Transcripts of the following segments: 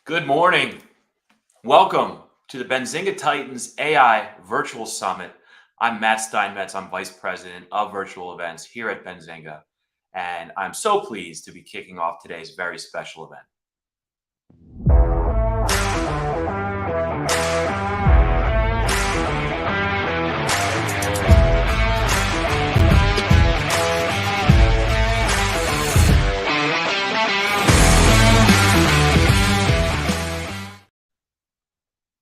Good morning. Welcome to the Benzinga Titans AI Virtual Summit. I'm Matt Steinmetz. I'm Vice President of Virtual Events here at Benzinga, and I'm so pleased to be kicking off today's very special event.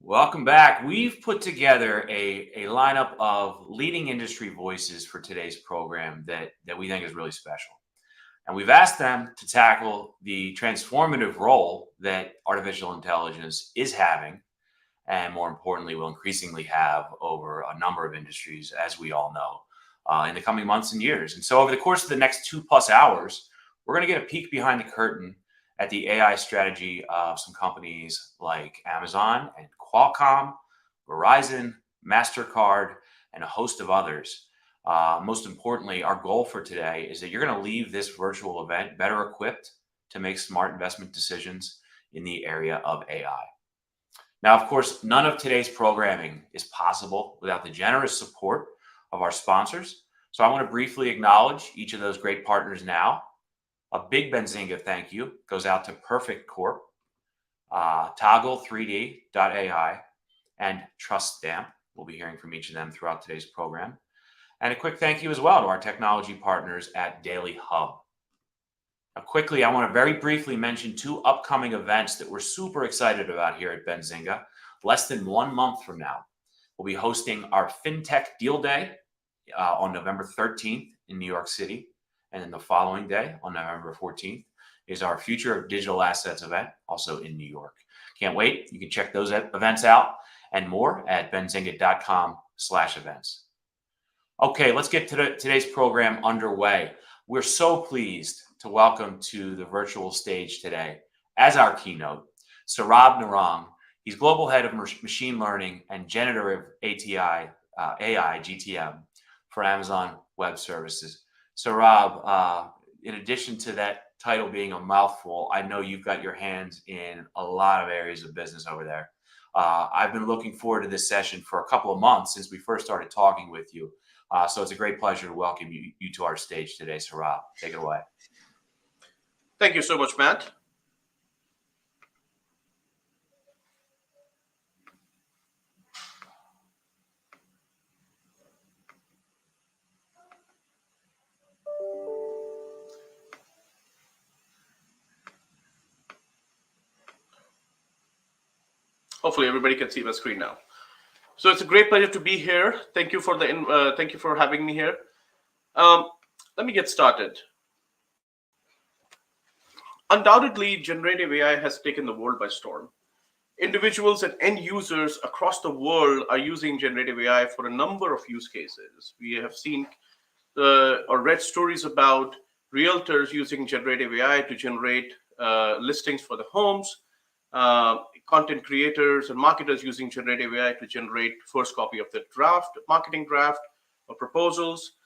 Welcome back. We've put together a lineup of leading industry voices for today's program that we think is really special. And we've asked them to tackle the transformative role that artificial intelligence is having, and more importantly, will increasingly have over a number of industries, as we all know, in the coming months and years. And so over the course of the next 2+ hours, we're going to get a peek behind the curtain at the AI strategy of some companies like Amazon and Qualcomm, Verizon, MasterCard, and a host of others. Most importantly, our goal for today is that you're going to leave this virtual event better equipped to make smart investment decisions in the area of AI. Now, of course, none of today's programming is possible without the generous support of our sponsors. So I want to briefly acknowledge each of those great partners now. A big Benzinga thank you goes out to Perfect Corp, Toggle3D.ai, and Trust Stamp. We'll be hearing from each of them throughout today's program. And a quick thank you as well to our technology partners at Daily Hub. Now, quickly, I want to very briefly mention 2 upcoming events that we're super excited about here at Benzinga. Less than 1 month from now, we'll be hosting our Fintech Deal Day on November 13th in New York City. And then the following day, on November 14th, is our Future of Digital Assets event, also in New York. Can't wait. You can check those events out and more at benzinga.com/events. Okay, let's get to today's program underway. We're so pleased to welcome to the virtual stage today, as our keynote, Saurabh Narang. He's Global Head of Machine Learning and Generative AI, GTM, for Amazon Web Services. So Rob, in addition to that title being a mouthful, I know you've got your hands in a lot of areas of business over there. I've been looking forward to this session for a couple of months since we first started talking with you. So it's a great pleasure to welcome you to our stage today, Saurabh. Take it away. Thank you so much, Matt. Hopefully everybody can see my screen now. So it's a great pleasure to be here. Thank you for having me here. Let me get started. Undoubtedly, generative AI has taken the world by storm. Individuals and end users across the world are using generative AI for a number of use cases. We have seen or read stories about realtors using generative AI to generate listings for the homes, content creators and marketers using generative AI to generate first copy of the marketing draft or proposals,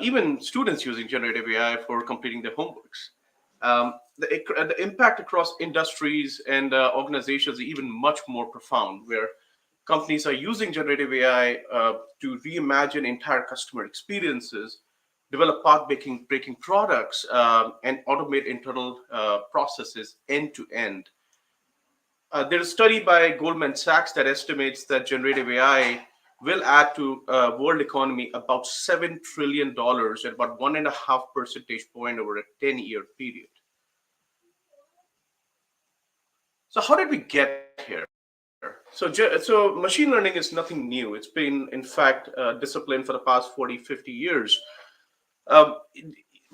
even students using generative AI for completing their homeworks. The impact across industries and organizations is even much more profound, where companies are using generative AI to reimagine entire customer experiences, develop path-breaking products, and automate internal processes end to end. There's a study by Goldman Sachs that estimates that generative AI will add to world economy about $7 trillion at about 1.5 percentage point over a 10-year period. So how did we get here? So machine learning is nothing new. It's been, in fact, a discipline for the past 40, 50 years.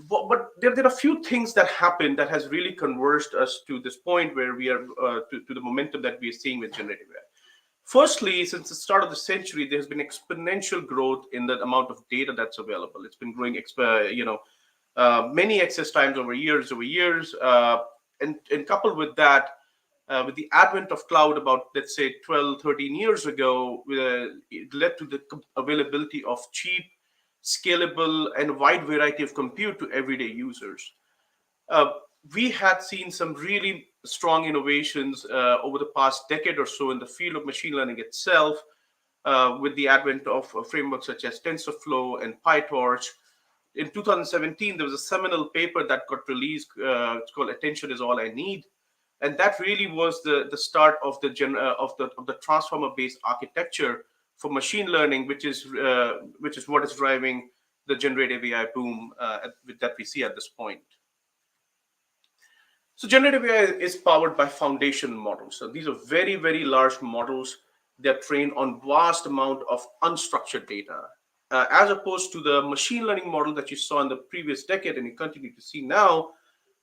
But there are a few things that happened that has really converged us to this point where we are to the momentum that we are seeing with generative AI. Firstly, since the start of the century, there's been exponential growth in the amount of data that's available. It's been growing, many excess times over years, and coupled with that, with the advent of cloud about, let's say, 12, 13 years ago, it led to the availability of cheap, scalable, and a wide variety of compute to everyday users. we had seen some really strong innovations over the past decade or so in the field of machine learning itself, with the advent of frameworks such as TensorFlow and PyTorch. In 2017, there was a seminal paper that got released. It's called "Attention Is All I Need," and that really was the start of the transformer-based architecture for machine learning, which is what is driving the generative AI boom that we see at this point. So generative AI is powered by foundation models. So these are very, very large models. They're trained on vast amount of unstructured data, as opposed to the machine learning model that you saw in the previous decade and you continue to see now.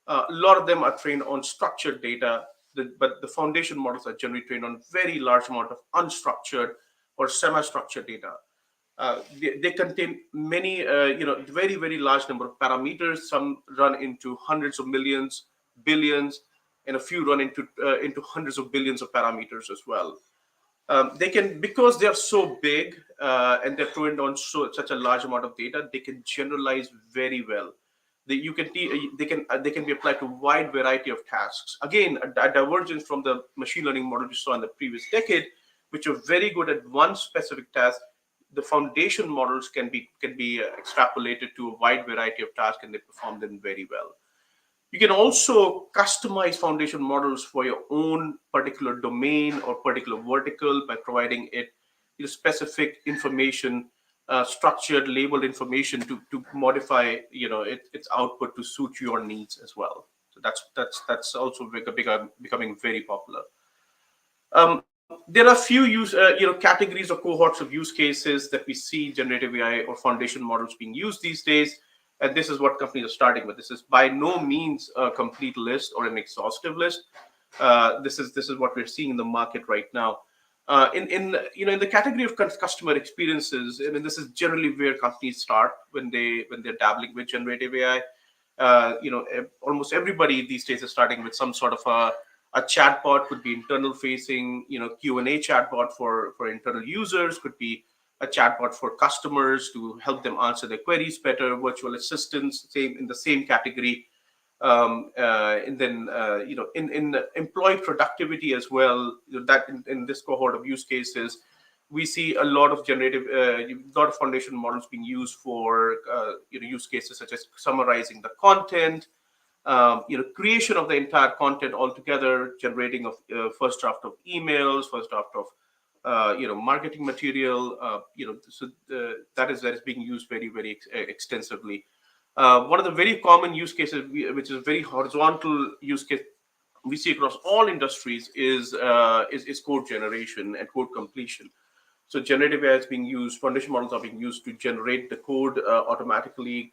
A lot of them are trained on structured data, but the foundation models are generally trained on very large amount of unstructured or semi-structured data. They contain many, very, very large number of parameters. Some run into hundreds of millions, billions, and a few run into hundreds of billions of parameters as well. They can, because they are so big and they're trained on such a large amount of data, they can generalize very well. They can be applied to a wide variety of tasks. Again, a divergence from the machine learning model we saw in the previous decade, which are very good at one specific task. The foundation models can be extrapolated to a wide variety of tasks, and they perform them very well. You can also customize foundation models for your own particular domain or particular vertical by providing it specific information, structured, labeled information to modify its output to suit your needs as well. So that's also becoming very popular. There are few categories or cohorts of use cases that we see generative AI or foundation models being used these days. And this is what companies are starting with. This is by no means a complete list or an exhaustive list. This is what we're seeing in the market right now. In the category of customer experiences, and this is generally where companies start when they're dabbling with generative AI. Almost everybody these days is starting with some sort of a chatbot. Could be internal facing, Q&A chatbot for internal users. Could be a chatbot for customers to help them answer their queries better. Virtual assistants, in the same category. And then in employee productivity as well. That in this cohort of use cases, we see a lot of foundation models being used for use cases such as summarizing the content, creation of the entire content altogether, generating of first draft of emails, first draft of marketing material. So that is being used very, very extensively. One of the very common use cases, which is a very horizontal use case we see across all industries, is code generation and code completion. So generative AI is being used. Foundation models are being used to generate the code automatically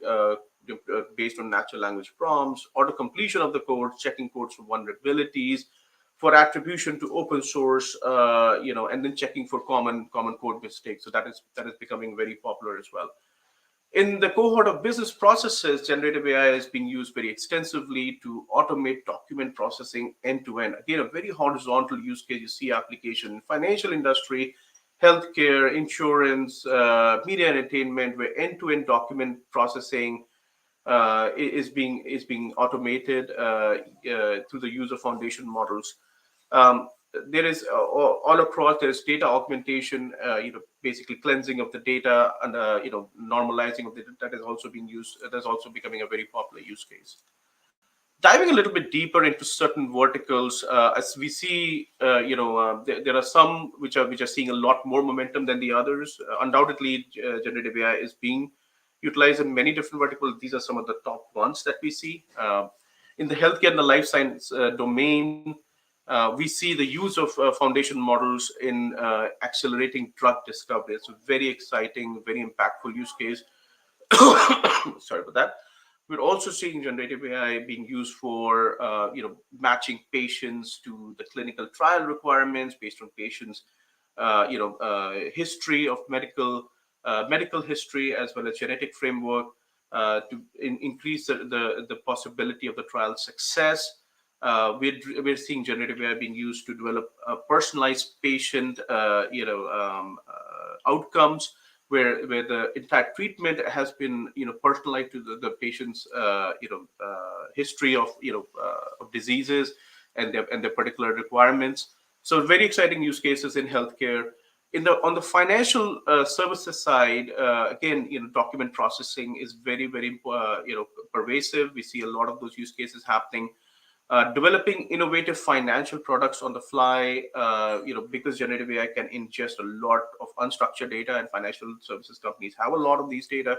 based on natural language prompts, auto completion of the code, checking codes for vulnerabilities, for attribution to open source, and then checking for common code mistakes. So that is becoming very popular as well. In the cohort of business processes, generative AI is being used very extensively to automate document processing end to end. Again, a very horizontal use case. You see application in financial industry, healthcare, insurance, media and entertainment, where end to end document processing is being automated through the use of foundation models. There is all across, there's data augmentation, basically cleansing of the data and normalizing of the data. That is also being used. That's also becoming a very popular use case. Diving a little bit deeper into certain verticals, as we see, there are some which are seeing a lot more momentum than the others. Undoubtedly, generative AI is being utilized in many different verticals. These are some of the top ones that we see. In the healthcare and the life science domain, we see the use of foundation models in accelerating drug discovery. It's a very exciting, very impactful use case. Sorry about that. We're also seeing generative AI being used for matching patients to the clinical trial requirements based on patients' history of medical history, as well as genetic framework to increase the possibility of the trial success. We're seeing generative AI being used to develop personalized patient outcomes, where the entire treatment has been personalized to the patient's history of of diseases and their particular requirements. So very exciting use cases in healthcare. On the financial services side, again, document processing is very pervasive. We see a lot of those use cases happening. Developing innovative financial products on the fly, because generative AI can ingest a lot of unstructured data, and financial services companies have a lot of these data.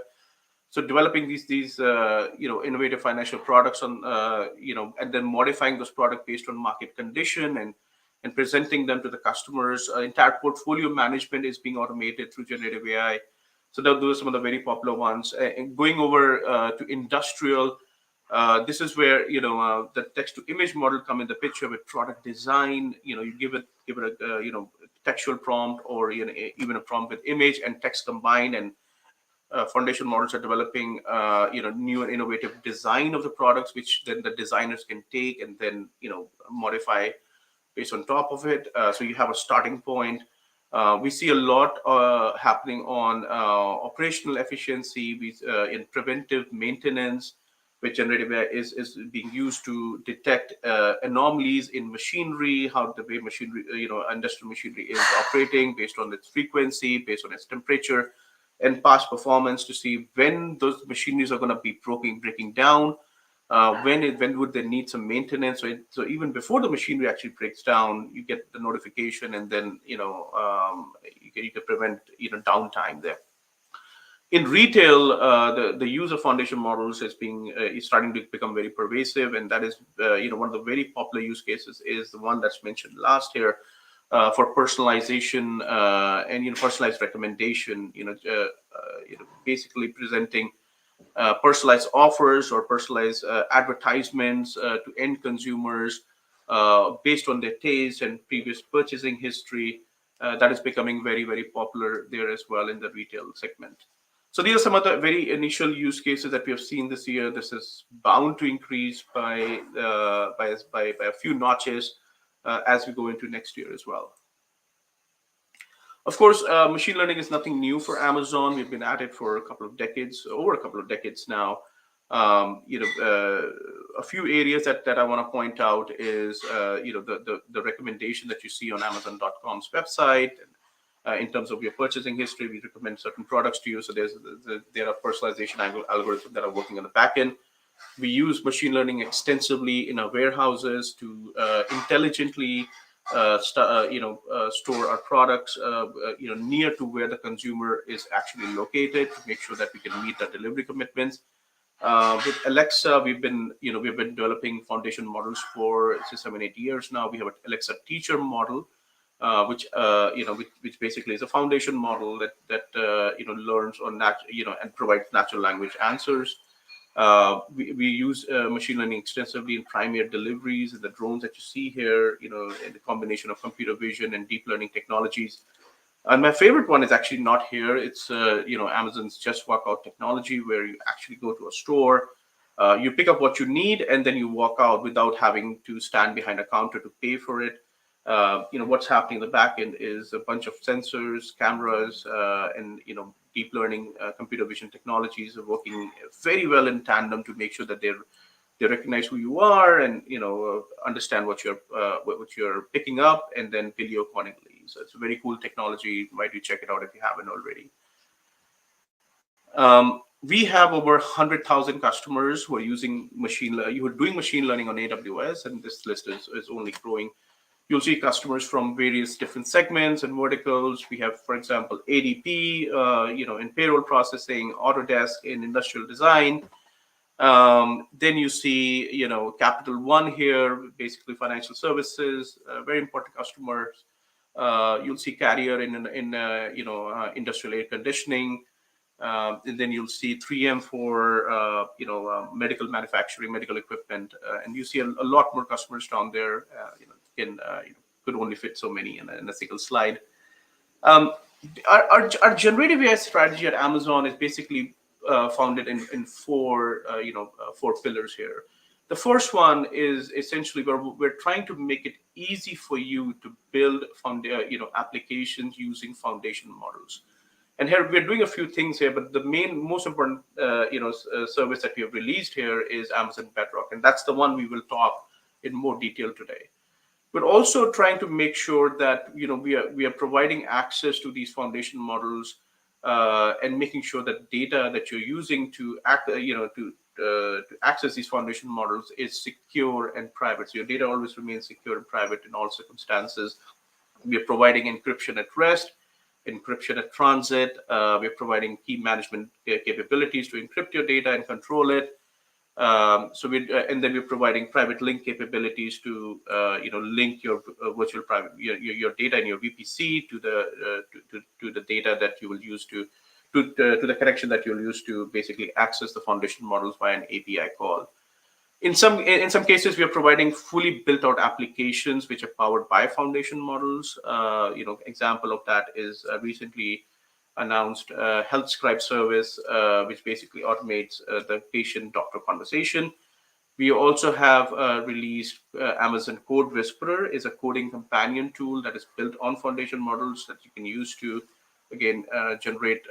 So developing these innovative financial products on and then modifying those products based on market condition and presenting them to the customers. Entire portfolio management is being automated through generative AI. So those are some of the very popular ones. And going over to industrial, this is where the text to image model come in the picture with product design. You give it a textual prompt, or even a prompt with image and text combined, and foundation models are developing new and innovative design of the products, which then the designers can take and then modify based on top of it. So you have a starting point. We see a lot happening on operational efficiency, in preventive maintenance, which generative AI is being used to detect anomalies in machinery, how the way machinery, industrial machinery is operating based on its frequency, based on its temperature and past performance, to see when those machineries are going to be breaking down, when would they need some maintenance. So even before the machinery actually breaks down, you get the notification, and then you can prevent downtime there. In retail, the use of foundation models is starting to become very pervasive, and that is one of the very popular use cases is the one that's mentioned last here, for personalization and personalized recommendation. Basically presenting personalized offers or personalized advertisements to end consumers based on their taste and previous purchasing history. That is becoming very popular there as well in the retail segment. So these are some of the very initial use cases that we have seen this year. This is bound to increase by a few notches as we go into next year as well. Of course, machine learning is nothing new for Amazon. We've been at it for over a couple of decades now. A few areas that I want to point out is the recommendation that you see on Amazon.com's website. In terms of your purchasing history, we recommend certain products to you. So there are personalization algorithms that are working on the back end. We use machine learning extensively in our warehouses to intelligently store our products near to where the consumer is actually located, to make sure that we can meet the delivery commitments. With Alexa, we've been developing foundation models for 7-8 years now. We have an Alexa teacher model, which basically is a foundation model that learns on and provides natural language answers. We use machine learning extensively in primary deliveries and the drones that you see here, in the combination of computer vision and deep learning technologies. And my favorite one is actually not here. It's Amazon's Just Walk Out technology, where you actually go to a store, you pick up what you need, and then you walk out without having to stand behind a counter to pay for it. What's happening in the back end is a bunch of sensors, cameras, and deep learning computer vision technologies are working very well in tandem to make sure that they recognize who you are and understand what you're picking up, and then bill you accordingly. So it's a very cool technology. Why do you check it out if you haven't already? We have over 100,000 customers who are using doing machine learning on AWS, and this list is only growing. You'll see customers from various different segments and verticals. We have, for example, ADP, in payroll processing, Autodesk in industrial design. Then you see, Capital One here, basically financial services, very important customers. You'll see Carrier in industrial air conditioning. And then you'll see 3M for medical manufacturing, medical equipment, and you see a lot more customers down there. Could only fit so many in a single slide. Our generative AI strategy at Amazon is basically founded in four pillars here. The first one is essentially we're trying to make it easy for you to build applications using foundation models. And here we're doing a few things here, but the most important, service that we have released here is Amazon Bedrock, and that's the one we will talk in more detail today. We're also trying to make sure that we are providing access to these foundation models, and making sure that data that you're using to access these foundation models is secure and private. So your data always remains secure and private in all circumstances. We are providing encryption at rest, encryption at transit. We're providing key management capabilities to encrypt your data and control it. And then we're providing private link capabilities to link your virtual private your data in your VPC to the data that you will use to the connection that you'll use to basically access the foundation models via an API call. In some cases, we are providing fully built out applications which are powered by foundation models. Example of that is recently announced Health Scribe service, which basically automates the patient-doctor conversation. We also have released Amazon Code Whisperer, is a coding companion tool that is built on foundation models that you can use to, again, generate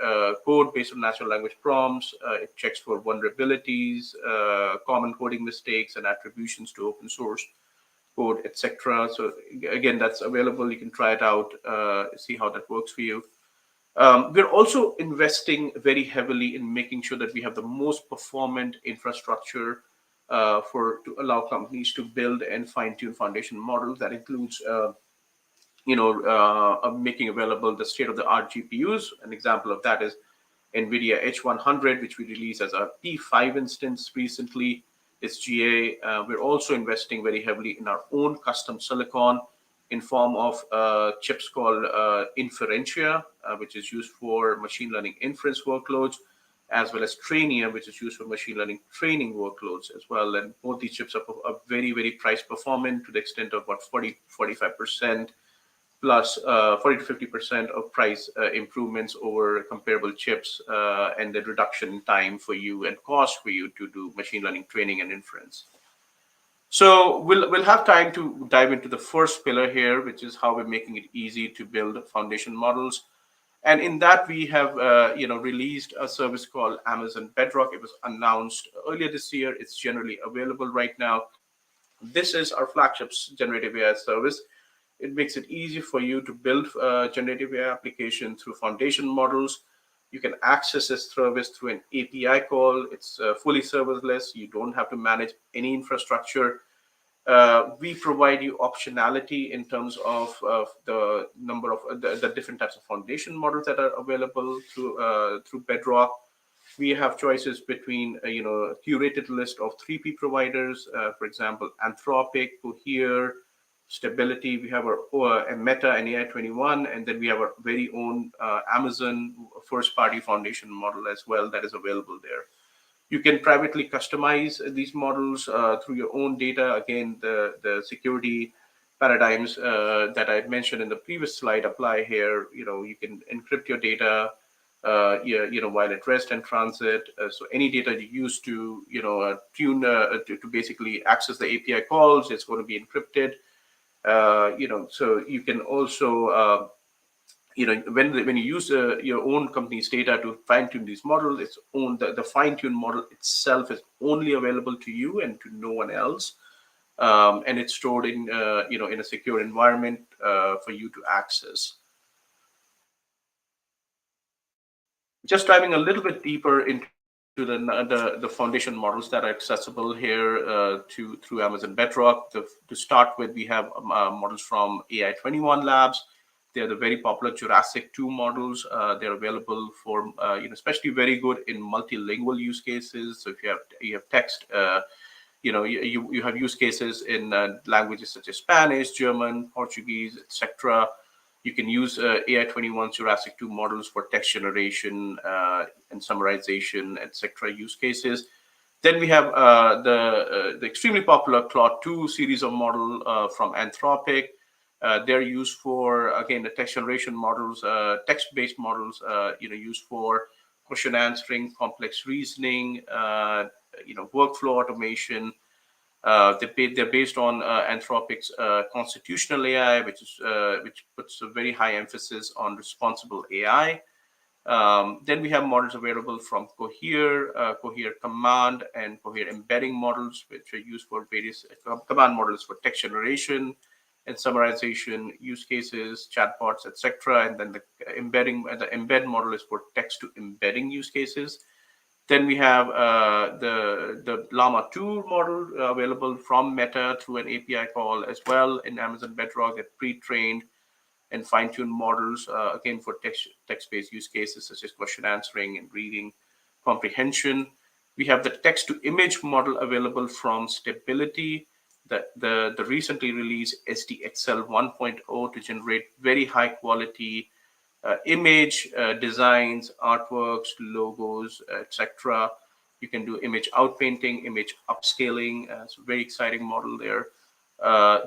code based on natural language prompts. It checks for vulnerabilities, common coding mistakes, and attributions to open source code, etc. So again, that's available. You can try it out, see how that works for you. We're also investing very heavily in making sure that we have the most performant infrastructure to allow companies to build and fine-tune foundation models. That includes making available the state-of-the-art GPUs. An example of that is NVIDIA H100, which we released as a P5 instance recently. It's GA. We're also investing very heavily in our own custom silicon in form of chips called Inferentia, which is used for machine learning inference workloads, as well as Trainium, which is used for machine learning training workloads as well. And both these chips are very, very price performant to the extent of about 45% plus 40 to 50% of price improvements over comparable chips, and the reduction in time for you and cost for you to do machine learning training and inference. So we'll have time to dive into the first pillar here, which is how we're making it easy to build foundation models. And in that, we have released a service called Amazon Bedrock. It was announced earlier this year. It's generally available right now. This is our flagship generative AI service. It makes it easy for you to build generative AI application through foundation models. You can access this service through an API call. It's fully serverless. You don't have to manage any infrastructure. We provide you optionality in terms of the number of the different types of foundation models that are available through Bedrock. We have choices between a curated list of 3P providers, for example, Anthropic, Cohere, Stability. We have our Meta and AI21, and then we have our very own Amazon first-party foundation model as well that is available there. You can privately customize these models through your own data. Again, the security paradigms that I mentioned in the previous slide apply here. You can encrypt your data, while at rest and transit. So any data you use to, tune to basically access the API calls, it's going to be encrypted. So you can also, when you use your own company's data to fine-tune these models, the fine-tuned model itself is only available to you and to no one else, and it's stored in in a secure environment for you to access. Just diving a little bit deeper into the foundation models that are accessible here through Amazon Bedrock. To start with, we have models from AI21 Labs. They're the very popular Jurassic 2 models. They're available for especially very good in multilingual use cases. So if you have text, you have use cases in languages such as Spanish, German, Portuguese, etc. You can use AI21's Jurassic 2 models for text generation and summarization, etc. use cases. Then we have the extremely popular Claude 2 series of model from Anthropic. They're used for, again, the text generation models, text-based models, used for question answering, complex reasoning, workflow automation. They're based on Anthropic's constitutional AI, which puts a very high emphasis on responsible AI. Then we have models available from Cohere, Cohere Command, and Cohere Embedding models, which are used for various command models for text generation and summarization use cases, chatbots, etc. And then the embed model is for text to embedding use cases. Then we have the Llama 2 model available from Meta through an API call as well in Amazon Bedrock, that pre-trained and fine-tuned models, again, for text-based use cases such as question answering and reading comprehension. We have the text-to-image model available from Stability, the recently released SDXL 1.0 to generate very high-quality image designs, artworks, logos, etc. You can do image outpainting, image upscaling. It's a very exciting model there.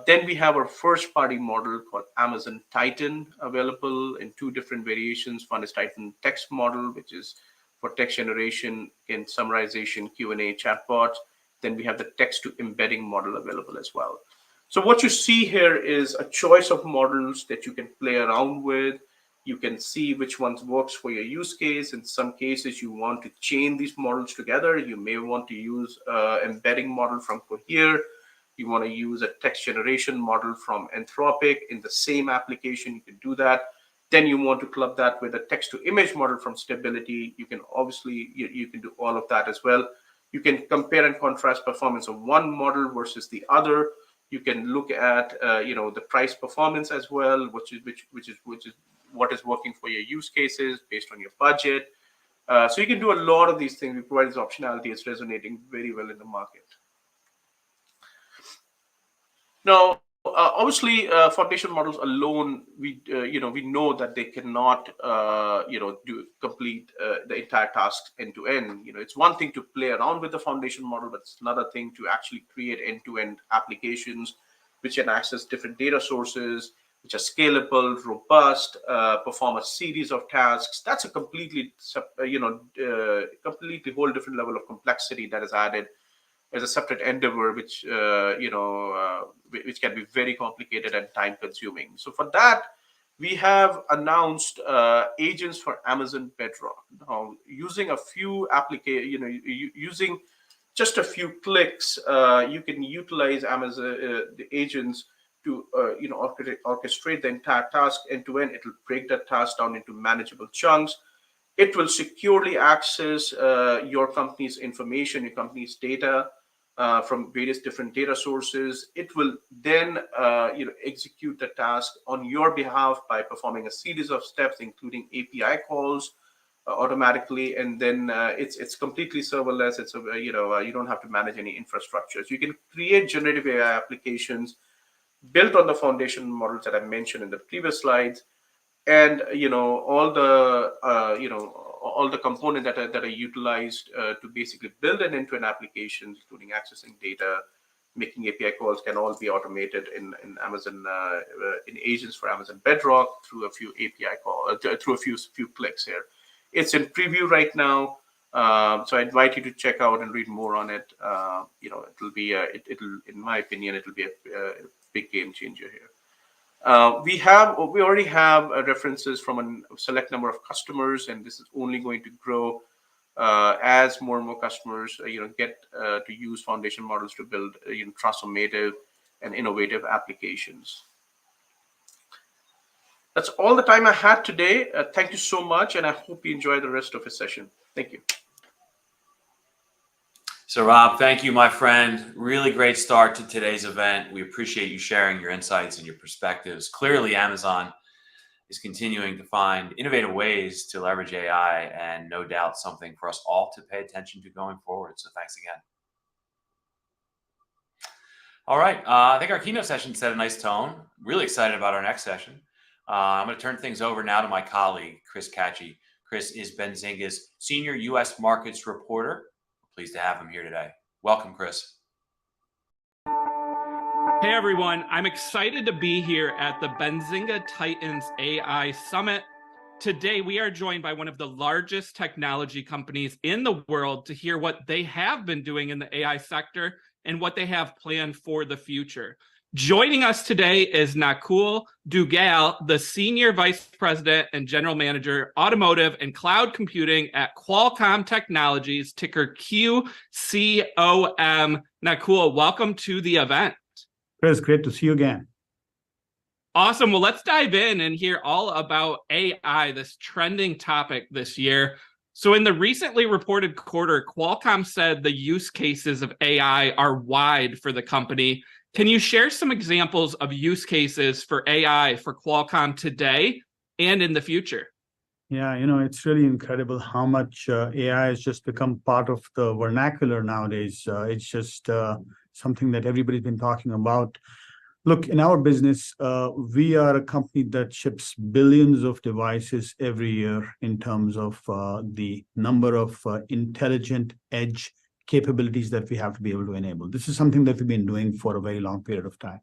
Then we have our first-party model called Amazon Titan, available in 2 different variations. One is Titan Text Model, which is for text generation and summarization, Q&A, chatbots. Then we have the text-to-embedding model available as well. So what you see here is a choice of models that you can play around with. You can see which ones works for your use case. In some cases, you want to chain these models together. You may want to use embedding model from Cohere. You want to use a text generation model from Anthropic in the same application. You can do that. Then you want to club that with a text-to-image model from Stability. You can obviously, you can do all of that as well. You can compare and contrast performance of one model versus the other. You can look at the price performance as well, which is what is working for your use cases based on your budget. So you can do a lot of these things. We provide this optionality. It's resonating very well in the market. Now, obviously, foundation models alone, we know that they cannot complete the entire task end to end. It's one thing to play around with the foundation model, but it's another thing to actually create end-to-end applications which can access different data sources, which are scalable, robust, perform a series of tasks. That's a completely whole different level of complexity that is added as a separate endeavor, which can be very complicated and time consuming. So for that, we have announced agents for Amazon Bedrock. Now, using a few using just a few clicks, you can utilize Amazon the agents to orchestrate the entire task end to end. It will break that task down into manageable chunks. It will securely access your company's information, your company's data from various different data sources. It will then execute the task on your behalf by performing a series of steps, including API calls automatically, and then it's completely serverless. It's you don't have to manage any infrastructure. So you can create generative AI applications built on the foundation models that I mentioned in the previous slides, and all the components that are utilized to basically build an end-to-end application, including accessing data, making API calls, can all be automated in Amazon in agents for Amazon Bedrock through a few API calls, through a few clicks here. It's in preview right now, so I invite you to check out and read more on it. It'll be it'll, in my opinion, it'll be a big game changer here. We already have references from a select number of customers, and this is only going to grow as more and more customers get to use foundation models to build transformative and innovative applications. That's all the time I had today. Thank you so much, and I hope you enjoy the rest of the session. Thank you. So Rob, thank you, my friend. Really great start to today's event. We appreciate you sharing your insights and your perspectives. Clearly, Amazon is continuing to find innovative ways to leverage AI, and no doubt something for us all to pay attention to going forward. So thanks again. All right. I think our keynote session set a nice tone. Really excited about our next session. I'm going to turn things over now to my colleague, Chris Catchy. Chris is Benzinga's Senior U.S. Markets Reporter. Pleased to have him here today. Welcome, Chris. Hey, everyone. I'm excited to be here at the Benzinga Titans AI Summit. Today, we are joined by one of the largest technology companies in the world to hear what they have been doing in the AI sector and what they have planned for the future. Joining us today is NAKUL DUGGAL, the Senior Vice President and General Manager, Automotive and Cloud Computing at Qualcomm Technologies, ticker QCOM. NAKUL, welcome to the event. Chris, great to see you again. Awesome. Well, let's dive in and hear all about AI, this trending topic this year. So in the recently reported quarter, Qualcomm said the use cases of AI are wide for the company. Can you share some examples of use cases for AI for Qualcomm today and in the future? Yeah, it's really incredible how much AI has just become part of the vernacular nowadays. It's just something that everybody's been talking about. Look, in our business, we are a company that ships billions of devices every year in terms of the number of intelligent edge capabilities that we have to be able to enable. This is something that we've been doing for a very long period of time.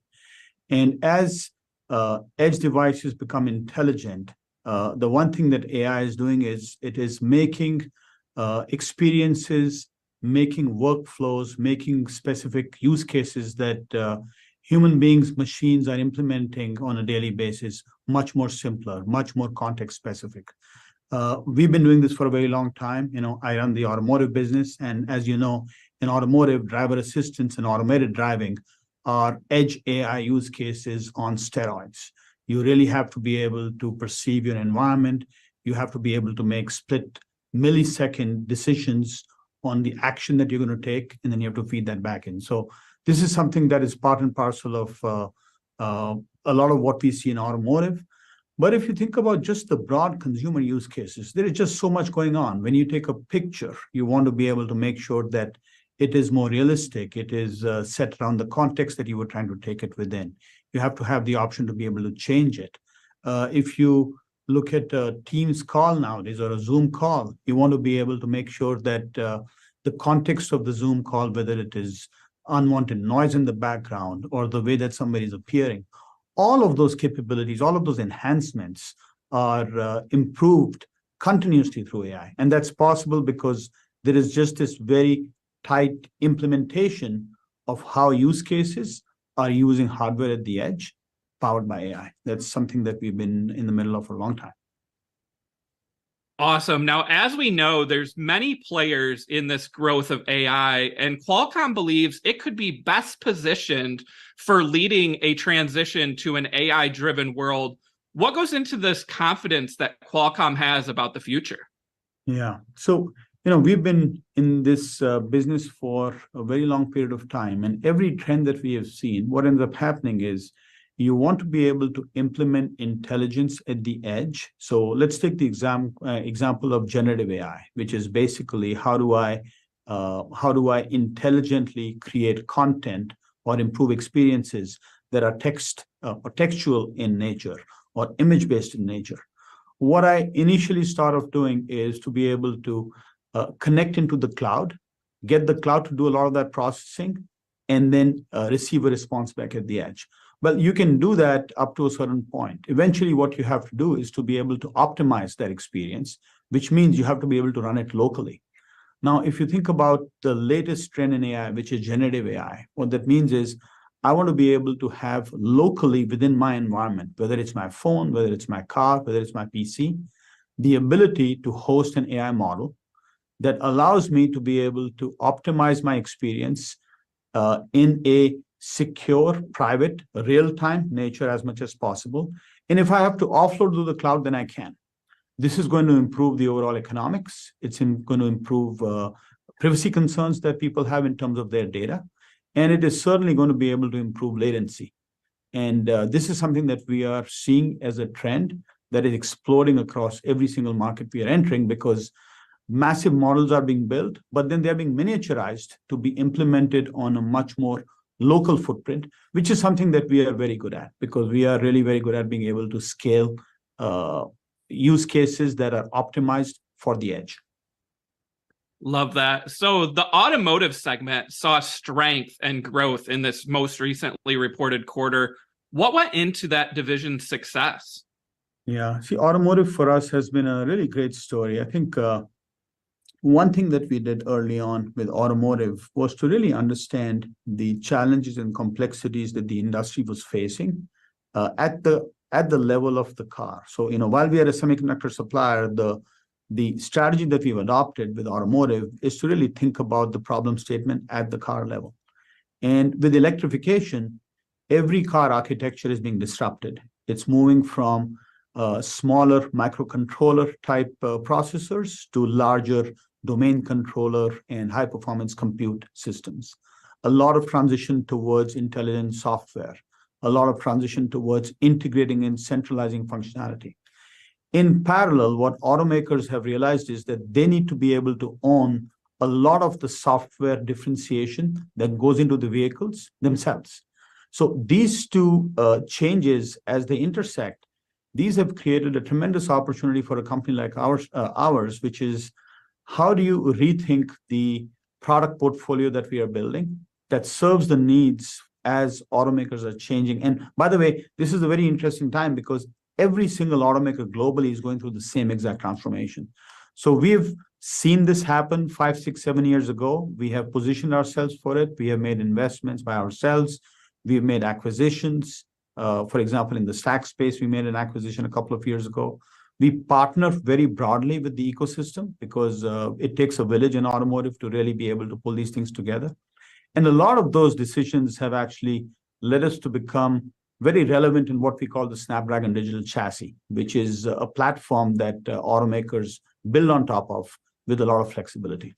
And as edge devices become intelligent, the one thing that AI is doing is it is making experiences, making workflows, making specific use cases that human beings, machines are implementing on a daily basis, much more simpler, much more context specific. We've been doing this for a very long time. I run the automotive business, and as you know, in automotive, driver assistance and automated driving are edge AI use cases on steroids. You really have to be able to perceive your environment. You have to be able to make split millisecond decisions on the action that you're going to take, and then you have to feed that back in. So this is something that is part and parcel of a lot of what we see in automotive. But if you think about just the broad consumer use cases, there is just so much going on. When you take a picture, you want to be able to make sure that it is more realistic. It is set around the context that you were trying to take it within. You have to have the option to be able to change it. If you look at a Teams call nowadays or a Zoom call, you want to be able to make sure that the context of the Zoom call, whether it is unwanted noise in the background or the way that somebody is appearing, all of those capabilities, all of those enhancements are improved continuously through AI. And that's possible because there is just this very tight implementation of how use cases are using hardware at the edge powered by AI. That's something that we've been in the middle of for a long time. Awesome. Now, as we know, there's many players in this growth of AI, and Qualcomm believes it could be best positioned for leading a transition to an AI-driven world. What goes into this confidence that Qualcomm has about the future? Yeah. So, we've been in this business for a very long period of time, and every trend that we have seen, what ends up happening is you want to be able to implement intelligence at the edge. So let's take the example of generative AI, which is basically how do I intelligently create content or improve experiences that are text or textual in nature or image-based in nature. What I initially start off doing is to be able to connect into the cloud, get the cloud to do a lot of that processing, and then receive a response back at the edge. Well, you can do that up to a certain point. Eventually, what you have to do is to be able to optimize that experience, which means you have to be able to run it locally. Now, if you think about the latest trend in AI, which is generative AI, what that means is I want to be able to have locally within my environment, whether it's my phone, whether it's my car, whether it's my PC, the ability to host an AI model that allows me to be able to optimize my experience in a secure, private, real-time nature as much as possible. And if I have to offload to the cloud, then I can. This is going to improve the overall economics. It's going to improve privacy concerns that people have in terms of their data. And it is certainly going to be able to improve latency. And this is something that we are seeing as a trend that is exploding across every single market we are entering, because massive models are being built, but then they're being miniaturized to be implemented on a much more local footprint, which is something that we are very good at, because we are really very good at being able to scale use cases that are optimized for the edge. Love that. So the automotive segment saw strength and growth in this most recently reported quarter. What went into that division's success? Yeah, see, automotive for us has been a really great story. I think one thing that we did early on with automotive was to really understand the challenges and complexities that the industry was facing at the level of the car. So, while we are a semiconductor supplier, the strategy that we've adopted with automotive is to really think about the problem statement at the car level. And with electrification, every car architecture is being disrupted. It's moving from smaller microcontroller type processors to larger domain controller and high performance compute systems. A lot of transition towards intelligent software, a lot of transition towards integrating and centralizing functionality. In parallel, what automakers have realized is that they need to be able to own a lot of the software differentiation that goes into the vehicles themselves. So these two changes, as they intersect, these have created a tremendous opportunity for a company like ours, which is how do you rethink the product portfolio that we are building that serves the needs as automakers are changing. And by the way, this is a very interesting time because every single automaker globally is going through the same exact transformation. So we've seen this happen 5, 6, 7 years ago. We have positioned ourselves for it. We have made investments by ourselves. We've made acquisitions. For example, in the stack space, we made an acquisition a couple of years ago. We partner very broadly with the ecosystem because it takes a village in automotive to really be able to pull these things together. And a lot of those decisions have actually led us to become very relevant in what we call the Snapdragon Digital Chassis, which is a platform that automakers build on top of with a lot of flexibility.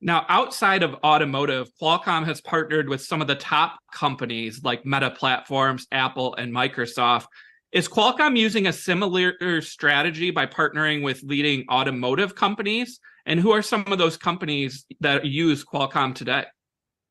Now, outside of automotive, Qualcomm has partnered with some of the top companies like Meta Platforms, Apple, and Microsoft. Is Qualcomm using a similar strategy by partnering with leading automotive companies? And who are some of those companies that use Qualcomm today?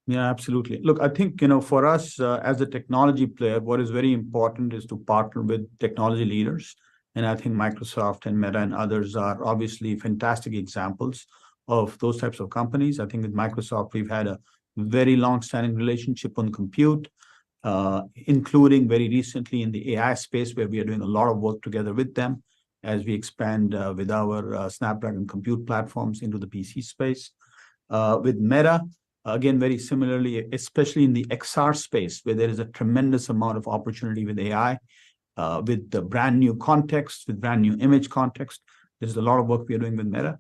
Yeah, absolutely. Look, I think, for us as a technology player, what is very important is to partner with technology leaders. And I think Microsoft and Meta and others are obviously fantastic examples of those types of companies. I think with Microsoft, we've had a very long-standing relationship on compute, including very recently in the AI space, where we are doing a lot of work together with them as we expand with our Snapdragon compute platforms into the PC space. With Meta, again, very similarly, especially in the XR space, where there is a tremendous amount of opportunity with AI, with the brand new context, with brand new image context. There's a lot of work we are doing with Meta.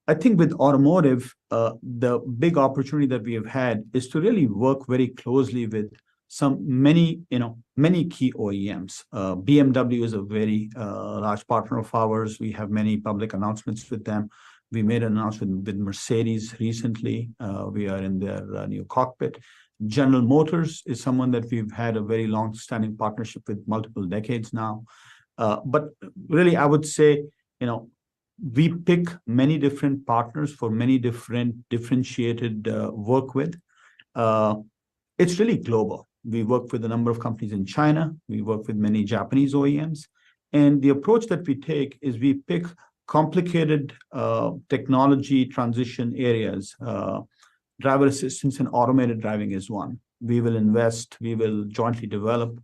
I think with automotive, the big opportunity that we have had is to really work very closely with many key OEMs. BMW is a very large partner of ours. We have many public announcements with them. We made an announcement with Mercedes recently. We are in their new cockpit. General Motors is someone that we've had a very long-standing partnership with multiple decades now. But really, I would say, we pick many different partners for many differentiated work with. It's really global. We work with a number of companies in China. We work with many Japanese OEMs. And the approach that we take is we pick complicated technology transition areas. Driver assistance and automated driving is one. We will invest, we will jointly develop,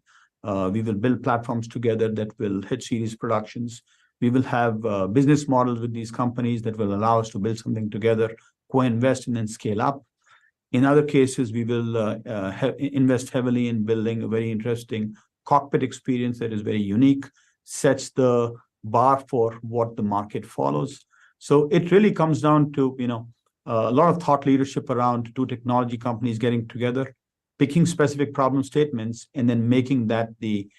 we will build platforms together that will hit series productions. We will have business models with these companies that will allow us to build something together, co-invest and then scale up. In other cases, we will invest heavily in building a very interesting cockpit experience that is very unique, sets the bar for what the market follows. So it really comes down to, a lot of thought leadership around two technology companies getting together, picking specific problem statements, and then making that the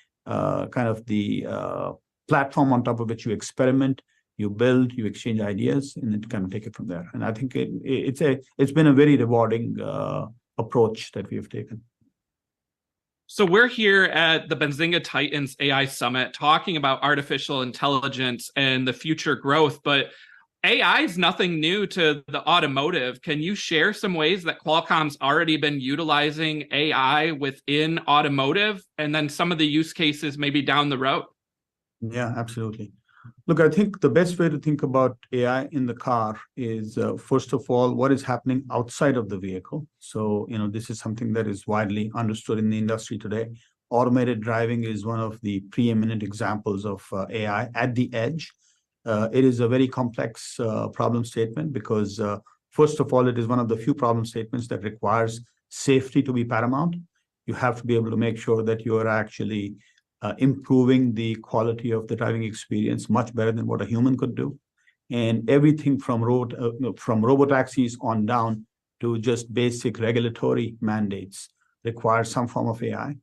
platform on top of which you experiment, you build, you exchange ideas, and then kind of take it from there. And I think it's been a very rewarding approach that we have taken. So we're here at the Benzinga Titans AI Summit talking about artificial intelligence and the future growth, but AI is nothing new to the automotive. Can you share some ways that Qualcomm's already been utilizing AI within automotive and then some of the use cases maybe down the road? Yeah, absolutely. Look, I think the best way to think about AI in the car is, first of all, what is happening outside of the vehicle. So, this is something that is widely understood in the industry today. Automated driving is one of the preeminent examples of AI at the edge. It is a very complex problem statement because, first of all, it is one of the few problem statements that requires safety to be paramount. You have to be able to make sure that you are actually improving the quality of the driving experience much better than what a human could do. And everything from robotaxis on down to just basic regulatory mandates requires some form of AI.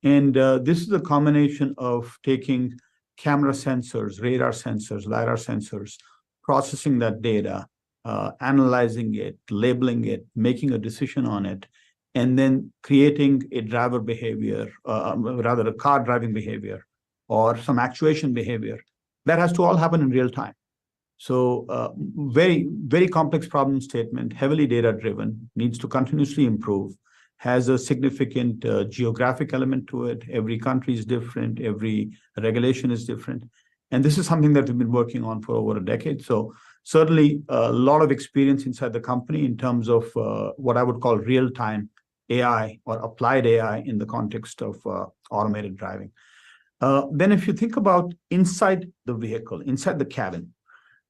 And this is a combination of taking camera sensors, radar sensors, LiDAR sensors, processing that data, analyzing it, labeling it, making a decision on it, and then creating a driver behavior, rather a car driving behavior or some actuation behavior. That has to all happen in real time. So very, very complex problem statement, heavily data-driven, needs to continuously improve, has a significant geographic element to it. Every country is different, every regulation is different. And this is something that we've been working on for over a decade. So certainly a lot of experience inside the company in terms of what I would call real-time AI or applied AI in the context of automated driving. Then if you think about inside the vehicle, inside the cabin,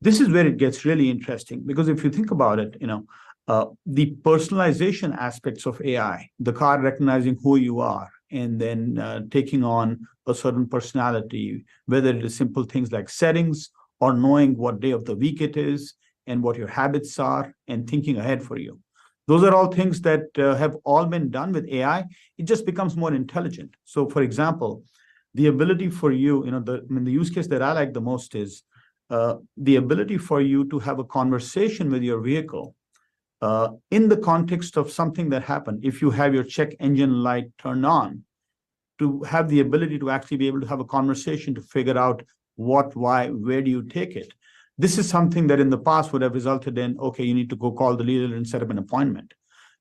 this is where it gets really interesting, because if you think about it, the personalization aspects of AI, the car recognizing who you are, and then taking on a certain personality, whether it is simple things like settings or knowing what day of the week it is and what your habits are and thinking ahead for you. Those are all things that have all been done with AI. It just becomes more intelligent. So for example, the ability for you, the use case that I like the most is the ability for you to have a conversation with your vehicle in the context of something that happened. If you have your check engine light turned on, to have the ability to actually be able to have a conversation to figure out what, why, where do you take it. This is something that in the past would have resulted in, okay, you need to go call the dealer and set up an appointment.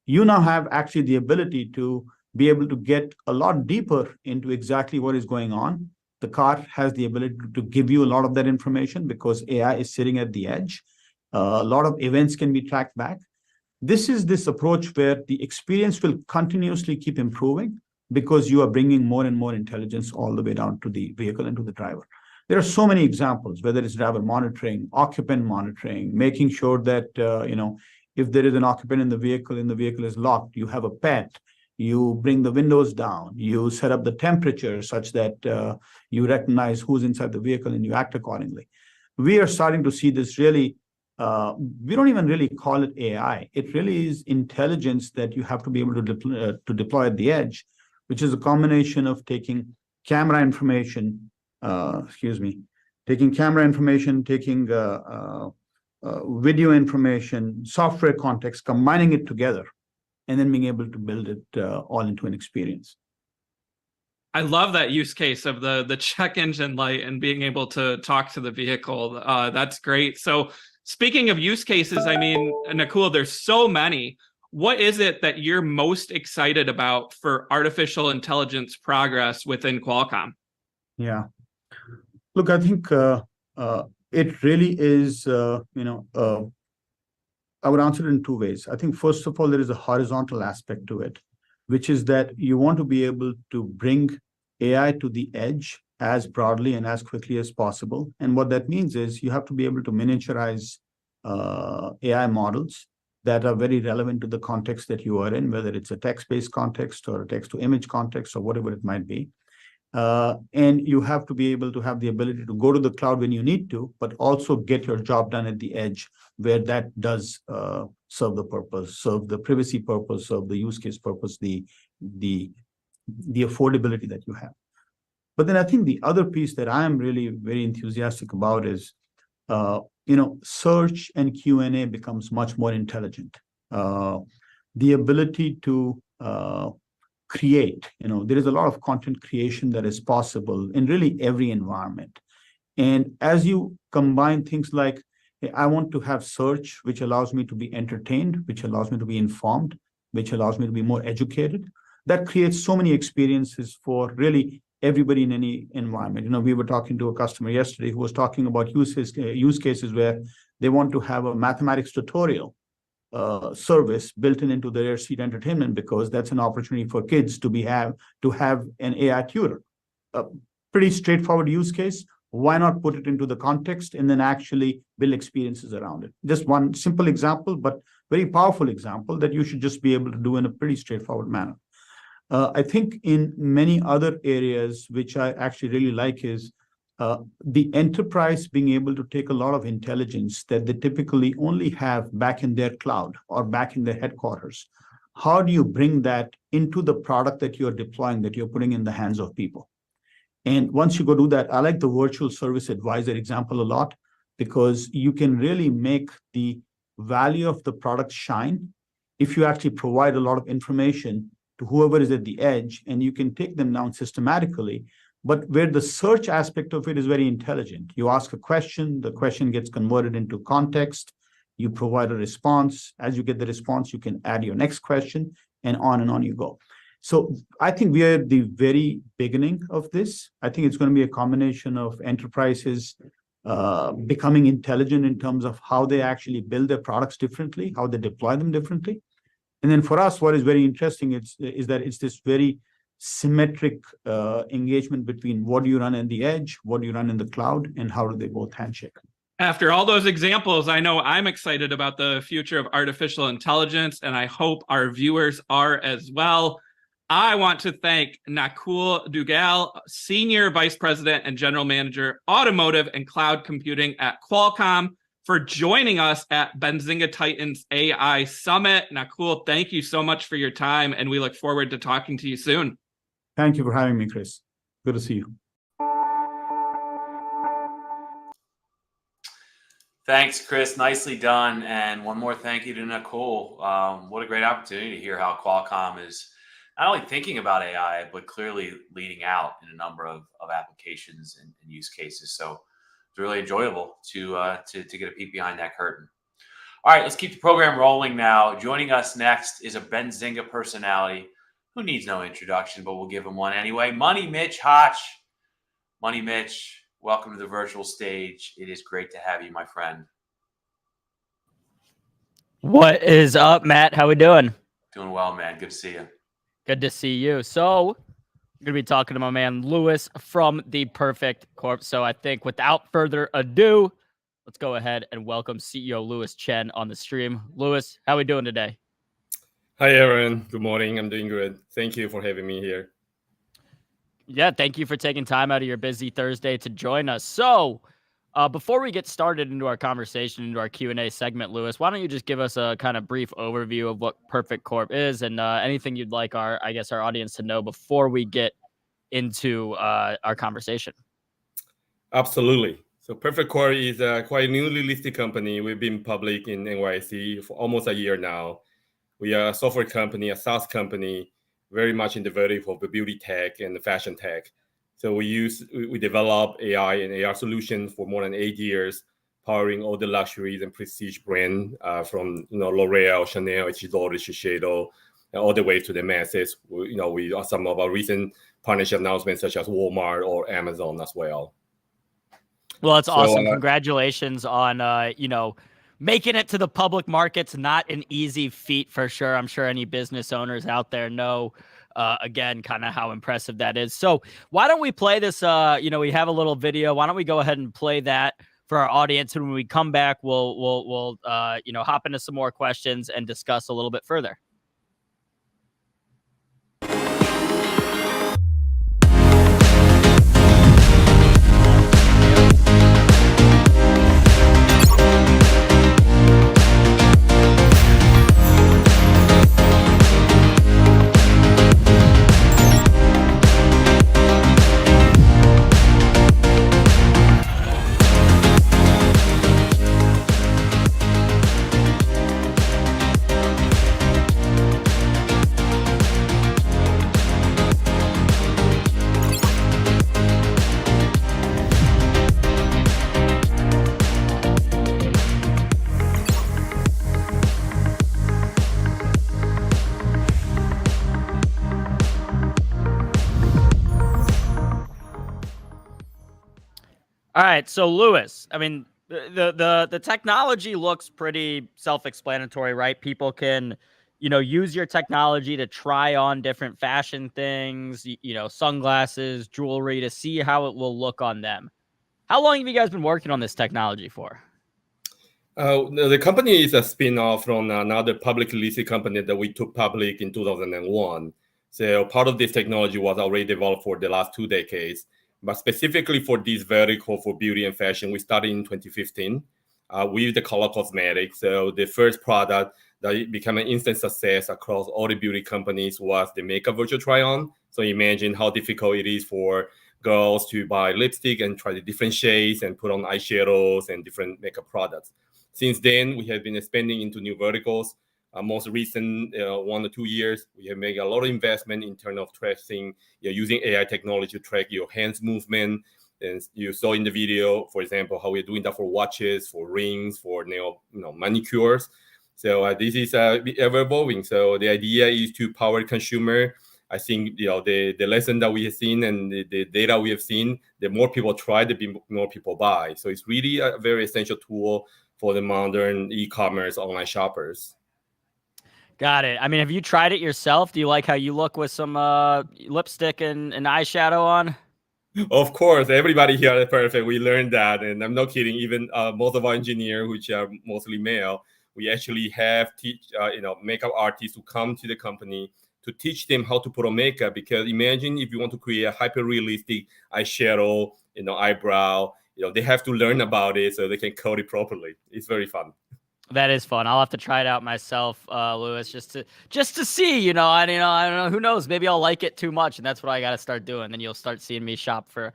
You now have actually the ability to be able to get a lot deeper into exactly what is going on. The car has the ability to give you a lot of that information because AI is sitting at the edge. A lot of events can be tracked back. This is this approach where the experience will continuously keep improving because you are bringing more and more intelligence all the way down to the vehicle and to the driver. There are so many examples, whether it's driver monitoring, occupant monitoring, making sure that, if there is an occupant in the vehicle and the vehicle is locked, you have a pet, you bring the windows down, you set up the temperature such that you recognize who's inside the vehicle and you act accordingly. We are starting to see this really, we don't even really call it AI. It really is intelligence that you have to be able to deploy at the edge, which is a combination of taking camera information, taking video information, software context, combining it together, and then being able to build it all into an experience. I love that use case of the check engine light and being able to talk to the vehicle. That's great. So speaking of use cases, I mean, NAKUL, there's so many. What is it that you're most excited about for artificial intelligence progress within Qualcomm? Yeah. Look, I think it really is, I would answer it in two ways. I think, first of all, there is a horizontal aspect to it, which is that you want to be able to bring AI to the edge as broadly and as quickly as possible. And what that means is you have to be able to miniaturize AI models that are very relevant to the context that you are in, whether it's a text-based context or a text-to-image context or whatever it might be. And you have to be able to have the ability to go to the cloud when you need to, but also get your job done at the edge where that does serve the purpose, serve the privacy purpose, serve the use case purpose, the affordability that you have. But then I think the other piece that I am really very enthusiastic about is, search and Q&A becomes much more intelligent. The ability to create, there is a lot of content creation that is possible in really every environment. And as you combine things like, hey, I want to have search, which allows me to be entertained, which allows me to be informed, which allows me to be more educated, that creates so many experiences for really everybody in any environment. We were talking to a customer yesterday who was talking about use cases where they want to have a mathematics tutorial service built into the rear seat entertainment because that's an opportunity for kids to have an AI tutor. Pretty straightforward use case, Why not put it into the context and then actually build experiences around it? Just one simple example, but very powerful example that you should just be able to do in a pretty straightforward manner. I think in many other areas, which I actually really like, is the enterprise being able to take a lot of intelligence that they typically only have back in their cloud or back in their headquarters. How do you bring that into the product that you're deploying, that you're putting in the hands of people? And once you go do that, I like the virtual service advisor example a lot, because you can really make the value of the product shine if you actually provide a lot of information to whoever is at the edge, and you can take them down systematically. But where the search aspect of it is very intelligent. You ask a question, the question gets converted into context, you provide a response. As you get the response, you can add your next question, and on you go. So I think we are at the very beginning of this. I think it's going to be a combination of enterprises becoming intelligent in terms of how they actually build their products differently, how they deploy them differently. And then for us, what is very interesting is that it's this very symmetric engagement between what do you run in the edge, what do you run in the cloud, and how do they both handshake. After all those examples, I know I'm excited about the future of artificial intelligence, and I hope our viewers are as well. I want to thank NAKUL DUGGAL, Senior Vice President and General Manager, Automotive and Cloud Computing at Qualcomm, for joining us at Benzinga Titans AI Summit. NAKUL, thank you so much for your time, and we look forward to talking to you soon. Thank you for having me, Chris. Good to see you. Thanks, Chris. Nicely done. And one more thank you to NAKUL. What a great opportunity to hear how Qualcomm is not only thinking about AI, but clearly leading out in a number of applications and use cases. So it's really enjoyable to get a peek behind that curtain. All right, let's keep the program rolling now. Joining us next is a Benzinga personality who needs no introduction, but we'll give him one anyway. Money Mitch Hotch. Money Mitch, welcome to the virtual stage. It is great to have you, my friend. What is up, Matt? How we doing? Doing well, man. Good to see you. Good to see you. So we're going to be talking to my man, Louis from the Perfect Corp. So I think without further ado, let's go ahead and welcome CEO Louis Chen on the stream. Louis, how we doing today? Hi, Aaron. Good morning. I'm doing good. Thank you for having me here. Yeah, thank you for taking time out of your busy Thursday to join us. So before we get started into our conversation, into our Q&A segment, Louis, why don't you just give us a kind of brief overview of what Perfect Corp is and anything you'd like our audience to know before we get into our conversation? Absolutely. So Perfect Corp is a quite newly listed company. We've been public in NYSE for almost a year now. We are a software company, a SaaS company, very much in the vertical of the beauty tech and the fashion tech. So we develop AI and AR solutions for more than 8 years, powering all the luxuries and prestige brands from L'Oreal, Chanel, Ichido, Shiseido, all the way to the masses. We are some of our recent partnership announcements, such as Walmart or Amazon as well. Well, it's awesome. Congratulations on making it to the public markets. Not an easy feat for sure. I'm sure any business owners out there know, again, kind of how impressive that is. So why don't we play this? We have a little video. Why don't we go ahead and play that for our audience? And when we come back, we'll hop into some more questions and discuss a little bit further. All right, so Louis, I mean, the technology looks pretty self-explanatory, right? People can, use your technology to try on different fashion things, sunglasses, jewelry, to see how it will look on them. How long have you guys been working on this technology for? The company is a spin-off from another publicly listed company that we took public in 2001. So part of this technology was already developed for the last 2 decades, but specifically for this vertical for beauty and fashion, we started in 2015 with the color cosmetics. So the first product that became an instant success across all the beauty companies was the makeup virtual try-on. So imagine how difficult it is for girls to buy lipstick and try the different shades and put on eyeshadows and different makeup products. Since then, we have been expanding into new verticals. Most recent 1 or 2 years, we have made a lot of investment in terms of tracing, using AI technology to track your hands movement. And you saw in the video, for example, how we're doing that for watches, for rings, for nail, manicures. So this is ever evolving. So the idea is to power consumer. I think the lesson that we have seen and the data we have seen, the more people try, the more people buy. So it's really a very essential tool for the modern e-commerce online shoppers. Got it. I mean, have you tried it yourself? Do you like how you look with some lipstick and eyeshadow on? Of course, everybody here at Perfect, we learned that, and I'm not kidding. Even most of our engineers, which are mostly male, we actually have makeup artists who come to the company to teach them how to put on makeup. Because imagine if you want to create a hyper-realistic eyeshadow, eyebrow, they have to learn about it so they can code it properly. It's very fun. That is fun. I'll have to try it out myself, Louis, just to see. I don't know. Who knows? Maybe I'll like it too much, and that's what I got to start doing. Then you'll start seeing me shop for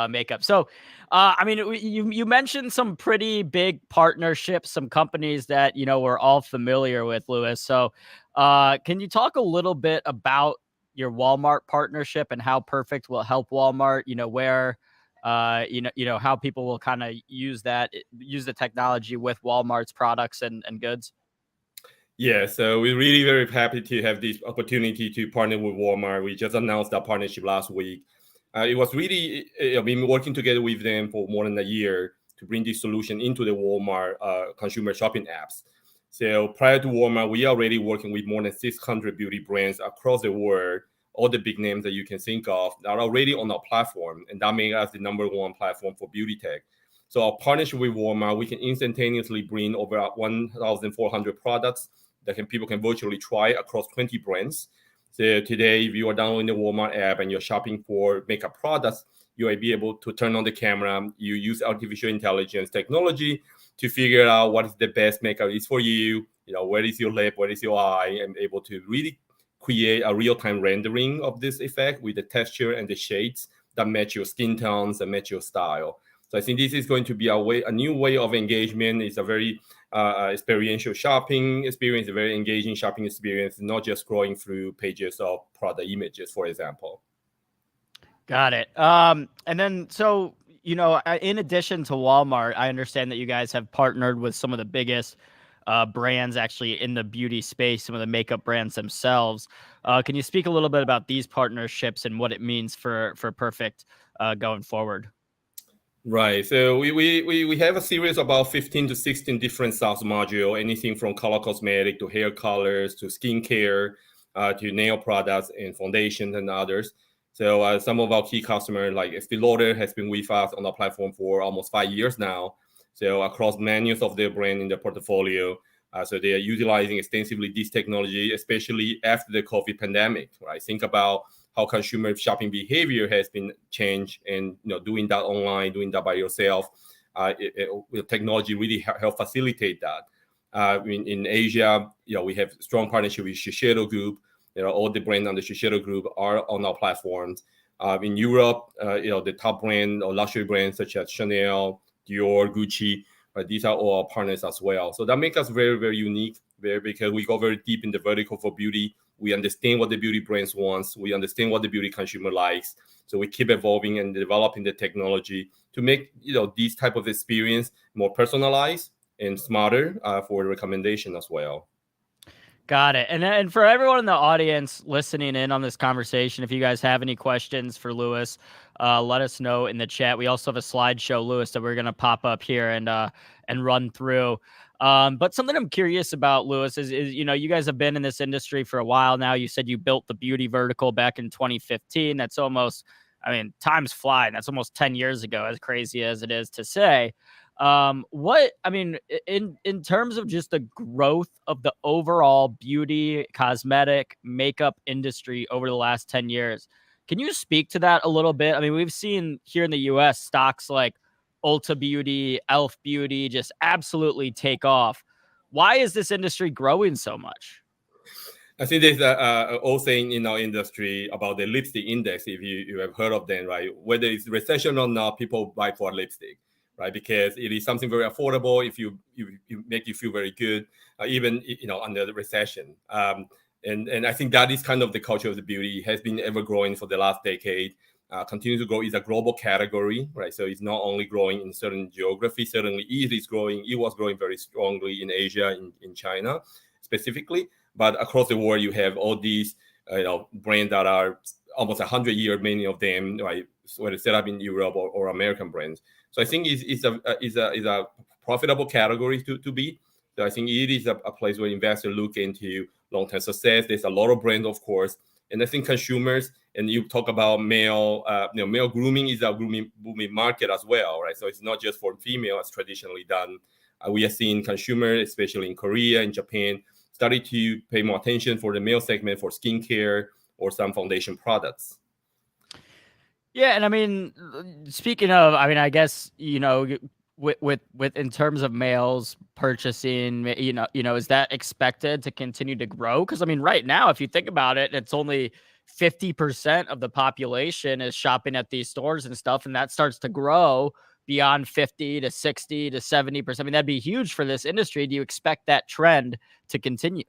makeup. So, I mean, you mentioned some pretty big partnerships, some companies that we're all familiar with, Louis. So, can you talk a little bit about your Walmart partnership and how Perfect will help Walmart? Where. How people will kind of use the technology with Walmart's products and goods. Yeah, so we're really very happy to have this opportunity to partner with Walmart. We just announced that partnership last week. It was really, I've been working together with them for more than a year to bring this solution into the Walmart consumer shopping apps. So prior to Walmart, we are already working with more than 600 beauty brands across the world. All the big names that you can think of are already on our platform, and that makes us the #1 platform for beauty tech. So our partnership with Walmart, we can instantaneously bring over 1,400 products that people can virtually try across 20 brands. So today, if you are downloading the Walmart app and you're shopping for makeup products, you will be able to turn on the camera. You use artificial intelligence technology to figure out what is the best makeup is for you. Where is your lip, where is your eye, and able to really create a real-time rendering of this effect with the texture and the shades that match your skin tones and match your style. So I think this is going to be a new way of engagement. It's a very experiential shopping experience, a very engaging shopping experience, not just scrolling through pages of product images, for example. Got it. And then, so, in addition to Walmart, I understand that you guys have partnered with some of the biggest brands actually in the beauty space, some of the makeup brands themselves. Can you speak a little bit about these partnerships and what it means for Perfect going forward? Right. So we have a series of about 15 to 16 different SaaS modules, anything from color cosmetic to hair colors to skincare to nail products and foundations and others. So some of our key customers like Estée Lauder has been with us on our platform for almost 5 years now. So across many of their brand in their portfolio, so they are utilizing extensively this technology, especially after the COVID pandemic. Right? Think about how consumer shopping behavior has been changed, and doing that online, doing that by yourself, technology really help facilitate that. In Asia, we have strong partnership with Shiseido Group. All the brands on the Shiseido Group are on our platforms. In Europe, the top brand or luxury brands such as Chanel, Dior, Gucci, these are all our partners as well. So that makes us very, very unique, because we go very deep in the vertical for beauty. We understand what the beauty brands wants. We understand what the beauty consumer likes. So we keep evolving and developing the technology to make these type of experience more personalized and smarter for recommendation as well. Got it. And for everyone in the audience listening in on this conversation, if you guys have any questions for Louis, let us know in the chat. We also have a slideshow, Louis, that we're going to pop up here and run through. But something I'm curious about, Louis, is you guys have been in this industry for a while now. You said you built the beauty vertical back in 2015. That's almost I mean, time's flying. That's almost 10 years ago, as crazy as it is to say. In terms of just the growth of the overall beauty, cosmetic, makeup industry over the last 10 years, can you speak to that a little bit? I mean, we've seen here in the US stocks like Ulta Beauty, Elf Beauty just absolutely take off. Why is this industry growing so much? I think there's an old saying in our industry about the lipstick index. If you have heard of them, right? Whether it's recession or not, people buy for lipstick, right? Because it is something very affordable. If you make you feel very good, even under the recession. And I think that is kind of the culture of the beauty. It has been ever growing for the last decade. Continue to grow. It's a global category, right? So it's not only growing in certain geography. Certainly, it is growing. It was growing very strongly in Asia, in China specifically. But across the world, you have all these brands that are almost 100-year, many of them, right? Whether set up in Europe or American brands. So I think it's a profitable category to be. So I think it is a place where investors look into long-term success. There's a lot of brands, of course, and I think consumers. And you talk about male grooming is a booming market as well, right? So it's not just for female as traditionally done. We are seeing consumers, especially in Korea and Japan, started to pay more attention for the male segment for skincare or some foundation products. Yeah, and I mean, speaking of, I mean, I guess with in terms of males purchasing, is that expected to continue to grow? Because I mean, right now, if you think about it, it's only 50% of the population is shopping at these stores and stuff, and that starts to grow beyond 50 to 60 to 70%. I mean, that'd be huge for this industry. Do you expect that trend to continue?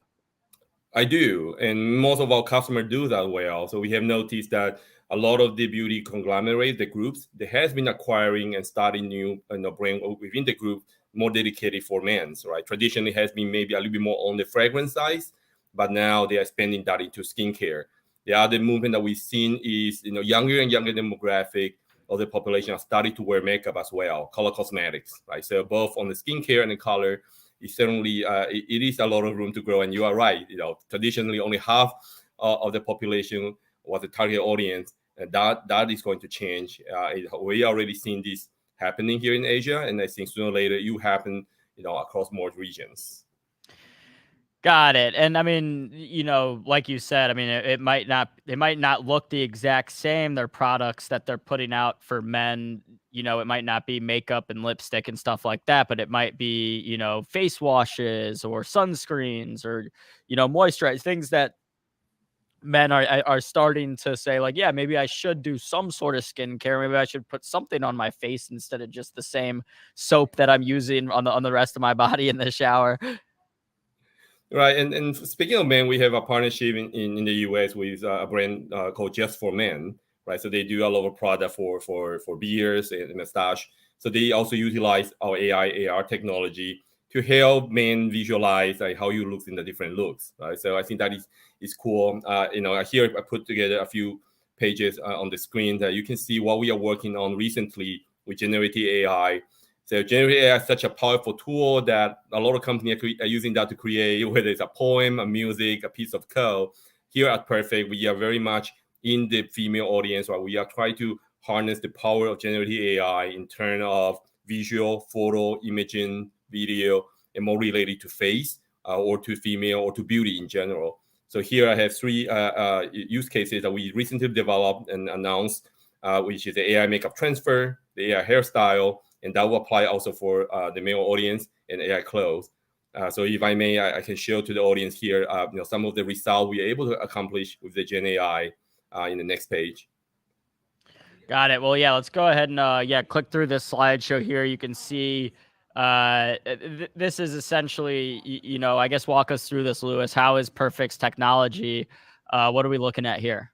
I do. And most of our customers do that well. So we have noticed that a lot of the beauty conglomerates, the groups, they has been acquiring and starting new brand within the group more dedicated for men's, right? Traditionally has been maybe a little bit more on the fragrance side, but now they are spending that into skincare. The other movement that we've seen is, younger and younger demographic of the population are starting to wear makeup as well, color cosmetics, right? So both on the skincare and the color, it's certainly it is a lot of room to grow. And you are right, traditionally only half of the population was the target audience, and that is going to change. We already seen this happening here in Asia, and I think sooner or later it will happen, across more regions. Got it. And I mean, like you said, I mean, it might not look the exact same, their products that they're putting out for men. It might not be makeup and lipstick and stuff like that, but it might be, face washes or sunscreens or, moisturize, things that men are starting to say, like, yeah, maybe I should do some sort of skincare. Maybe I should put something on my face instead of just the same soap that I'm using on the rest of my body in the shower. Right, and speaking of men, we have a partnership in the US with a brand called Just for Men, right? So they do a lot of product for beards and mustache. So they also utilize our AI, AR technology to help men visualize how you look in the different looks, right? So I think that is cool. Here I put together a few pages on the screen that you can see what we are working on recently with generative AI. So generative AI is such a powerful tool that a lot of companies are using that to create, whether it's a poem, a music, a piece of code. Here at Perfect, we are very much in the female audience, right? We are trying to harness the power of generative AI in terms of visual, photo, imaging, video, and more related to face or to female or to beauty in general. So here I have three use cases that we recently developed and announced, which is the AI makeup transfer, the AI hairstyle, and that will apply also for the male audience and AI clothes. So if I may, I can show to the audience here, some of the results we are able to accomplish with the Gen AI in the next page. Got it. Well, yeah, let's go ahead and click through this slideshow here. You can see this is essentially, I guess walk us through this, Louis. How is Perfect's technology? What are we looking at here?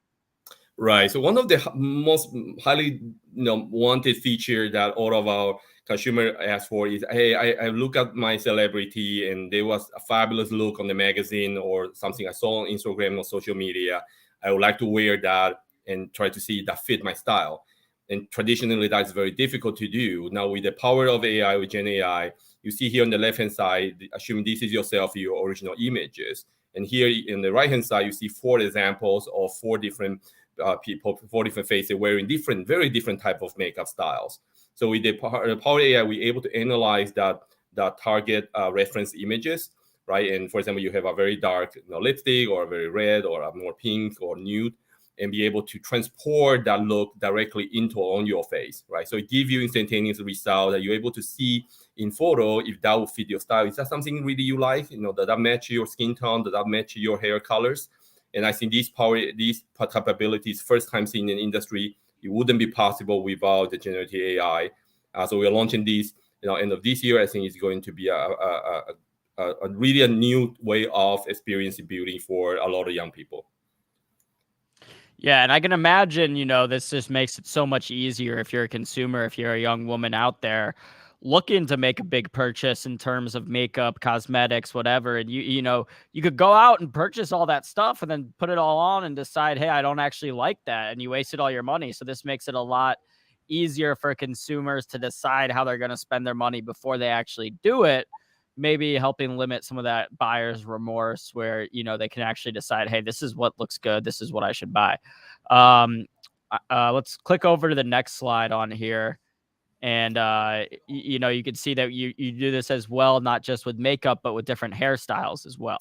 Right. So one of the most highly wanted feature that all of our consumer ask for is, hey, I look at my celebrity and there was a fabulous look on the magazine or something I saw on Instagram or social media. I would like to wear that and try to see that fit my style. And traditionally, that's very difficult to do. Now, with the power of AI, with Gen AI, you see here on the left-hand side, assuming this is yourself, your original images. And here in the right-hand side, you see 4 examples of 4 different people, 4 different faces wearing very different type of makeup styles. So with the Power AI, we're able to analyze that target reference images, right? And for example, you have a very dark lipstick, or a very red, or a more pink or nude, and be able to transport that look directly on your face, right? So it gives you instantaneous result that you're able to see in photo if that will fit your style. Is that something really you like? Does that match your skin tone? Does that match your hair colors? And I think these capabilities, first time seen in industry, it wouldn't be possible without the generative AI. So we are launching these, end of this year. I think it's going to be a really new way of experience building for a lot of young people. Yeah, and I can imagine, this just makes it so much easier if you're a consumer, if you're a young woman out there looking to make a big purchase in terms of makeup, cosmetics, whatever. And you could go out and purchase all that stuff and then put it all on and decide, hey, I don't actually like that. And you wasted all your money. So this makes it a lot easier for consumers to decide how they're going to spend their money before they actually do it. Maybe helping limit some of that buyer's remorse where, they can actually decide, hey, this is what looks good. This is what I should buy. Let's click over to the next slide on here. And, you can see that you do this as well, not just with makeup, but with different hairstyles as well.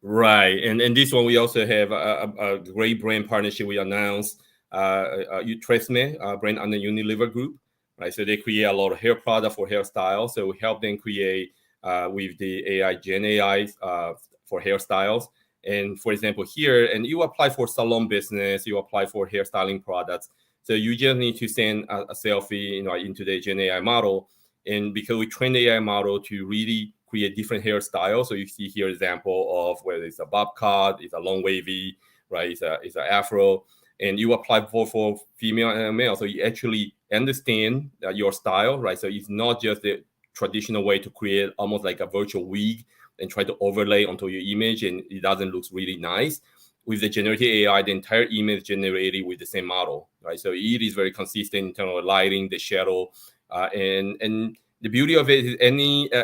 Right. And this one, we also have a great brand partnership we announced, Tresemme, brand under Unilever Group, right? So they create a lot of hair product for hairstyles. So we help them create with the AI, Gen AI for hairstyles. And for example, here, and you apply for salon business, you apply for hairstyling products. So you just need to send a selfie, into the Gen AI model. And because we train the AI model to really create different hairstyles. So you see here example of whether it's a bob cut, it's a long wavy, right? It's an afro. And you apply for female and male. So you actually understand your style, right? So it's not just the traditional way to create almost like a virtual wig and try to overlay onto your image, and it doesn't look really nice. With the generative AI, the entire image generated with the same model, right? So it is very consistent in terms of lighting, the shadow, and the beauty of it is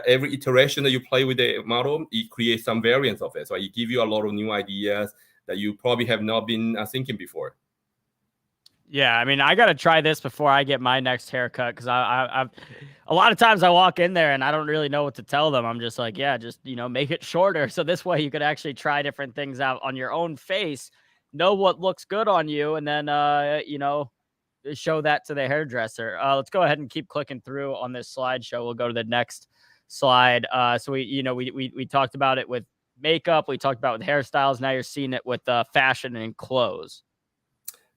every iteration that you play with the model, it creates some variants of it. So it gives you a lot of new ideas that you probably have not been thinking before. Yeah, I mean, I got to try this before I get my next haircut, because I've a lot of times I walk in there and I don't really know what to tell them. I'm just like, yeah, just, make it shorter. So this way you could actually try different things out on your own face, know what looks good on you, and then, show that to the hairdresser. Let's go ahead and keep clicking through on this slideshow. We'll go to the next slide. So we talked about it with makeup. We talked about it with hairstyles. Now you're seeing it with fashion and clothes.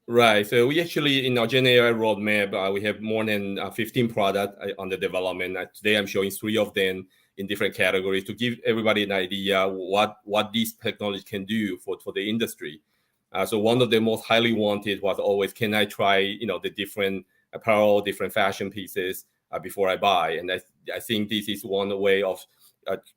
Right. So we actually, in our Gen AI roadmap, we have more than 15 products under development. Today, I'm showing 3 of them in different categories to give everybody an idea what this technology can do for the industry. So one of the most highly wanted was always, can I try, the different apparel, different fashion pieces before I buy? And I think this is one way of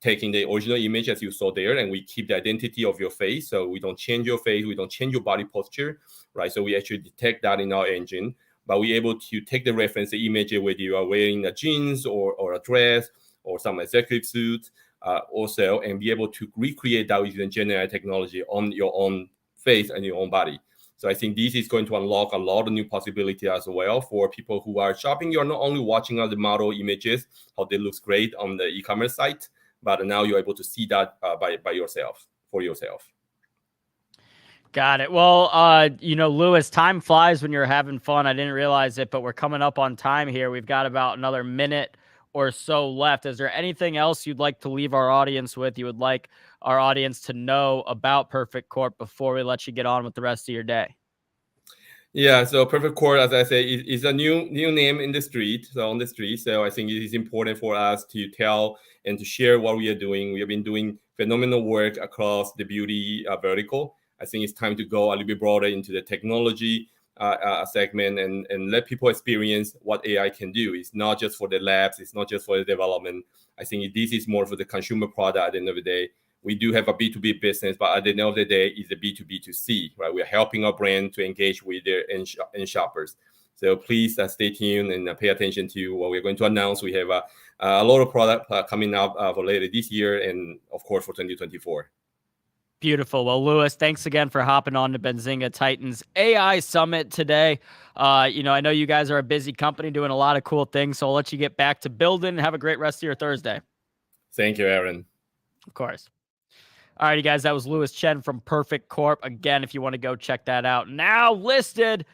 taking the original image as you saw there, and we keep the identity of your face. So we don't change your face, we don't change your body posture, right? So we actually detect that in our engine, but we're able to take the reference image whether you are wearing a jeans or a dress or some executive suit also, and be able to recreate that using Gen AI technology on your own face and your own body. So I think this is going to unlock a lot of new possibility as well for people who are shopping. You're not only watching the model images, how they look great on the e-commerce site, but now you're able to see that by yourself, for yourself. Got it. Well, Louis, time flies when you're having fun. I didn't realize it, but we're coming up on time here. We've got about another minute or so left. Is there anything else you'd like to leave our audience with? You would like our audience to know about Perfect Corp before we let you get on with the rest of your day? Yeah, so Perfect Corp, as I say, is a new name in the street. So on the street, so I think it is important for us to tell and to share what we are doing. We have been doing phenomenal work across the beauty vertical. I think it's time to go a little bit broader into the technology segment and let people experience what AI can do. It's not just for the labs, it's not just for the development. I think this is more for the consumer product at the end of the day. We do have a B2B business, but at the end of the day, it's a B2B2C, right? We're helping our brand to engage with their end shoppers. So please stay tuned and pay attention to what we're going to announce. We have a lot of product coming up for later this year and, of course, for 2024. Beautiful. Well, Louis, thanks again for hopping on to Benzinga Titans AI Summit today. I know you guys are a busy company doing a lot of cool things, so I'll let you get back to building and have a great rest of your Thursday. Thank you, Aaron. Of course. All right, you guys, that was Louis Chen from Perfect Corp. Again, if you want to go check that out, now listed.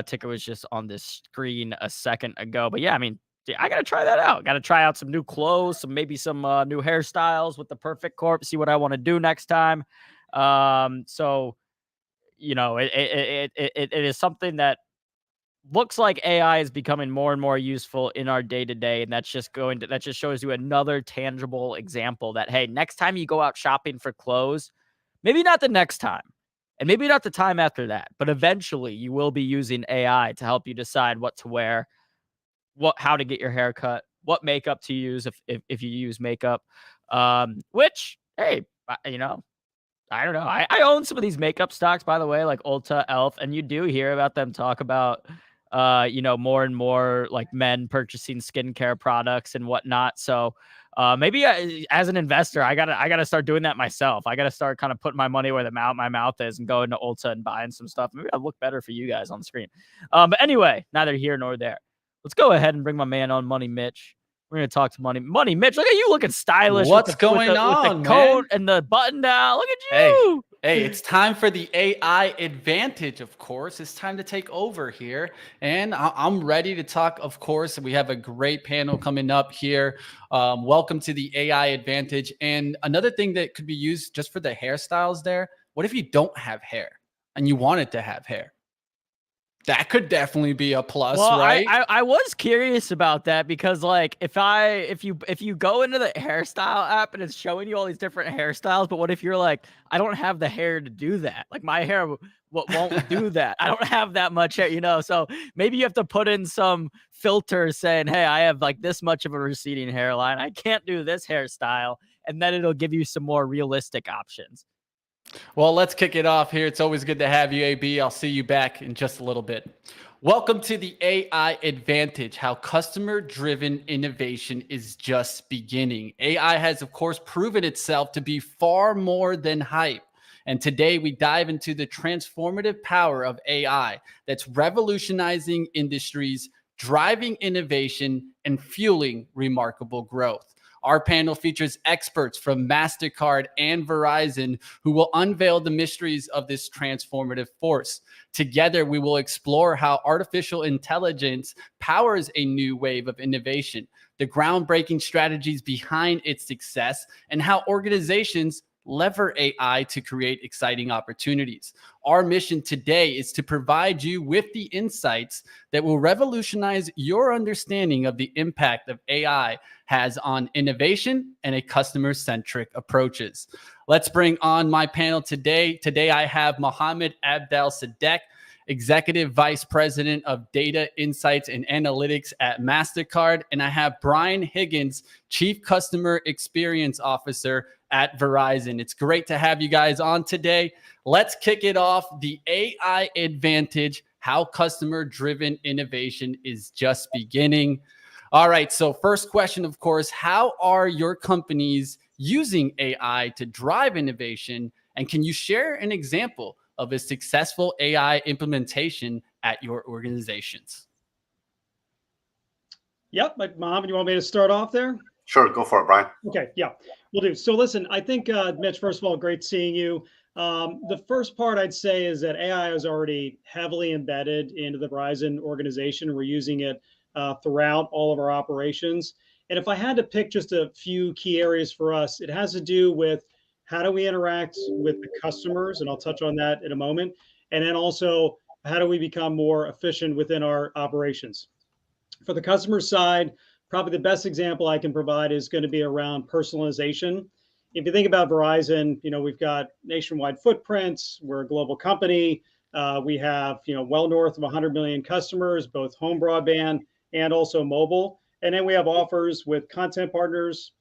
Ticker was just on this screen a second ago. But yeah, I mean, I got to try that out. Got to try out some new clothes, maybe some new hairstyles with the Perfect Corp, see what I want to do next time. So, it is something that looks like AI is becoming more and more useful in our day-to-day. And that just shows you another tangible example that, hey, next time you go out shopping for clothes, maybe not the next time, and maybe not the time after that, but eventually you will be using AI to help you decide what to wear, how to get your hair cut, what makeup to use if you use makeup. Which, hey, I don't know. I own some of these makeup stocks, by the way, like Ulta, Elf, and you do hear about them talk about more and more like men purchasing skincare products and whatnot. So maybe as an investor, I gotta start doing that myself. I gotta start kind of putting my money where my mouth is and going to Ulta and buying some stuff. Maybe I'll look better for you guys on the screen. But anyway, neither here nor there. Let's go ahead and bring my man on, Money Mitch. We're going to talk to Money Mitch. Look at you looking stylish. What's going on, with the coat and the button down. Look at you. Hey, it's time for the AI advantage, of course. It's time to take over here. And I'm ready to talk, of course. We have a great panel coming up here. Welcome to the AI advantage. And another thing that could be used just for the hairstyles there, what if you don't have hair and you wanted to have hair? That could definitely be a plus, right? I was curious about that because, like, if you go into the hairstyle app and it's showing you all these different hairstyles, but what if you're like, I don't have the hair to do that? Like, my hair won't do that. I don't have that much hair, So maybe you have to put in some filters saying, hey, I have like this much of a receding hairline. I can't do this hairstyle, and then it'll give you some more realistic options. Well, let's kick it off here. It's always good to have you, AB. I'll see you back in just a little bit. Welcome to the AI advantage, how customer-driven innovation is just beginning. AI has, of course, proven itself to be far more than hype. And today we dive into the transformative power of AI that's revolutionizing industries, driving innovation, and fueling remarkable growth. Our panel features experts from MasterCard and Verizon who will unveil the mysteries of this transformative force. Together, we will explore how artificial intelligence powers a new wave of innovation, the groundbreaking strategies behind its success, and how organizations lever AI to create exciting opportunities. Our mission today is to provide you with the insights that will revolutionize your understanding of the impact of AI has on innovation and a customer-centric approaches. Let's bring on my panel today. Today I have Mohammed Abdel Sadek, Executive Vice President of Data Insights and Analytics at MasterCard. And I have Brian Higgins, Chief Customer Experience Officer at Verizon. It's great to have you guys on today. Let's kick it off. The AI advantage, how customer-driven innovation is just beginning. All right, so first question, of course, how are your companies using AI to drive innovation? And can you share an example of a successful AI implementation at your organizations? Yep, Mohammed, you want me to start off there? Sure, go for it, Brian. Okay, yeah, we'll do. So listen, I think, Mitch, first of all, great seeing you. The first part I'd say is that AI is already heavily embedded into the Verizon organization. We're using it throughout all of our operations. And if I had to pick just a few key areas for us, it has to do with how do we interact with the customers, and I'll touch on that in a moment. And then also, how do we become more efficient within our operations? For the customer side, probably the best example I can provide is going to be around personalization. If you think about Verizon, we've got nationwide footprints. We're a global company. We have, well north of 100 million customers, both home broadband and also mobile. And then we have offers with content partners,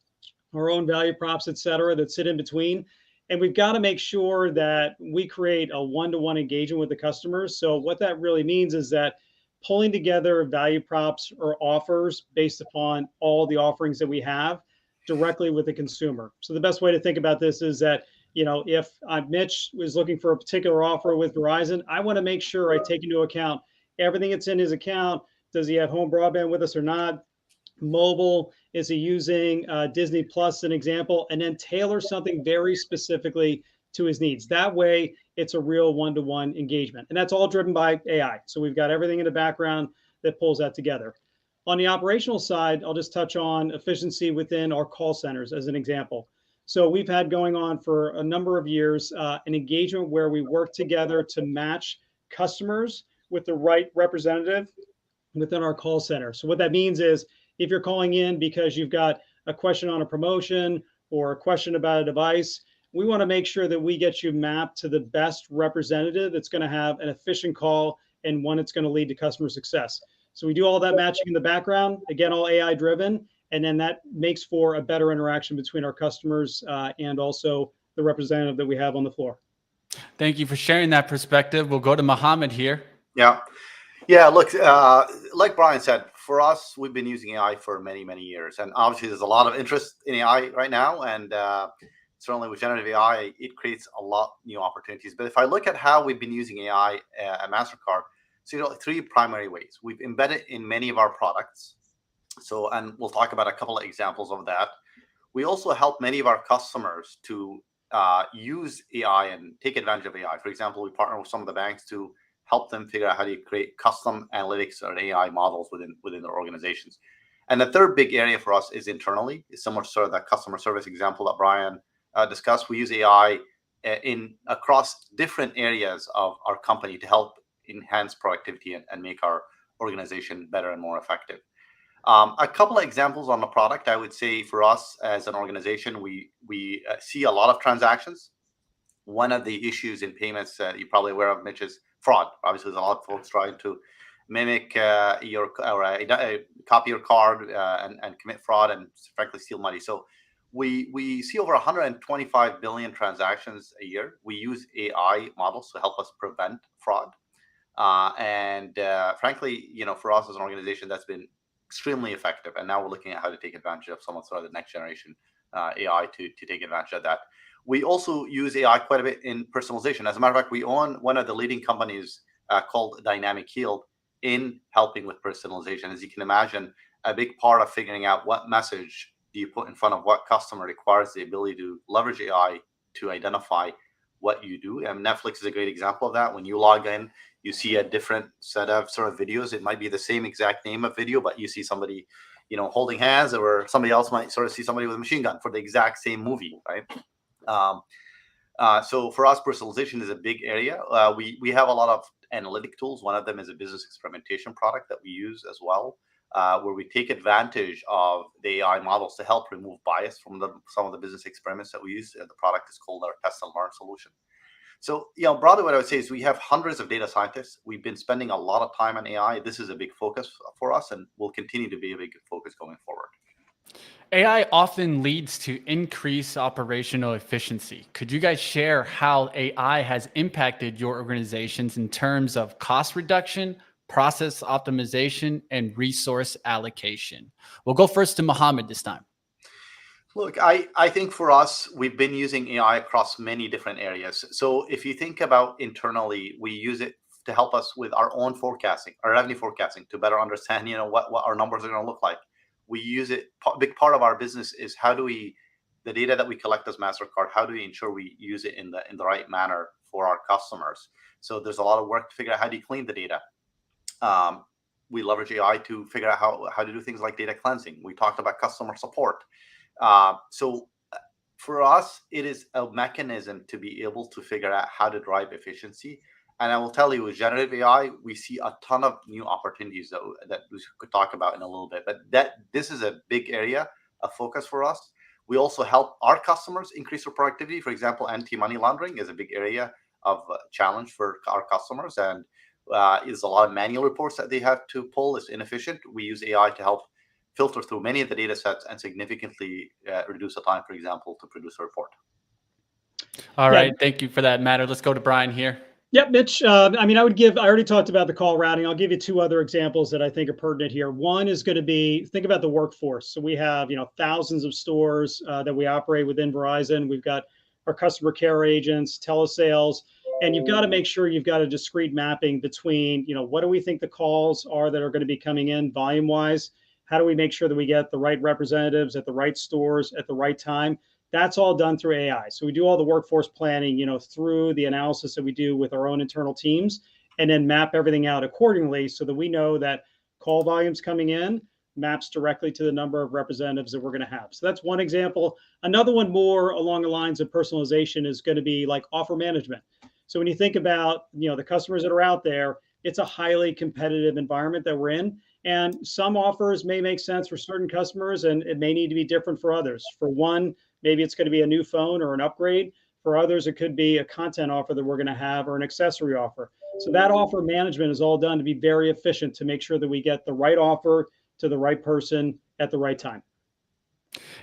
our own value props, et cetera, that sit in between. And we've got to make sure that we create a one-to-one engagement with the customers. So what that really means is that pulling together value props or offers based upon all the offerings that we have directly with the consumer. So the best way to think about this is that If Mitch was looking for a particular offer with Verizon, I want to make sure I take into account everything that's in his account. Does he have home broadband with us or not? Mobile, is he using Disney Plus, an example, and then tailor something very specifically to his needs. That way, it's a real one-to-one engagement. And that's all driven by AI. So we've got everything in the background that pulls that together. On the operational side, I'll just touch on efficiency within our call centers as an example. So we've had going on for a number of years an engagement where we work together to match customers with the right representative within our call center. So what that means is if you're calling in because you've got a question on a promotion or a question about a device, we want to make sure that we get you mapped to the best representative that's going to have an efficient call and one that's going to lead to customer success. So we do all that matching in the background, again, all AI driven, and then that makes for a better interaction between our customers and also the representative that we have on the floor. Thank you for sharing that perspective. We'll go to Mohammed here. Yeah, look, like Brian said, for us, we've been using AI for many, many years. And obviously, there's a lot of interest in AI right now. And certainly with generative AI, it creates a lot of new opportunities. But if I look at how we've been using AI at MasterCard, so three primary ways. We've embedded in many of our products. So, and we'll talk about a couple of examples of that. We also help many of our customers to use AI and take advantage of AI. For example, we partner with some of the banks to help them figure out how to create custom analytics or AI models within their organizations. And the third big area for us is internally. It's similar to sort of that customer service example that Brian discussed. We use AI across different areas of our company to help enhance productivity and make our organization better and more effective. A couple of examples on the product, I would say for us as an organization, we see a lot of transactions. One of the issues in payments you're probably aware of, Mitch, is fraud. Obviously, there's a lot of folks trying to mimic copy your card and commit fraud and frankly steal money. So we see over 125 billion transactions a year. We use AI models to help us prevent fraud. Frankly, for us as an organization, that's been extremely effective. And now we're looking at how to take advantage of some of sort of the next generation AI to take advantage of that. We also use AI quite a bit in personalization. As a matter of fact, we own one of the leading companies called Dynamic Yield in helping with personalization. As you can imagine, a big part of figuring out what message do you put in front of what customer requires the ability to leverage AI to identify what you do. And Netflix is a great example of that. When you log in, you see a different set of sort of videos. It might be the same exact name of video, but you see somebody, holding hands, or somebody else might sort of see somebody with a machine gun for the exact same movie, right? So for us, personalization is a big area. We have a lot of analytic tools. One of them is a business experimentation product that we use as well, where we take advantage of the AI models to help remove bias from some of the business experiments that we use. The product is called our Test and Learn solution. So, broadly, what I would say is we have hundreds of data scientists. We've been spending a lot of time on AI. This is a big focus for us and will continue to be a big focus going forward. AI often leads to increased operational efficiency. Could you guys share how AI has impacted your organizations in terms of cost reduction, process optimization, and resource allocation? We'll go first to Mohammed this time. Look, I think for us, we've been using AI across many different areas. So if you think about internally, we use it to help us with our own forecasting, our revenue forecasting, to better understand, what our numbers are going to look like. We use it. A big part of our business is the data that we collect as MasterCard, how do we ensure we use it in the right manner for our customers? So there's a lot of work to figure out how do you clean the data. We leverage AI to figure out how to do things like data cleansing. We talked about customer support. So for us, it is a mechanism to be able to figure out how to drive efficiency. And I will tell you, with generative AI, we see a ton of new opportunities that we could talk about in a little bit. But this is a big area of focus for us. We also help our customers increase their productivity. For example, anti-money laundering is a big area of challenge for our customers. And there's a lot of manual reports that they have to pull. It's inefficient. We use AI to help filter through many of the data sets and significantly reduce the time, for example, to produce a report. All right. Thank you for that, Matter. Let's go to Brian here. Yep, Mitch. I already talked about the call routing. I'll give you two other examples that I think are pertinent here. One is going to be, think about the workforce. So we have, thousands of stores that we operate within Verizon. We've got our customer care agents, telesales, and you've got to make sure you've got a discrete mapping between, what do we think the calls are that are going to be coming in volume wise? How do we make sure that we get the right representatives at the right stores at the right time? That's all done through AI. So we do all the workforce planning, through the analysis that we do with our own internal teams, and then map everything out accordingly so that we know that call volumes coming in maps directly to the number of representatives that we're going to have. So that's one example. Another one more along the lines of personalization is going to be like offer management. So when you think about, the customers that are out there, it's a highly competitive environment that we're in. And some offers may make sense for certain customers and it may need to be different for others. For one, maybe it's going to be a new phone or an upgrade. For others, it could be a content offer that we're going to have or an accessory offer. So that offer management is all done to be very efficient to make sure that we get the right offer to the right person at the right time.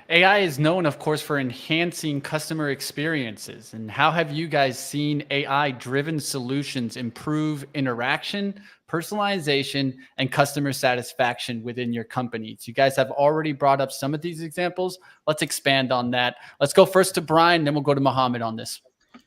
AI is known, of course, for enhancing customer experiences. And how have you guys seen AI-driven solutions improve interaction, personalization, and customer satisfaction within your companies? You guys have already brought up some of these examples. Let's expand on that. Let's go first to Brian, then we'll go to Mohammed on this.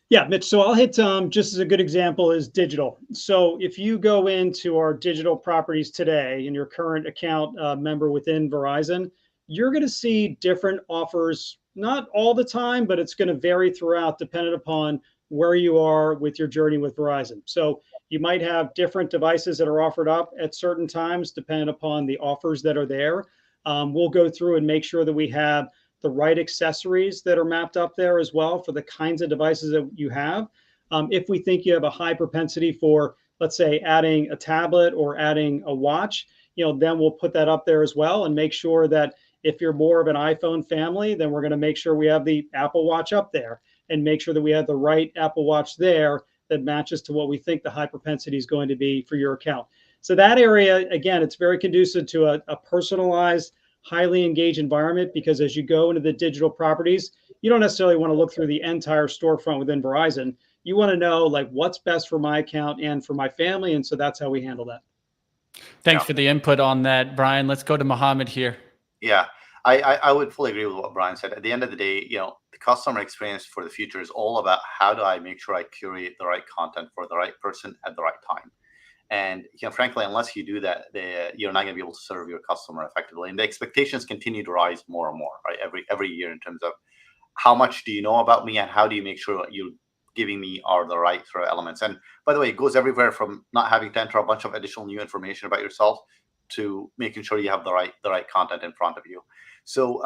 Yeah, Mitch. So I'll hit just as a good example is digital. So if you go into our digital properties today and your current account member within Verizon, you're going to see different offers, not all the time, but it's going to vary throughout depending upon where you are with your journey with Verizon. So you might have different devices that are offered up at certain times, depending upon the offers that are there. We'll go through and make sure that we have the right accessories that are mapped up there as well for the kinds of devices that you have. If we think you have a high propensity for, let's say, adding a tablet or adding a watch, then we'll put that up there as well and make sure that if you're more of an iPhone family, then we're going to make sure we have the Apple Watch up there and make sure that we have the right Apple Watch there that matches to what we think the high propensity is going to be for your account. So that area, again, it's very conducive to a personalized, highly engaged environment, because as you go into the digital properties, you don't necessarily want to look through the entire storefront within Verizon. You want to know like what's best for my account and for my family. And so that's how we handle that. Thanks for the input on that, Brian. Let's go to Mohammed here. Yeah, I would fully agree with what Brian said. At the end of the day, the customer experience for the future is all about how do I make sure I curate the right content for the right person at the right time. And frankly, unless you do that, you're not going to be able to serve your customer effectively. And the expectations continue to rise more and more, right? Every year in terms of how much do you know about me and how do you make sure what you're giving me are the right sort of elements. And by the way, it goes everywhere from not having to enter a bunch of additional new information about yourself to making sure you have the right content in front of you. So,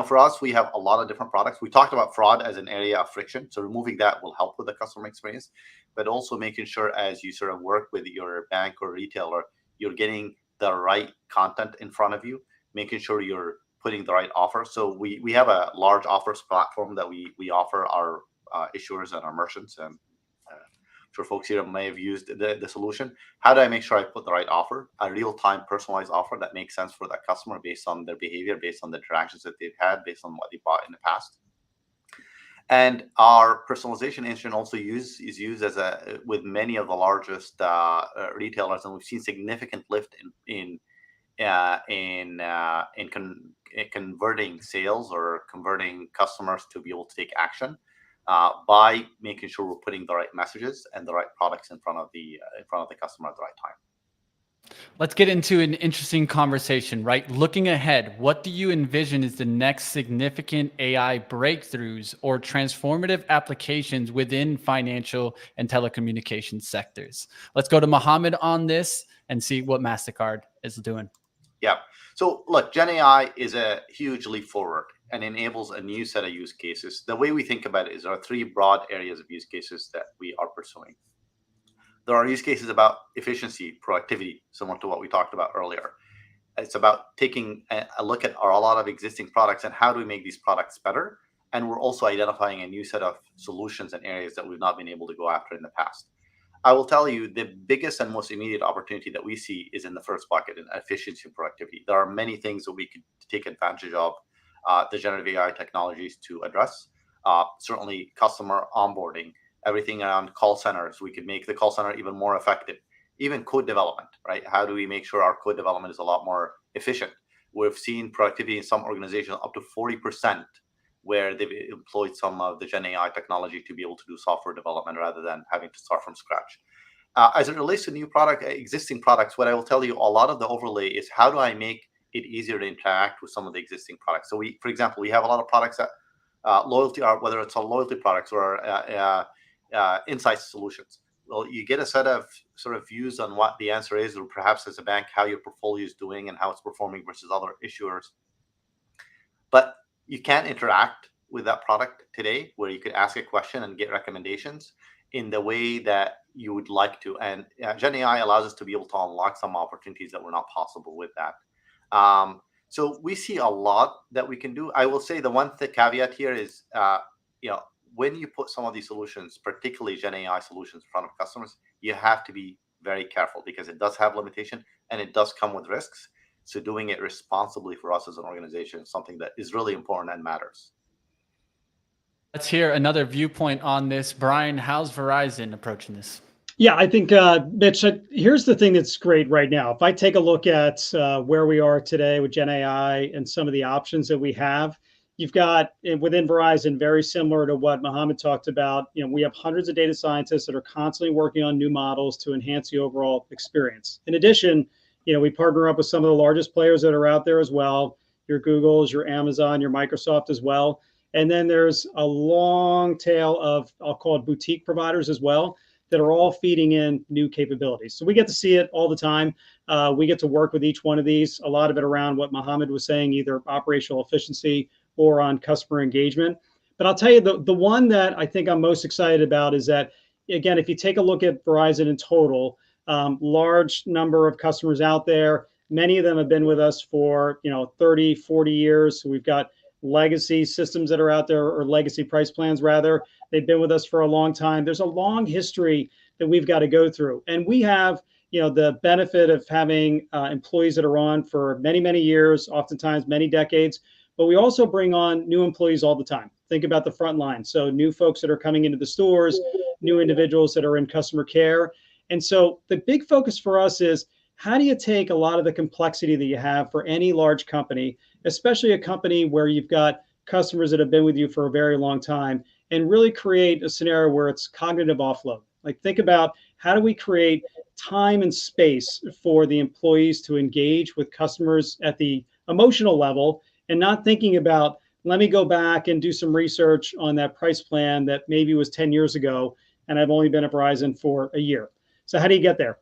for us, we have a lot of different products. We talked about fraud as an area of friction. So removing that will help with the customer experience, but also making sure as you sort of work with your bank or retailer, you're getting the right content in front of you, making sure you're putting the right offer. So we have a large offers platform that we offer our issuers and our merchants. And for folks here may have used the solution. How do I make sure I put the right offer, a real-time personalized offer that makes sense for that customer based on their behavior, based on the interactions that they've had, based on what they bought in the past. And our personalization engine also is used as with many of the largest retailers, and we've seen significant lift in converting sales or converting customers to be able to take action. By making sure we're putting the right messages and the right products in front of the customer at the right time. Let's get into an interesting conversation, right? Looking ahead, what do you envision is the next significant AI breakthroughs or transformative applications within financial and telecommunications sectors? Let's go to Mohammed on this and see what MasterCard is doing. Yeah. So look, Gen AI is a huge leap forward and enables a new set of use cases. The way we think about it is there are three broad areas of use cases that we are pursuing. There are use cases about efficiency, productivity, similar to what we talked about earlier. It's about taking a look at a lot of existing products and how do we make these products better. And we're also identifying a new set of solutions and areas that we've not been able to go after in the past. I will tell you the biggest and most immediate opportunity that we see is in the first bucket, in efficiency and productivity. There are many things that we could take advantage of the generative AI technologies to address. Certainly customer onboarding, everything around call centers. We could make the call center even more effective. Even code development, right? How do we make sure our code development is a lot more efficient? We've seen productivity in some organizations up to 40% where they've employed some of the Gen AI technology to be able to do software development rather than having to start from scratch. As it relates to new existing products, what I will tell you, a lot of the overlay is how do I make it easier to interact with some of the existing products. So for example, we have a lot of products that loyalty, whether it's on loyalty products or insights solutions. Well, you get a set of sort of views on what the answer is, or perhaps as a bank, how your portfolio is doing and how it's performing versus other issuers. But you can't interact with that product today where you could ask a question and get recommendations in the way that you would like to. And Gen AI allows us to be able to unlock some opportunities that were not possible with that. So we see a lot that we can do. I will say the one caveat here is, when you put some of these solutions, particularly Gen AI solutions, in front of customers, you have to be very careful because it does have limitation and it does come with risks. So doing it responsibly for us as an organization is something that is really important and matters. Let's hear another viewpoint on this. Brian, how's Verizon approaching this? Yeah, I think, Mitch, here's the thing that's great right now. If I take a look at where we are today with Gen AI and some of the options that we have, you've got within Verizon, very similar to what Mohammed talked about. We have hundreds of data scientists that are constantly working on new models to enhance the overall experience. In addition, we partner up with some of the largest players that are out there as well, your Googles, your Amazon, your Microsoft as well. And then there's a long tail of, I'll call it boutique providers as well, that are all feeding in new capabilities. So we get to see it all the time. We get to work with each one of these, a lot of it around what Mohammed was saying, either operational efficiency or on customer engagement. But I'll tell you, the one that I think I'm most excited about is that, again, if you take a look at Verizon in total, large number of customers out there, many of them have been with us for 30, 40 years. So we've got legacy systems that are out there, or legacy price plans rather. They've been with us for a long time. There's a long history that we've got to go through. And we have, the benefit of having employees that are on for many, many years, oftentimes many decades, but we also bring on new employees all the time. Think about the front line. So new folks that are coming into the stores, new individuals that are in customer care. And so the big focus for us is, how do you take a lot of the complexity that you have for any large company, especially a company where you've got customers that have been with you for a very long time, and really create a scenario where it's cognitive offload? Like, think about, how do we create time and space for the employees to engage with customers at the emotional level, and not thinking about, let me go back and do some research on that price plan that maybe was 10 years ago, and I've only been at Verizon for a year. So how do you get there?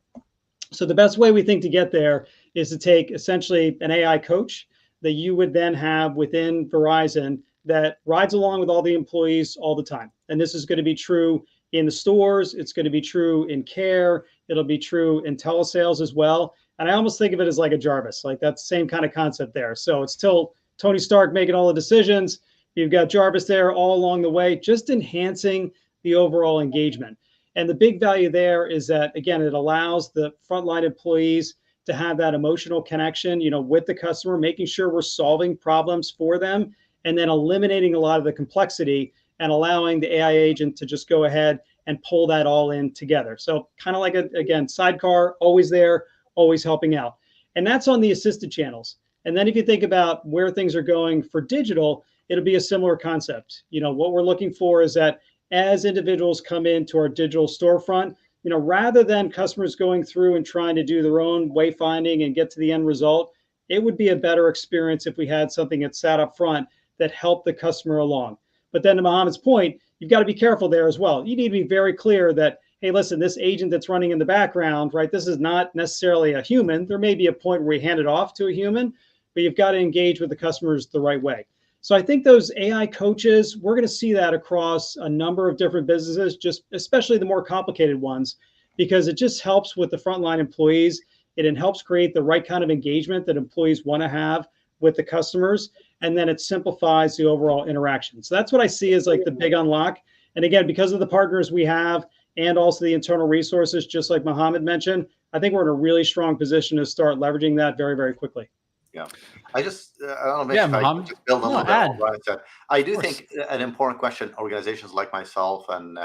So the best way we think to get there is to take essentially an AI coach that you would then have within Verizon that rides along with all the employees all the time. And this is going to be true in the stores. It's going to be true in care. It'll be true in telesales as well. And I almost think of it as like a Jarvis, like that same kind of concept there. So it's still Tony Stark making all the decisions. You've got Jarvis there all along the way, just enhancing the overall engagement. And the big value there is that, again, it allows the frontline employees to have that emotional connection, with the customer, making sure we're solving problems for them, and then eliminating a lot of the complexity and allowing the AI agent to just go ahead and pull that all in together. So kind of like, again, sidecar, always there, always helping out. And that's on the assisted channels. And then if you think about where things are going for digital, it'll be a similar concept. What we're looking for is that as individuals come into our digital storefront, rather than customers going through and trying to do their own wayfinding and get to the end result, it would be a better experience if we had something that sat up front that helped the customer along. But then to Mohammed's point, you've got to be careful there as well. You need to be very clear that, hey, listen, this agent that's running in the background, right, this is not necessarily a human. There may be a point where we hand it off to a human, but you've got to engage with the customers the right way. So I think those AI coaches, we're going to see that across a number of different businesses, just especially the more complicated ones, because it just helps with the frontline employees. It helps create the right kind of engagement that employees want to have with the customers. And then it simplifies the overall interaction. So that's what I see as like the big unlock. And again, because of the partners we have and also the internal resources, just like Mohammed mentioned, I think we're in a really strong position to start leveraging that very, very quickly. Yeah, I don't know Yeah, if I can just build a little bit on what Brian said. I do think an important question organizations like myself and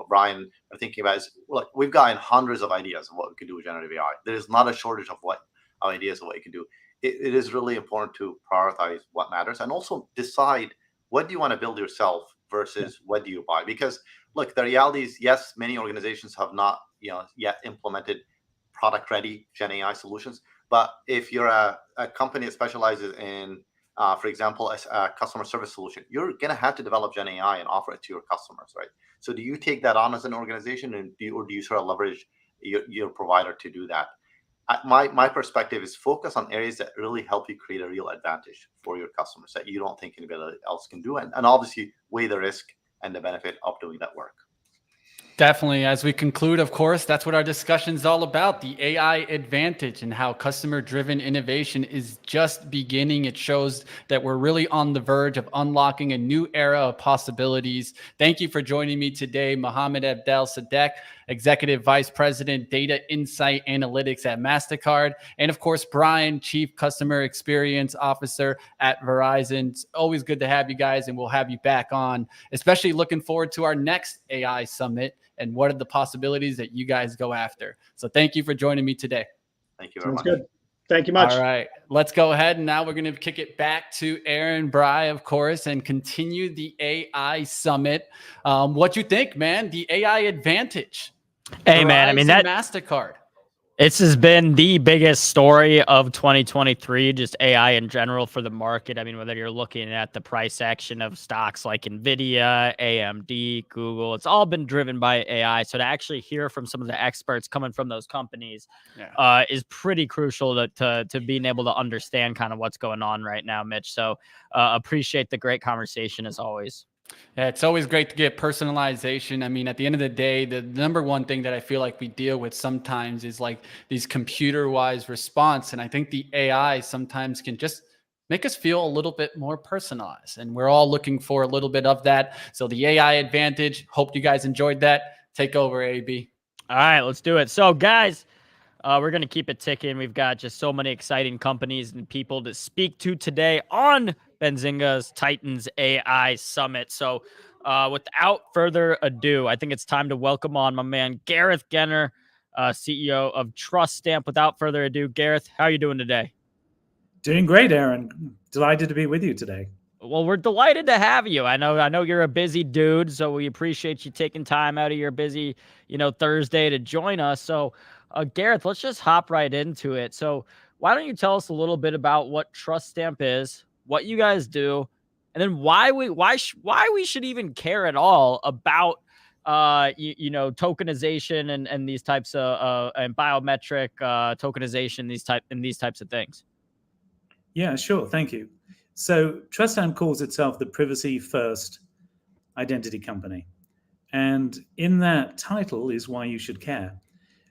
Brian are thinking about is, look, we've gotten hundreds of ideas of what we can do with generative AI. There is not a shortage of ideas of what you can do. It is really important to prioritize what matters and also decide what do you want to build yourself versus what do you buy? Because look, the reality is, yes, many organizations have not yet implemented product ready Gen AI solutions. But if you're a company that specializes in, for example, a customer service solution, you're going to have to develop Gen AI and offer it to your customers, right? So do you take that on as an organization, and do you sort of leverage your provider to do that? My perspective is focus on areas that really help you create a real advantage for your customers that you don't think anybody else can do, and obviously weigh the risk and the benefit of doing that work. Definitely. As we conclude, of course, that's what our discussion is all about, the AI advantage and how customer-driven innovation is just beginning. It shows that we're really on the verge of unlocking a new era of possibilities. Thank you for joining me today, Mohammed Abdel Sadek, Executive Vice President, Data Insight Analytics at MasterCard. And of course, Brian, Chief Customer Experience Officer at Verizon. It's always good to have you guys, and we'll have you back on, especially looking forward to our next AI Summit and what are the possibilities that you guys go after. So thank you for joining me today. Thank you very much. Good. Thank you much. All right, let's go ahead. And now we're going to kick it back to Aaron Bry, of course, and continue the AI Summit. What you think, man? The AI advantage. Hey, man, I mean, that MasterCard. This has been the biggest story of 2023, just AI in general for the market. I mean, whether you're looking at the price action of stocks like NVIDIA, AMD, Google, it's all been driven by AI. So to actually hear from some of the experts coming from those companies is pretty crucial to being able to understand kind of what's going on right now, Mitch. So appreciate the great conversation as always. Yeah, it's always great to get personalization. I mean, at the end of the day, the number one thing that I feel like we deal with sometimes is like these computer-wise response. And I think the AI sometimes can just make us feel a little bit more personalized. And we're all looking for a little bit of that. So the AI advantage, hope you guys enjoyed that. Take over, AB. All right, let's do it. So guys, we're going to keep it ticking. We've got just so many exciting companies and people to speak to today on Benzinga's Titans AI Summit. So without further ado, I think it's time to welcome on my man, Gareth Genner, CEO of Trust Stamp. Without further ado, Gareth, how are you doing today? Doing great, Aaron. Delighted to be with you today. Well, we're delighted to have you. I know you're a busy dude, so we appreciate you taking time out of your busy, Thursday to join us. So Gareth, let's just hop right into it. So why don't you tell us a little bit about what Trust Stamp is, what you guys do, and then why we should even care at all about tokenization and these types of and biometric tokenization, these types of things. Yeah, sure. Thank you. So Trust Stamp calls itself the privacy first identity company. And in that title is why you should care.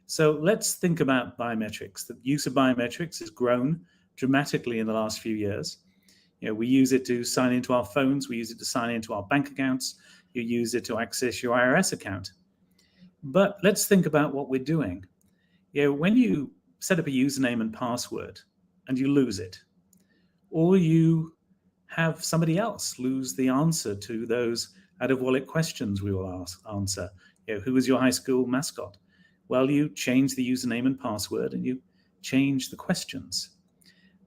So let's think about biometrics. The use of biometrics has grown dramatically in the last few years. We use it to sign into our phones. We use it to sign into our bank accounts. You use it to access your IRS account. But let's think about what we're doing. When you set up a username and password and you lose it, or you have somebody else lose the answer to those out-of-wallet questions we will answer. Who was your high school mascot? Well, you change the username and password and you change the questions.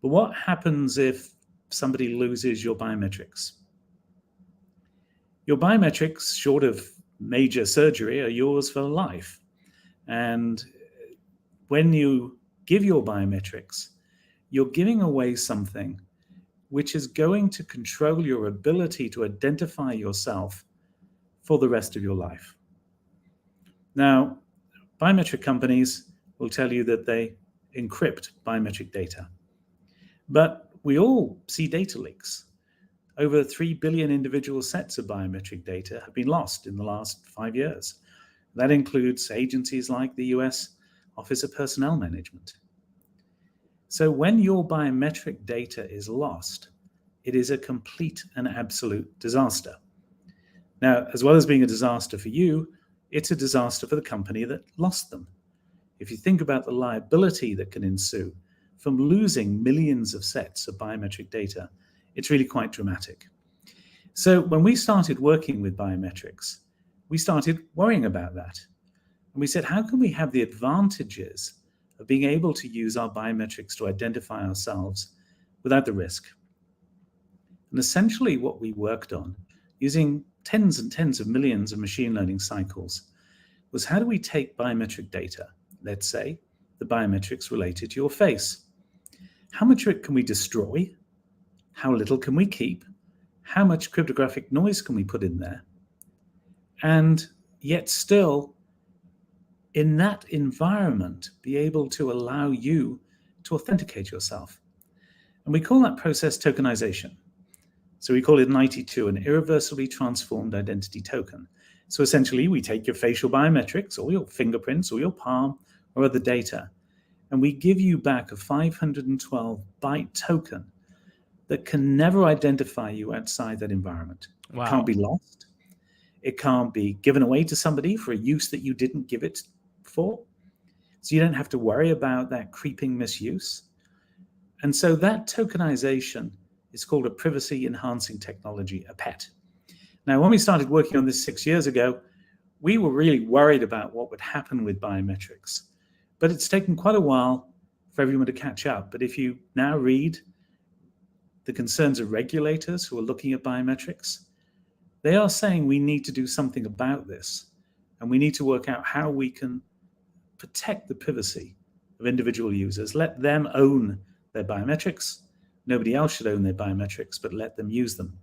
But what happens if somebody loses your biometrics? Your biometrics, short of major surgery, are yours for life. And when you give your biometrics, you're giving away something which is going to control your ability to identify yourself for the rest of your life. Now, biometric companies will tell you that they encrypt biometric data. But we all see data leaks. Over 3 billion individual sets of biometric data have been lost in the last 5 years. That includes agencies like the US Office of Personnel Management. So when your biometric data is lost, it is a complete and absolute disaster. Now, as well as being a disaster for you, it's a disaster for the company that lost them. If you think about the liability that can ensue from losing millions of sets of biometric data, it's really quite dramatic. So when we started working with biometrics, we started worrying about that. And we said, how can we have the advantages of being able to use our biometrics to identify ourselves without the risk? And essentially what we worked on, using tens and tens of millions of machine learning cycles, was how do we take biometric data, let's say the biometrics related to your face. How much of it can we destroy? How little can we keep? How much cryptographic noise can we put in there? And yet still, in that environment, be able to allow you to authenticate yourself. And we call that process tokenization. So we call it an IT2, an irreversibly transformed identity token. So essentially, we take your facial biometrics or your fingerprints or your palm or other data, and we give you back a 512 byte token that can never identify you outside that environment. Wow. It can't be lost. It can't be given away to somebody for a use that you didn't give it for. So you don't have to worry about that creeping misuse. And so that tokenization is called a privacy enhancing technology, a PET. Now, when we started working on this 6 years ago, we were really worried about what would happen with biometrics. But it's taken quite a while for everyone to catch up. But if you now read the concerns of regulators who are looking at biometrics, they are saying we need to do something about this. And we need to work out how we can protect the privacy of individual users. Let them own their biometrics. Nobody else should own their biometrics, but let them use them.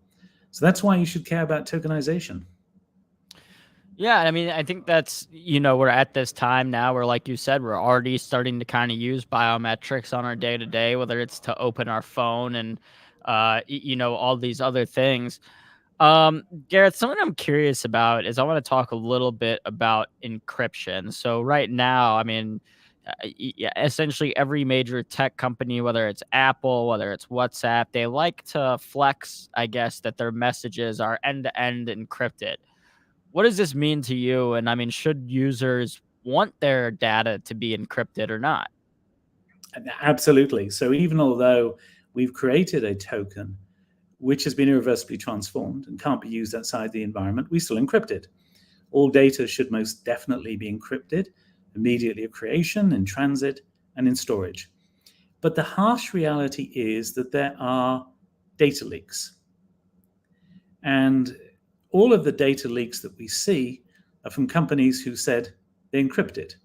So that's why you should care about tokenization. Yeah, I mean, I think that's, we're at this time now where, like you said, we're already starting to kind of use biometrics on our day-to-day, whether it's to open our phone and, all these other things. Gareth, something I'm curious about is I want to talk a little bit about encryption. So right now, I mean, essentially every major tech company, whether it's Apple, whether it's WhatsApp, they like to flex, I guess, that their messages are end-to-end encrypted. What does this mean to you? And I mean, should users want their data to be encrypted or not? Absolutely. So even although we've created a token which has been irreversibly transformed and can't be used outside the environment, we still encrypt it. All data should most definitely be encrypted immediately at creation, in transit, and in storage. But the harsh reality is that there are data leaks. And all of the data leaks that we see are from companies who said they encrypt it.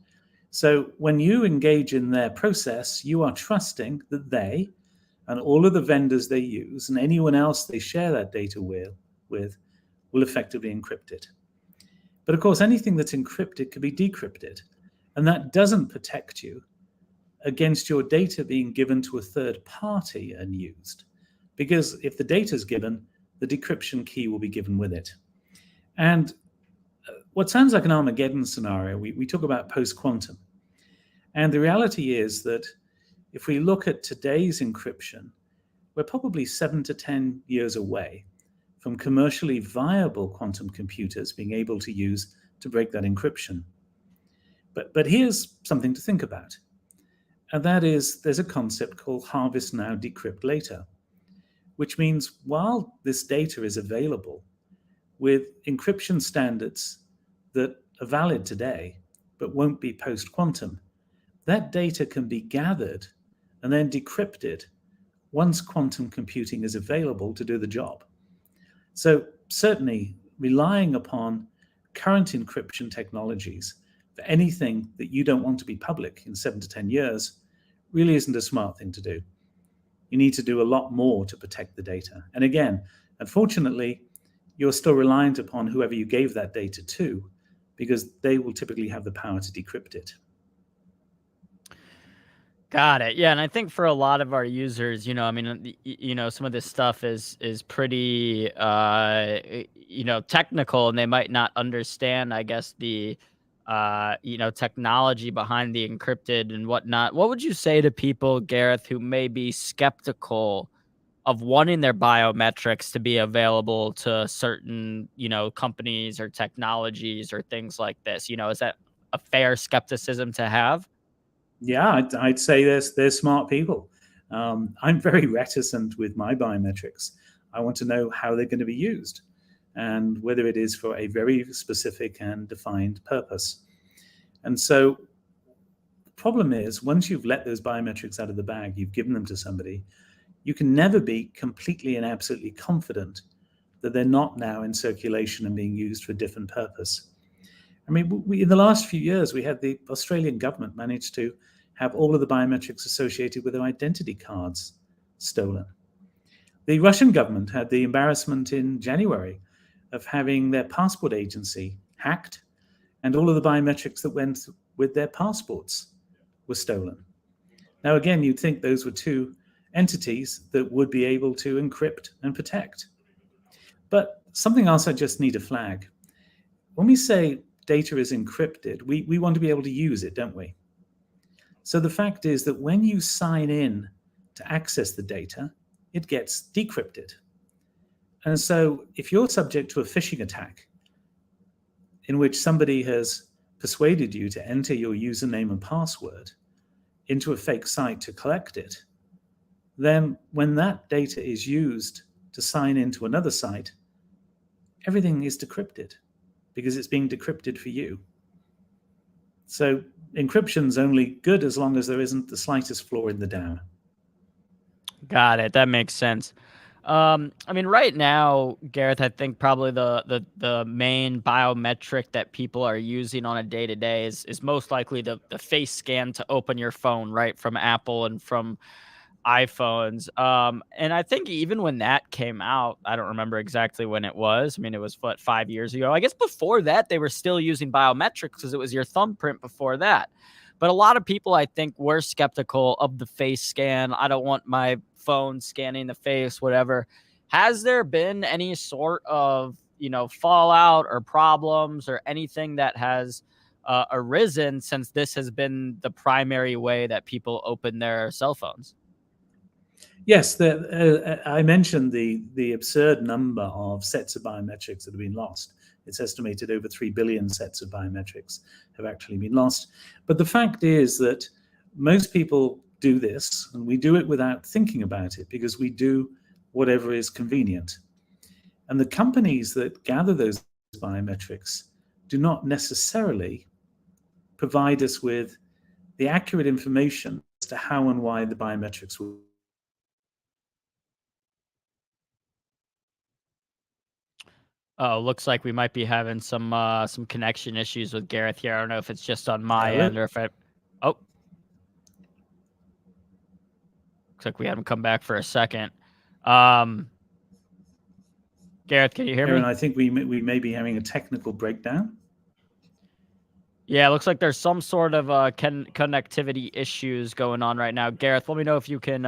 So when you engage in their process, you are trusting that they and all of the vendors they use and anyone else they share that data with will effectively encrypt it. But of course, anything that's encrypted can be decrypted. And that doesn't protect you against your data being given to a third party and used. Because if the data is given, the decryption key will be given with it. And what sounds like an Armageddon scenario, we talk about post-quantum. And the reality is that if we look at today's encryption, we're probably 7 to 10 years away from commercially viable quantum computers being able to use to break that encryption. But here's something to think about. And that is, there's a concept called harvest now, decrypt later, which means while this data is available with encryption standards that are valid today, but won't be post-quantum, that data can be gathered and then decrypted once quantum computing is available to do the job. So certainly relying upon current encryption technologies for anything that you don't want to be public in 7 to 10 years really isn't a smart thing to do. You need to do a lot more to protect the data. And again, unfortunately, you're still reliant upon whoever you gave that data to, because they will typically have the power to decrypt it. Got it. Yeah, and I think for a lot of our users, I mean, some of this stuff is pretty, technical, and they might not understand, I guess, the, technology behind the encrypted and whatnot. What would you say to people, Gareth, who may be skeptical of wanting their biometrics to be available to certain, companies or technologies or things like this? Is that a fair skepticism to have? Yeah, I'd say they're smart people. I'm very reticent with my biometrics. I want to know how they're going to be used and whether it is for a very specific and defined purpose. And so the problem is, once you've let those biometrics out of the bag, you've given them to somebody, you can never be completely and absolutely confident that they're not now in circulation and being used for a different purpose. I mean, in the last few years, we had the Australian government managed to have all of the biometrics associated with their identity cards stolen. The Russian government had the embarrassment in January of having their passport agency hacked, and all of the biometrics that went with their passports were stolen. Now, again, you'd think those were two entities that would be able to encrypt and protect. But something else I just need to flag. When we say data is encrypted, we want to be able to use it, don't we? So the fact is that when you sign in to access the data, it gets decrypted. And so if you're subject to a phishing attack in which somebody has persuaded you to enter your username and password into a fake site to collect it, then when that data is used to sign into another site, everything is decrypted because it's being decrypted for you. So encryption's only good as long as there isn't the slightest flaw in the dam. Got it. That makes sense. I mean, right now, Gareth, I think probably the main biometric that people are using on a day-to-day is most likely the face scan to open your phone, right, from Apple and from iPhones. And I think even when that came out, I don't remember exactly when it was. I mean, it was 5 years ago. I guess before that, they were still using biometrics because it was your thumbprint before that. But a lot of people, I think, were skeptical of the face scan. I don't want my phone scanning the face, whatever. Has there been any sort of, fallout or problems or anything that has arisen since this has been the primary way that people open their cell phones? Yes, I mentioned the absurd number of sets of biometrics that have been lost. It's estimated over 3 billion sets of biometrics have actually been lost. But the fact is that most people do this, and we do it without thinking about it because we do whatever is convenient. And the companies that gather those biometrics do not necessarily provide us with the accurate information as to how and why the biometrics will. Oh, looks like we might be having some connection issues with Gareth here. I don't know if it's just on my end or if oh. Looks like we haven't come back for a second. Gareth, can you hear me? Aaron, I think we may be having a technical breakdown. Yeah, it looks like there's some sort of connectivity issues going on right now. Gareth, let me know if you can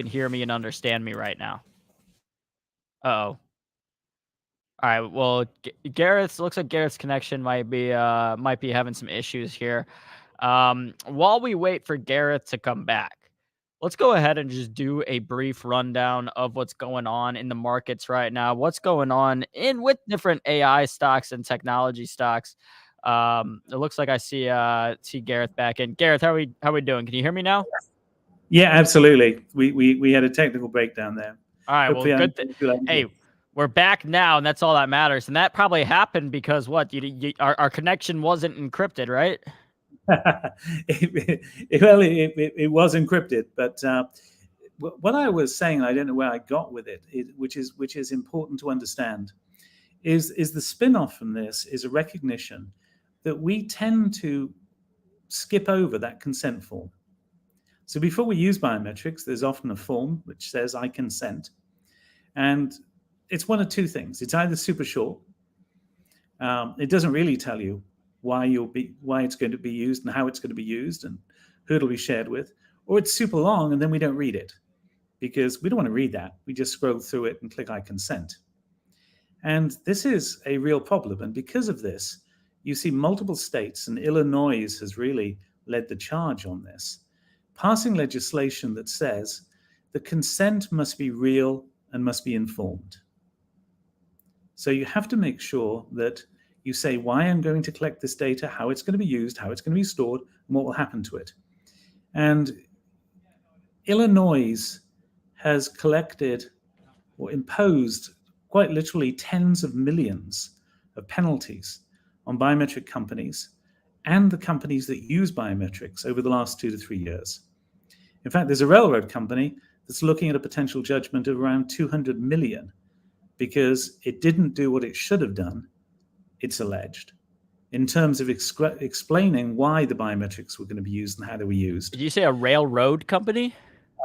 hear me and understand me right now. Uh-oh. All right. Well, looks like Gareth's connection might be having some issues here. While we wait for Gareth to come back, let's go ahead and just do a brief rundown of what's going on in the markets right now. What's going on with different AI stocks and technology stocks. It looks like I see Gareth back in. Gareth, how are we doing? Can you hear me now? Yeah, absolutely. We had a technical breakdown there. All right. Hopefully, well, good. Hey, we're back now, and that's all that matters. And that probably happened because what? Our connection wasn't encrypted, right? It was encrypted, but what I was saying, I don't know where I got with it, which is important to understand, is the spin-off from this is a recognition that we tend to skip over that consent form. So before we use biometrics, there's often a form which says I consent, and it's one of two things. It's either super short. It doesn't really tell you why it's going to be used and how it's going to be used and who it'll be shared with, or it's super long and then we don't read it because we don't want to read that. We just scroll through it and click I consent. And this is a real problem. And because of this, you see multiple states, and Illinois has really led the charge on this, passing legislation that says the consent must be real and must be informed. So you have to make sure that you say why I'm going to collect this data, how it's going to be used, how it's going to be stored, and what will happen to it. And Illinois has collected or imposed quite literally tens of millions of penalties on biometric companies and the companies that use biometrics over the last 2 to 3 years. In fact, there's a railroad company that's looking at a potential judgment of around 200 million because it didn't do what it should have done, it's alleged, in terms of explaining why the biometrics were going to be used and how they were used. Did you say a railroad company?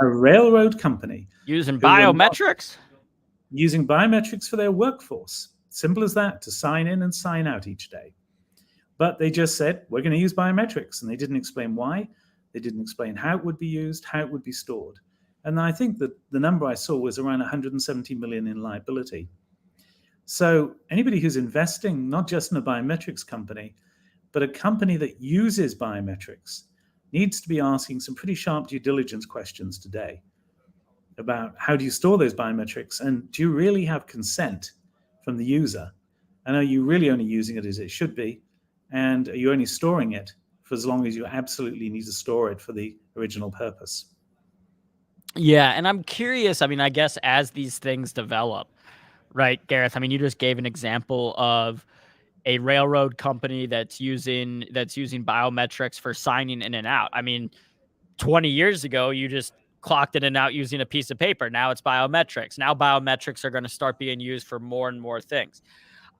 A railroad company. Using biometrics? Using biometrics for their workforce. Simple as that, to sign in and sign out each day. But they just said, we're going to use biometrics. And they didn't explain why. They didn't explain how it would be used, how it would be stored. And I think that the number I saw was around 170 million in liability. So anybody who's investing, not just in a biometrics company, but a company that uses biometrics, needs to be asking some pretty sharp due diligence questions today about how do you store those biometrics, and do you really have consent from the user? And are you really only using it as it should be? And are you only storing it for as long as you absolutely need to store it for the original purpose? Yeah, and I'm curious, I mean, I guess as these things develop, right, Gareth? I mean, you just gave an example of a railroad company that's using biometrics for signing in and out. I mean, 20 years ago, you just clocked in and out using a piece of paper. Now it's biometrics. Now biometrics are going to start being used for more and more things.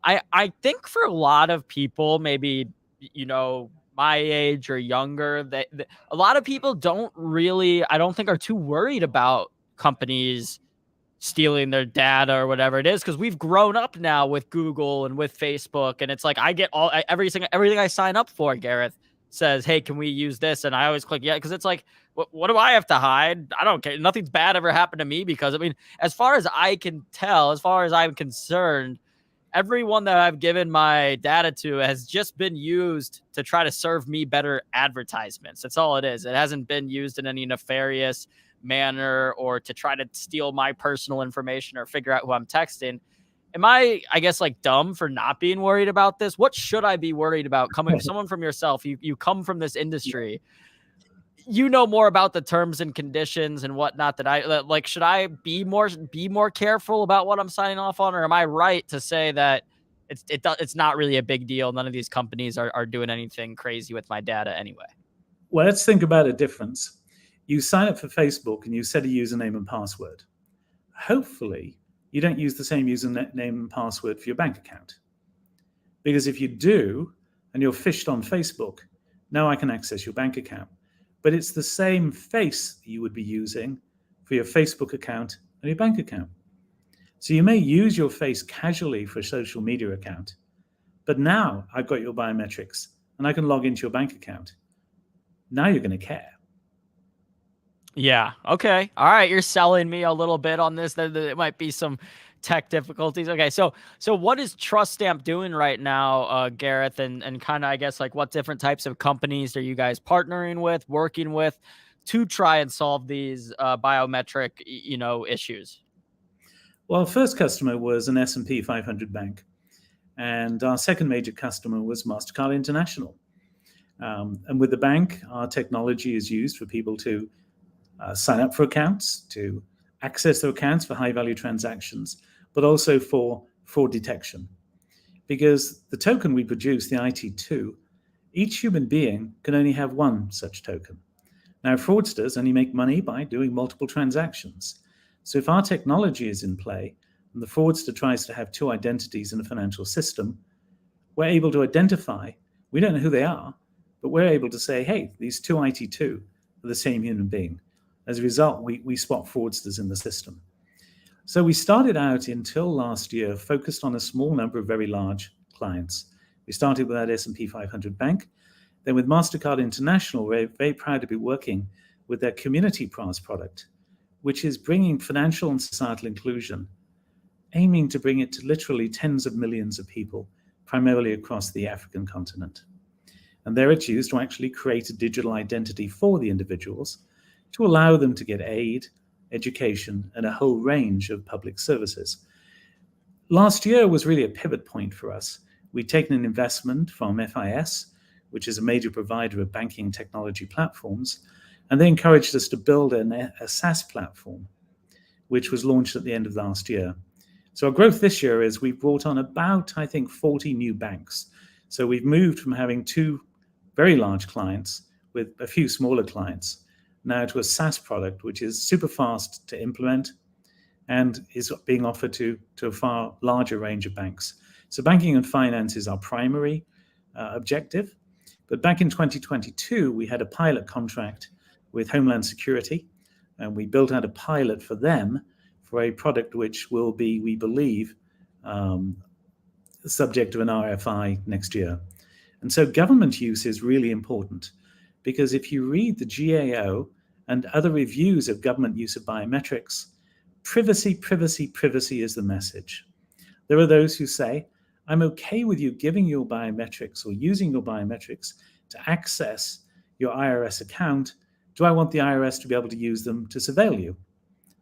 I think for a lot of people, maybe, you know, my age or younger, that a lot of people don't really, I don't think, are too worried about companies stealing their data or whatever it is, because we've grown up now with Google and with Facebook, and it's like I get everything I sign up for, Gareth, says, hey, can we use this? And I always click yeah, because it's like, what do I have to hide? I don't care. Nothing's bad ever happened to me, because I mean, as far as I can tell, as far as I'm concerned, everyone that I've given my data to has just been used to try to serve me better advertisements. That's all it is. It hasn't been used in any nefarious manner or to try to steal my personal information or figure out who I'm texting. Am I guess, like, dumb for not being worried about this? What should I be worried about? Coming someone from yourself, you come from this industry, you know more about the terms and conditions and whatnot that I like. Should I be more careful about what I'm signing off on, or am I right to say that it's not really a big deal? None of these companies are doing anything crazy with my data anyway. Well, let's think about a difference. You sign up for Facebook and you set a username and password. Hopefully, you don't use the same username and password for your bank account. Because if you do, and you're phished on Facebook, now I can access your bank account. But it's the same face that you would be using for your Facebook account and your bank account. So you may use your face casually for a social media account, but now I've got your biometrics and I can log into your bank account. Now you're going to care. Yeah. Okay. All right. You're selling me a little bit on this. There might be some tech difficulties. Okay. So what is Trust Stamp doing right now, Gareth, and kind of, I guess, like, what different types of companies are you guys partnering with, working with to try and solve these biometric, issues? Well, first customer was an S&P 500 bank. And our second major customer was MasterCard International. And with the bank, our technology is used for people to sign up for accounts, to access their accounts for high-value transactions, but also for fraud detection. Because the token we produce, the IT2, each human being can only have one such token. Now, fraudsters only make money by doing multiple transactions. So if our technology is in play, and the fraudster tries to have two identities in a financial system, we're able to identify, we don't know who they are, but we're able to say, hey, these two IT2 are the same human being. As a result, we spot fraudsters in the system. So we started out until last year focused on a small number of very large clients. We started with that S&P 500 bank. Then with MasterCard International, we're very proud to be working with their Community Pass product, which is bringing financial and societal inclusion, aiming to bring it to literally tens of millions of people, primarily across the African continent. And there it's used to actually create a digital identity for the individuals to allow them to get aid, education, and a whole range of public services. Last year was really a pivot point for us. We'd taken an investment from FIS, which is a major provider of banking technology platforms, and they encouraged us to build a SaaS platform, which was launched at the end of last year. So our growth this year is we've brought on about, I think, 40 new banks. So we've moved from having two very large clients with a few smaller clients. now to a SaaS product, which is super fast to implement and is being offered to a far larger range of banks. So banking and finance is our primary objective. But back in 2022, we had a pilot contract with Homeland Security, and we built out a pilot for them for a product which will be, we believe, subject to an RFI next year. And so government use is really important, because if you read the GAO and other reviews of government use of biometrics, privacy, privacy, privacy is the message. There are those who say, I'm okay with you giving your biometrics or using your biometrics to access your IRS account. Do I want the IRS to be able to use them to surveil you?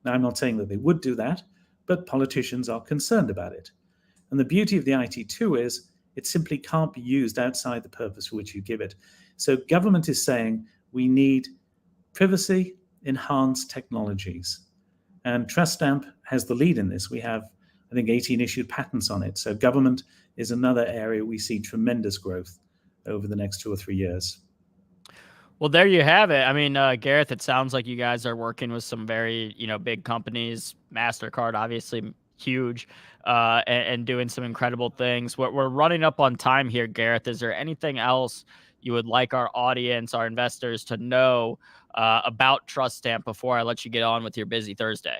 Now, I'm not saying that they would do that, but politicians are concerned about it. And the beauty of the IT2 is it simply can't be used outside the purpose for which you give it. So government is saying we need privacy enhanced technologies. And TrustStamp has the lead in this. We have, I think, 18 issued patents on it. So government is another area we see tremendous growth over the next 2 or 3 years. Well, there you have it. I mean, Gareth, it sounds like you guys are working with some very, big companies. MasterCard, obviously huge, and doing some incredible things. We're running up on time here, Gareth. Is there anything else you would like our audience, our investors, to know about TrustStamp before I let you get on with your busy Thursday?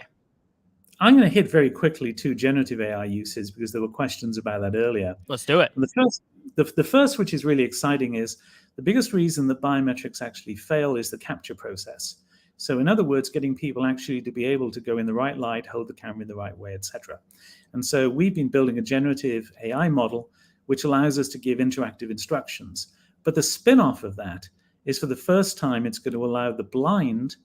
I'm going to hit very quickly 2 generative AI uses, because there were questions about that earlier. Let's do it. The first, which is really exciting, is the biggest reason that biometrics actually fail is the capture process. So in other words, getting people actually to be able to go in the right light, hold the camera in the right way, etc. And so we've been building a generative AI model which allows us to give interactive instructions. But the spin-off of that is, for the first time, it's going to allow the blind,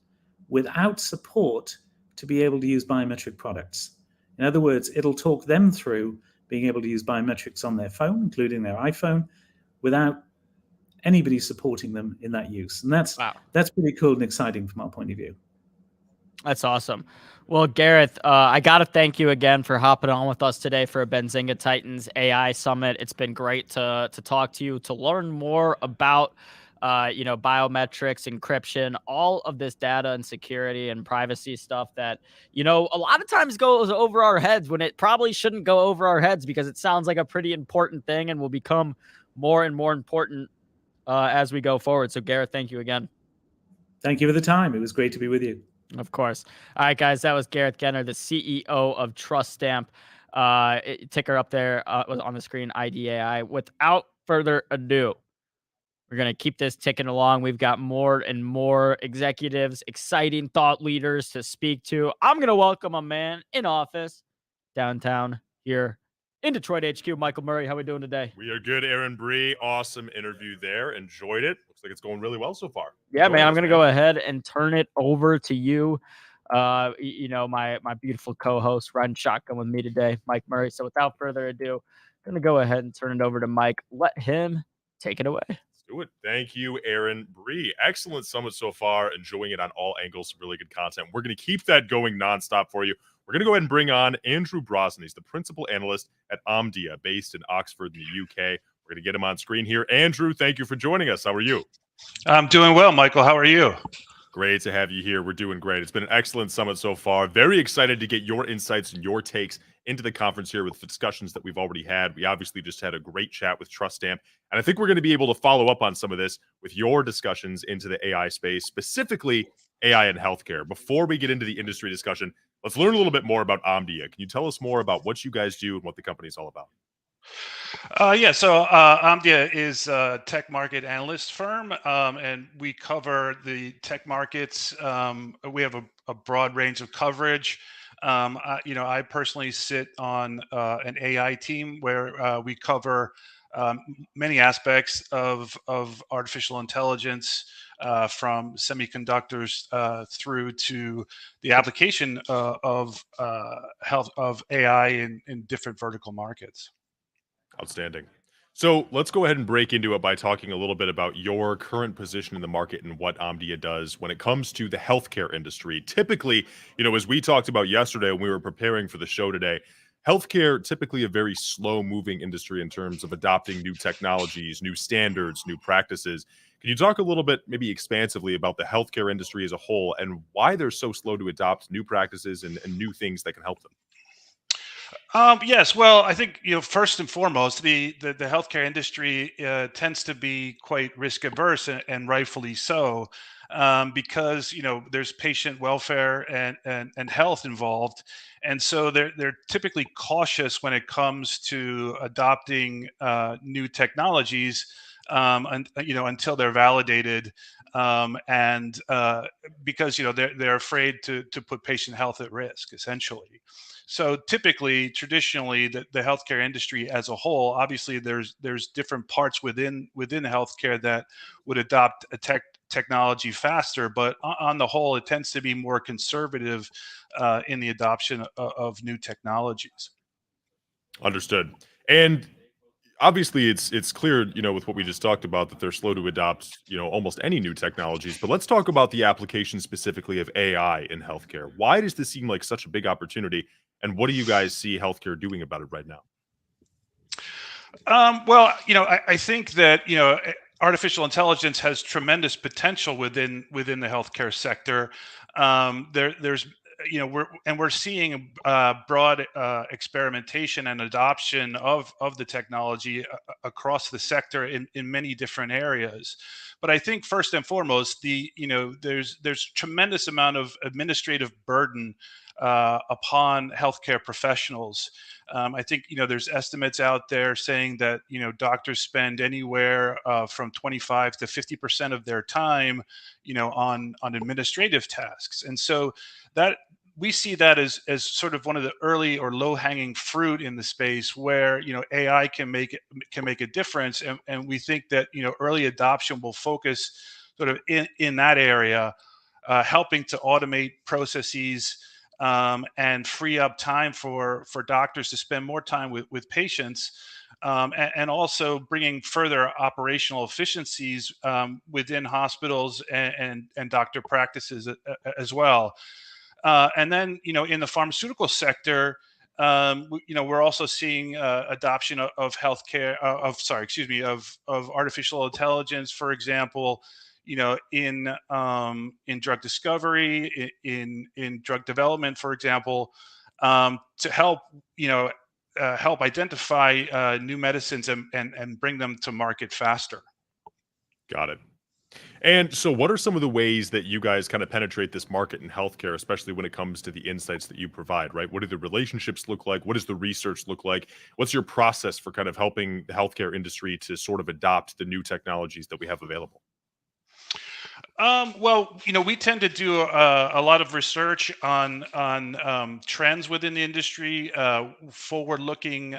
without support, to be able to use biometric products. In other words, it'll talk them through being able to use biometrics on their phone, including their iPhone, without anybody supporting them in that use. And that's pretty cool and exciting from our point of view. That's awesome. Well, Gareth, I got to thank you again for hopping on with us today for a Benzinga Titans AI Summit. It's been great to talk to you, to learn more about biometrics, encryption, all of this data and security and privacy stuff that, a lot of times goes over our heads when it probably shouldn't go over our heads, because it sounds like a pretty important thing and will become more and more important as we go forward. So, Gareth, thank you again. Thank you for the time. It was great to be with you. Of course. All right, guys, that was Gareth Genner, the CEO of TrustStamp. Ticker up there was on the screen, IDAI. Without further ado, we're going to keep this ticking along. We've got more and more executives, exciting thought leaders to speak to. I'm going to welcome a man in office downtown here in Detroit HQ. Michael Murray, how are we doing today? We are good, Aaron Bree. Awesome interview there. Enjoyed it. Looks like it's going really well so far. Yeah, man, I'm going to go ahead and turn it over to you. My beautiful co-host riding shotgun with me today, Mike Murray. So without further ado, I'm going to go ahead and turn it over to Mike. Let him take it away. Do it. Thank you, Aaron Bree. Excellent summit so far. Enjoying it on all angles. Really good content. We're going to keep that going nonstop for you. We're going to go ahead and bring on Andrew Brosnan. He's the principal analyst at Omdia, based in Oxford in the UK. We're going to get him on screen here. Andrew, thank you for joining us. How are you? I'm doing well, Michael. How are you? Great to have you here. We're doing great. It's been an excellent summit so far. Very excited to get your insights and your takes into the conference here with the discussions that we've already had. We obviously just had a great chat with TrustStamp, and I think we're going to be able to follow up on some of this with your discussions into the AI space, specifically AI and healthcare. Before we get into the industry discussion, let's learn a little bit more about Omdia. Can you tell us more about what you guys do and what the company is all about? So Omdia is a tech market analyst firm, and we cover the tech markets. We have a broad range of coverage. I personally sit on an AI team where we cover many aspects of artificial intelligence, from semiconductors through to the application of AI in different vertical markets. Outstanding. So let's go ahead and break into it by talking a little bit about your current position in the market and what Omdia does when it comes to the healthcare industry. Typically, as we talked about yesterday when we were preparing for the show today, healthcare, typically a very slow moving industry in terms of adopting new technologies, new standards, new practices. Can you talk a little bit, maybe expansively, about the healthcare industry as a whole and why they're so slow to adopt new practices and new things that can help them? Yes, well, I think first and foremost, the healthcare industry tends to be quite risk averse, and rightfully so, because there's patient welfare and health involved, and so they're typically cautious when it comes to adopting new technologies, and until they're validated, and because they're afraid to put patient health at risk, essentially. So typically, traditionally, the healthcare industry as a whole, obviously, there's different parts within healthcare that would adopt a technology faster, but on the whole, it tends to be more conservative in the adoption of new technologies. Understood. And obviously it's clear, with what we just talked about, that they're slow to adopt, almost any new technologies. But let's talk about the application specifically of AI in healthcare. Why does this seem like such a big opportunity? And what do you guys see healthcare doing about it right now? Well, I think that artificial intelligence has tremendous potential within the healthcare sector. There's we're seeing broad experimentation and adoption of the technology across the sector in many different areas. But I think first and foremost, there's tremendous amount of administrative burden upon healthcare professionals. I think there's estimates out there saying that doctors spend anywhere from 25 to 50% of their time, on administrative tasks, and so that we see that as sort of one of the early or low hanging fruit in the space where AI can make a difference, and we think that early adoption will focus sort of in that area, helping to automate processes, and free up time for doctors to spend more time with patients, and also bringing further operational efficiencies within hospitals and doctor practices as well. And then, in the pharmaceutical sector, we're also seeing adoption of healthcare, of artificial intelligence, for example, in drug discovery, in drug development, for example, to help help identify new medicines and bring them to market faster. Got it. And so what are some of the ways that you guys kind of penetrate this market in healthcare, especially when it comes to the insights that you provide, right? What do the relationships look like? What does the research look like? What's your process for kind of helping the healthcare industry to sort of adopt the new technologies that we have available? Well, we tend to do a lot of research on trends within the industry, forward-looking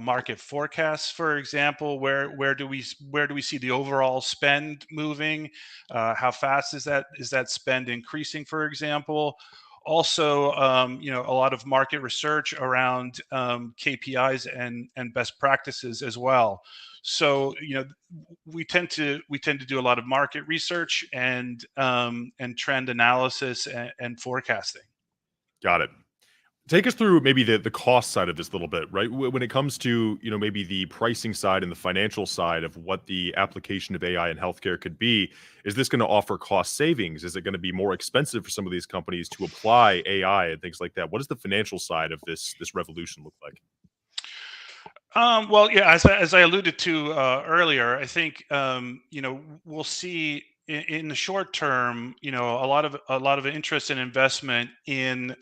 market forecasts, for example. Where do we see the overall spend moving? How fast is that spend increasing, for example? Also, a lot of market research around KPIs and best practices as well. So, we tend to do a lot of market research and trend analysis and forecasting. Got it. Take us through maybe the cost side of this a little bit, right? When it comes to, maybe the pricing side and the financial side of what the application of AI in healthcare could be, is this going to offer cost savings? Is it going to be more expensive for some of these companies to apply AI and things like that? What does the financial side of this revolution look like? Well, yeah, as I alluded to earlier, I think we'll see in the short term, a lot of interest and investment in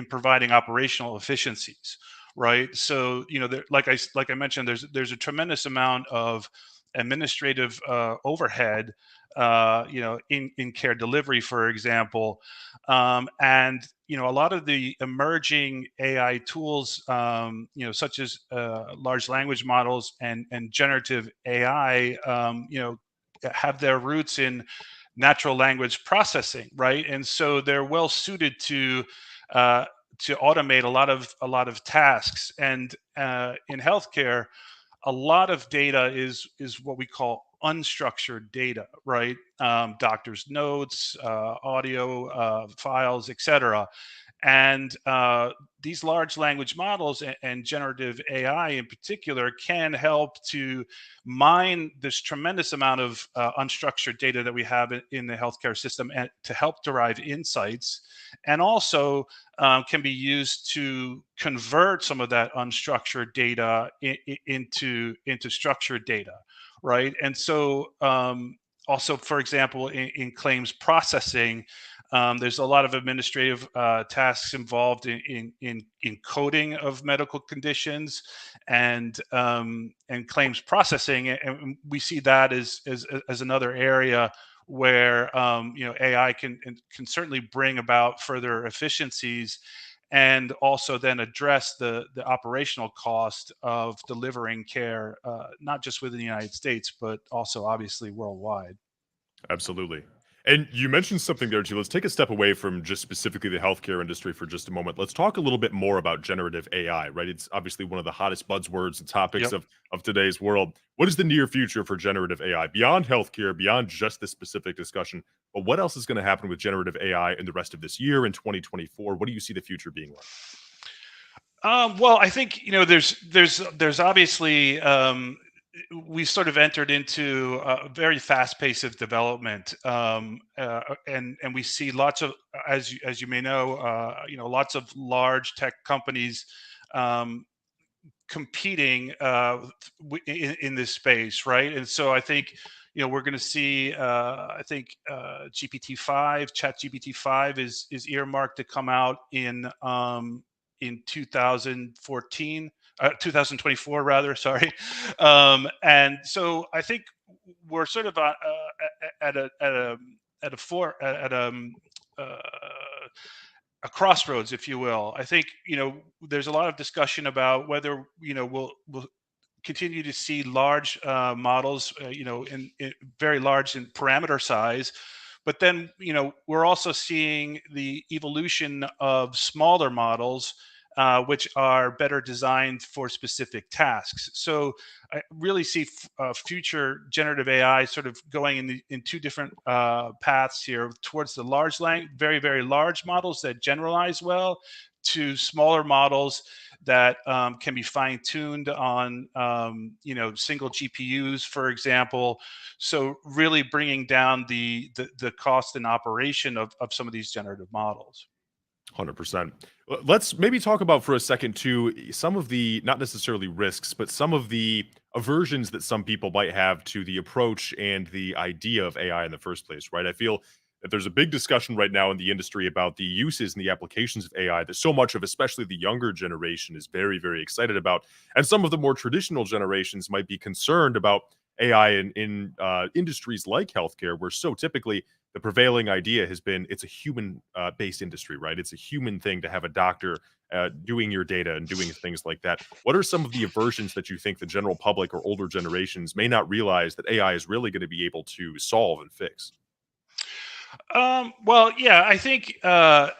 providing operational efficiencies, right? So like I mentioned, there's a tremendous amount of administrative overhead, in care delivery, for example, and a lot of the emerging AI tools, such as large language models and generative AI, have their roots in natural language processing, right? And so they're well suited to automate a lot of tasks. And in healthcare, a lot of data is what we call unstructured data, right? Doctors' notes, audio files, etc. And these large language models and generative AI in particular can help to mine this tremendous amount of unstructured data that we have in the healthcare system, and to help derive insights, and also can be used to convert some of that unstructured data into structured data, right? And so also, for example, in claims processing, there's a lot of administrative tasks involved in coding of medical conditions and claims processing, and we see that as another area where AI can certainly bring about further efficiencies, and also then address the operational cost of delivering care, not just within the United States, but also obviously worldwide. Absolutely. And you mentioned something there too. Let's take a step away from just specifically the healthcare industry for just a moment. Let's talk a little bit more about generative AI, right? It's obviously one of the hottest buzzwords and topics Yep. of today's world. What is the near future for generative AI beyond healthcare, beyond just this specific discussion? But what else is going to happen with generative AI in the rest of this year in 2024? What do you see the future being like? Well, I think there's obviously we sort of entered into a very fast pace of development, and we see lots of, as you may know, lots of large tech companies competing in this space, right? And so I think we're going to see GPT-5, ChatGPT-5 is earmarked to come out in 2024 rather, sorry. And so I think we're sort of at a crossroads, if you will. I think there's a lot of discussion about whether we'll continue to see large models, in very large in parameter size, but then we're also seeing the evolution of smaller models, which are better designed for specific tasks. So I really see future generative AI sort of going in two different paths here, towards the very, very large models that generalize well, to smaller models that can be fine-tuned on single GPUs, for example. So really bringing down the cost and operation of some of these generative models. 100%. Let's maybe talk about for a second too some of the, not necessarily risks, but some of the aversions that some people might have to the approach and the idea of AI in the first place, right? I feel that there's a big discussion right now in the industry about the uses and the applications of AI that so much of, especially the younger generation, is very, very excited about. And some of the more traditional generations might be concerned about AI in industries like healthcare, where so typically the prevailing idea has been it's a human based industry, right? It's a human thing to have a doctor doing your data and doing things like that. What are some of the aversions that you think the general public or older generations may not realize that AI is really going to be able to solve and fix? Well, yeah, I think the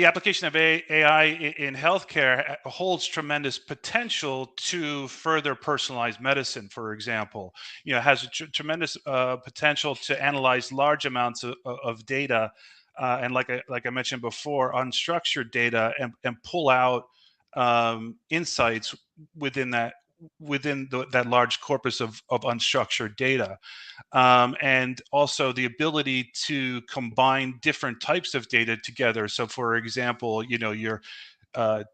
application of AI in healthcare holds tremendous potential to further personalized medicine. For example, has a tremendous potential to analyze large amounts of data, and like I mentioned before, unstructured data, and pull out insights within that large corpus of unstructured data. And also the ability to combine different types of data together. So, for example, your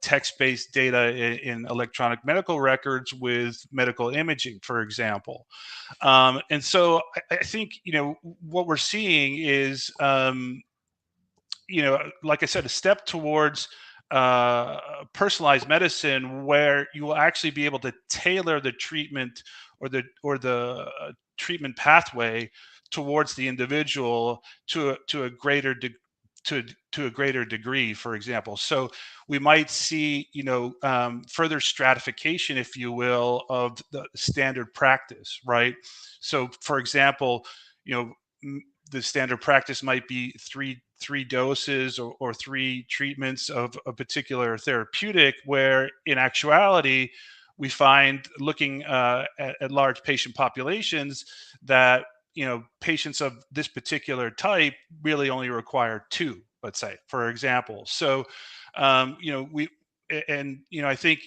text-based data in electronic medical records with medical imaging, for example. And so I think what we're seeing is like I said, a step towards personalized medicine, where you will actually be able to tailor the treatment or the treatment pathway towards the individual to a greater degree, for example. So we might see further stratification, if you will, of the standard practice, right? So, for example, the standard practice might be three doses or three treatments of a particular therapeutic, where in actuality we find, looking at large patient populations, that patients of this particular type really only require two, let's say, for example. So, I think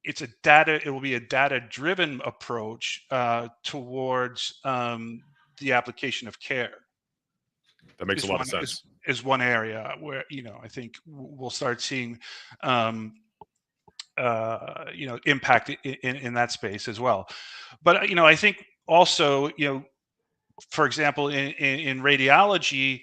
it will be a data-driven approach towards the application of care. That makes a lot of sense. Is one area where I think we'll start seeing impact in that space as well. But I think also for example in radiology,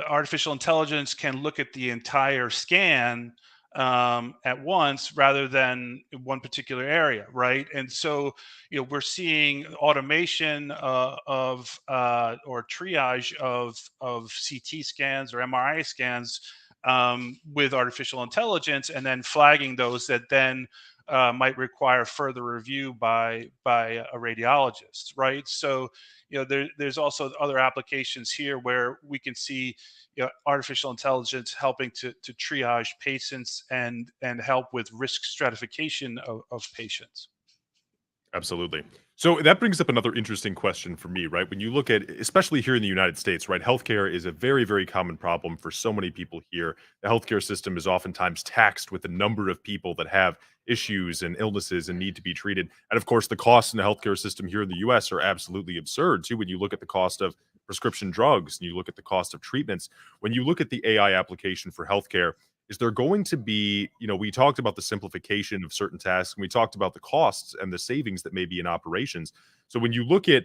artificial intelligence can look at the entire scan at once rather than one particular area, right? And so we're seeing automation or triage of CT scans or MRI scans with artificial intelligence, and then flagging those that then might require further review by a radiologist, right? So there's also other applications here where we can see artificial intelligence helping to triage patients and help with risk stratification of patients. Absolutely. So that brings up another interesting question for me, right? When you look at, especially here in the United States, right, healthcare is a very, very common problem for so many people here. The healthcare system is oftentimes taxed with the number of people that have issues and illnesses and need to be treated. And of course, the costs in the healthcare system here in the US are absolutely absurd too. When you look at the cost of prescription drugs and you look at the cost of treatments, when you look at the AI application for healthcare, is there going to be, we talked about the simplification of certain tasks, and we talked about the costs and the savings that may be in operations. So when you look at,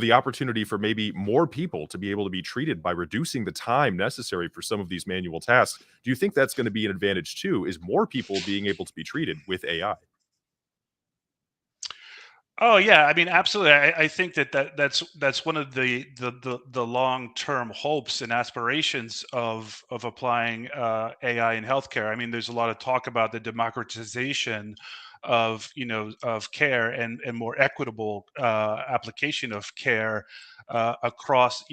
the opportunity for maybe more people to be able to be treated by reducing the time necessary for some of these manual tasks, do you think that's going to be an advantage too? Is more people being able to be treated with AI? Oh yeah, I mean, absolutely. I think that's one of the long-term hopes and aspirations of applying AI in healthcare. I mean, there's a lot of talk about the democratization of of care and more equitable application of care across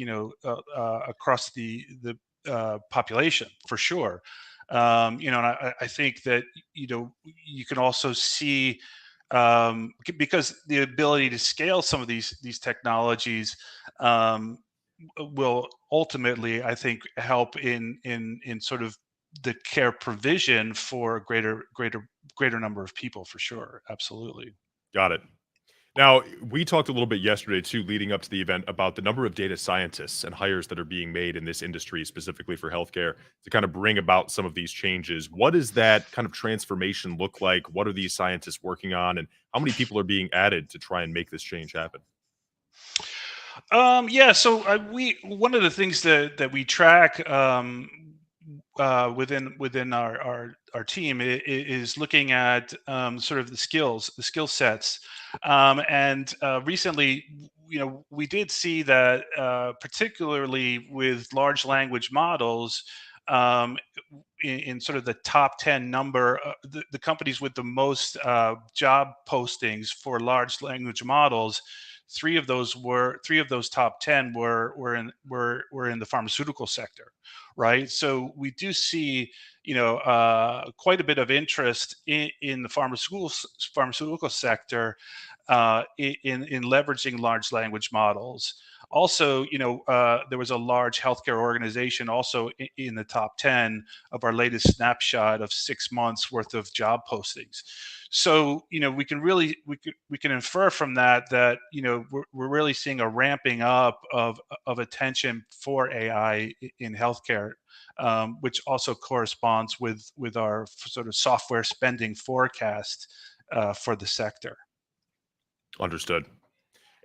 across the population, for sure. And I think that you can also see, because the ability to scale some of these technologies will ultimately, I think, help in sort of the care provision for a greater number of people, for sure. Absolutely. Got it. Now, we talked a little bit yesterday, too, leading up to the event, about the number of data scientists and hires that are being made in this industry, specifically for healthcare, to kind of bring about some of these changes. What does that kind of transformation look like? What are these scientists working on? And how many people are being added to try and make this change happen? Yeah, so one of the things that we track within our team is looking at sort of the skill sets, and recently, we did see that particularly with large language models, in sort of the top 10 number, the companies with the most job postings for large language models, three of those top 10 were in the pharmaceutical sector, right? So we do see quite a bit of interest in the pharmaceutical sector in leveraging large language models. Also, there was a large healthcare organization also in the top 10 of our latest snapshot of 6 months worth of job postings. So, we can infer from that we're really seeing a ramping up of attention for AI in healthcare, which also corresponds with our sort of software spending forecast for the sector. Understood.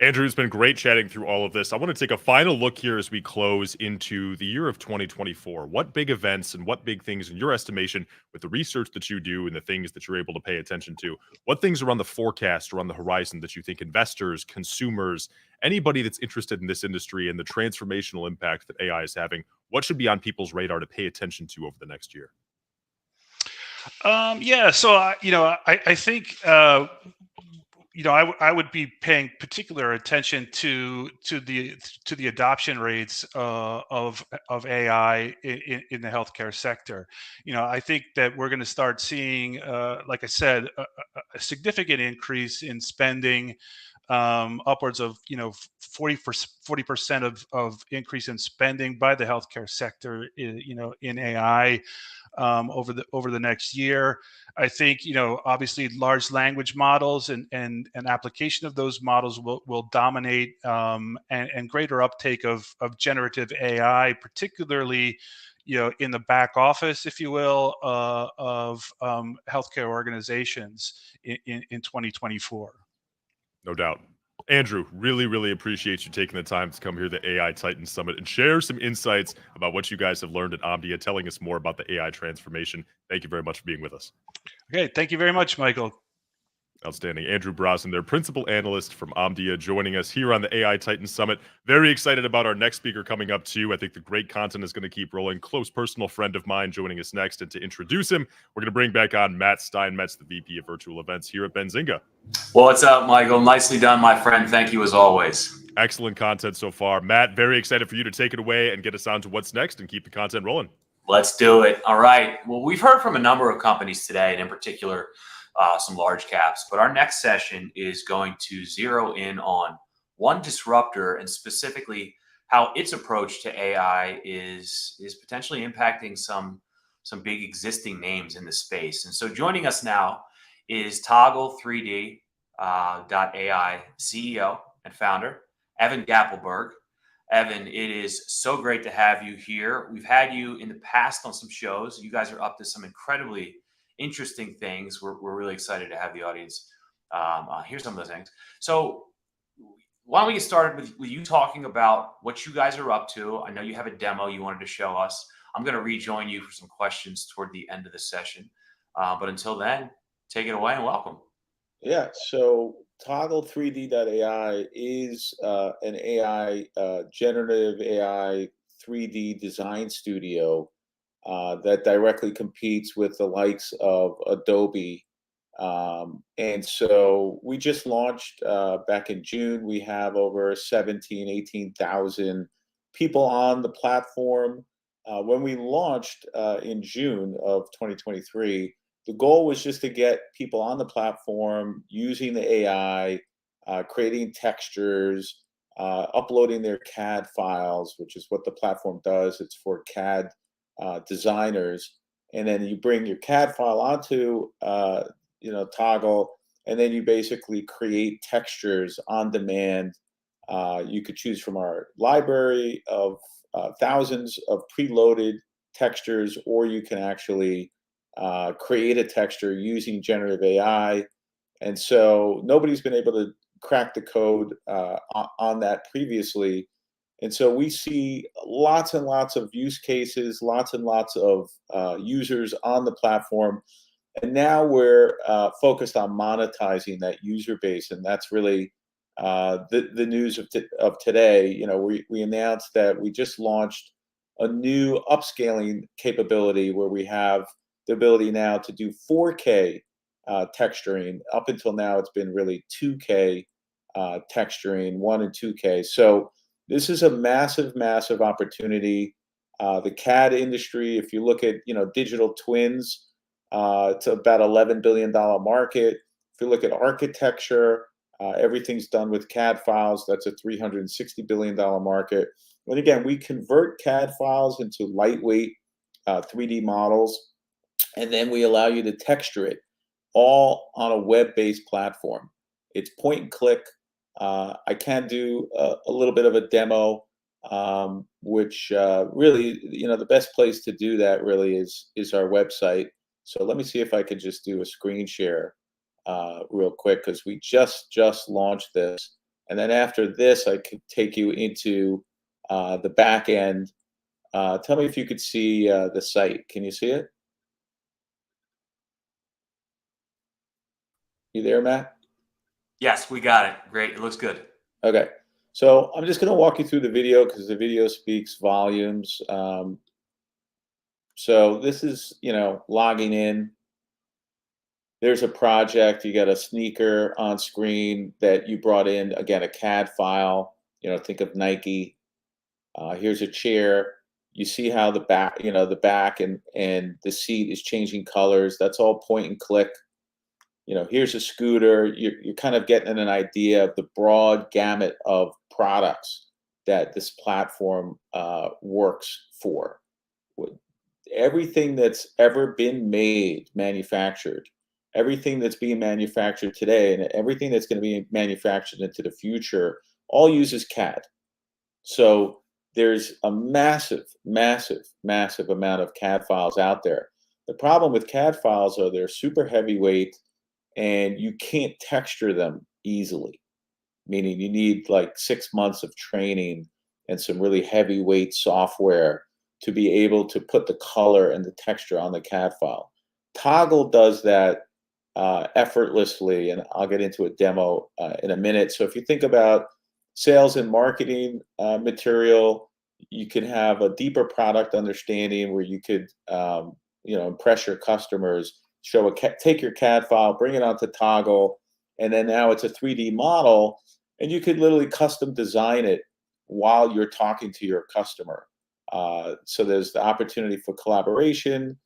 Andrew, it's been great chatting through all of this. I want to take a final look here as we close into the year of 2024. What big events and what big things, in your estimation, with the research that you do and the things that you're able to pay attention to, what things are on the forecast or on the horizon that you think investors, consumers, anybody that's interested in this industry and the transformational impact that AI is having, what should be on people's radar to pay attention to over the next year? Yeah, so I think I would be paying particular attention to the adoption rates of AI in the healthcare sector. I think that we're going to start seeing, like I said, a significant increase in spending upwards of 40% of increase in spending by the healthcare sector, in AI over the next year. I think obviously large language models and application of those models will dominate, and greater uptake of generative AI, particularly in the back office, if you will, of healthcare organizations in 2024. No doubt. Andrew, really, really appreciate you taking the time to come here to the AI Titan Summit and share some insights about what you guys have learned at Omdia, telling us more about the AI transformation. Thank you very much for being with us. Okay, thank you very much, Michael. Outstanding. Andrew Brosnan, their principal analyst from Omdia, joining us here on the AI Titan Summit. Very excited about our next speaker coming up, too. I think the great content is going to keep rolling. Close personal friend of mine joining us next. And to introduce him, we're going to bring back on Matt Steinmetz, the VP of Virtual Events here at Benzinga. Well, what's up, Michael? Nicely done, my friend. Thank you as always. Excellent content so far. Matt, very excited for you to take it away and get us on to what's next and keep the content rolling. Let's do it. All right. Well, we've heard from a number of companies today, and in particular, some large caps. But our next session is going to zero in on one disruptor, and specifically how its approach to AI is potentially impacting some big existing names in the space. And so joining us now is Toggle3D.ai CEO and founder, Evan Gappelberg. Evan, it is so great to have you here. We've had you in the past on some shows. You guys are up to some incredibly interesting things. We're really excited to have the audience hear some of those things. So why don't we get started with you talking about what you guys are up to? I know you have a demo you wanted to show us. I'm going to rejoin you for some questions toward the end of the session. But until then, take it away and welcome. Yeah, so Toggle3D.ai is an AI, generative AI 3D design studio that directly competes with the likes of Adobe. And so we just launched back in June. We have over 18,000 people on the platform. When we launched in June of 2023, the goal was just to get people on the platform using the AI, creating textures, uploading their CAD files, which is what the platform does. It's for CAD designers. And then you bring your CAD file onto Toggle, and then you basically create textures on demand. You could choose from our library of thousands of preloaded textures, or you can actually create a texture using generative AI. And so nobody's been able to crack the code on that previously. And so we see lots and lots of use cases, lots and lots of users on the platform. And now we're focused on monetizing that user base. And that's really the news of today. We announced that we just launched a new upscaling capability where we have the ability now to do 4K texturing. Up until now, it's been really 2K texturing, 1 and 2K. So this is a massive, massive opportunity. The CAD industry, if you look at digital twins, it's about $11 billion market. If you look at architecture, everything's done with CAD files. That's a $360 billion market. And again, we convert CAD files into lightweight 3D models, and then we allow you to texture it all on a web-based platform. It's point and click. I can do a little bit of a demo, which really, the best place to do that really is our website. So let me see if I could just do a screen share real quick, because we just launched this. And then after this, I could take you into the back end. Tell me if you could see the site. Can you see it? You there, Matt? Yes, we got it. Great. It looks good. Okay. So I'm just going to walk you through the video because the video speaks volumes. So this is, logging in. There's a project. You got a sneaker on screen that you brought in. Again, a CAD file. Think of Nike. Here's a chair. You see how the back, the back and the seat is changing colors. That's all point and click. here's a scooter. You're kind of getting an idea of the broad gamut of products that this platform works for. Everything that's ever been manufactured, everything that's being manufactured today, and everything that's going to be manufactured into the future all uses CAD. So there's a massive, massive, massive amount of CAD files out there. The problem with CAD files are they're super heavyweight and you can't texture them easily, meaning you need like 6 months of training and some really heavyweight software to be able to put the color and the texture on the CAD file. Toggle does that effortlessly, and I'll get into a demo in a minute. So if you think about sales and marketing material, you can have a deeper product understanding where you could impress your customers, take your CAD file, bring it onto Toggle, and then now it's a 3D model, and you could literally custom design it while you're talking to your customer. So there's the opportunity for collaboration,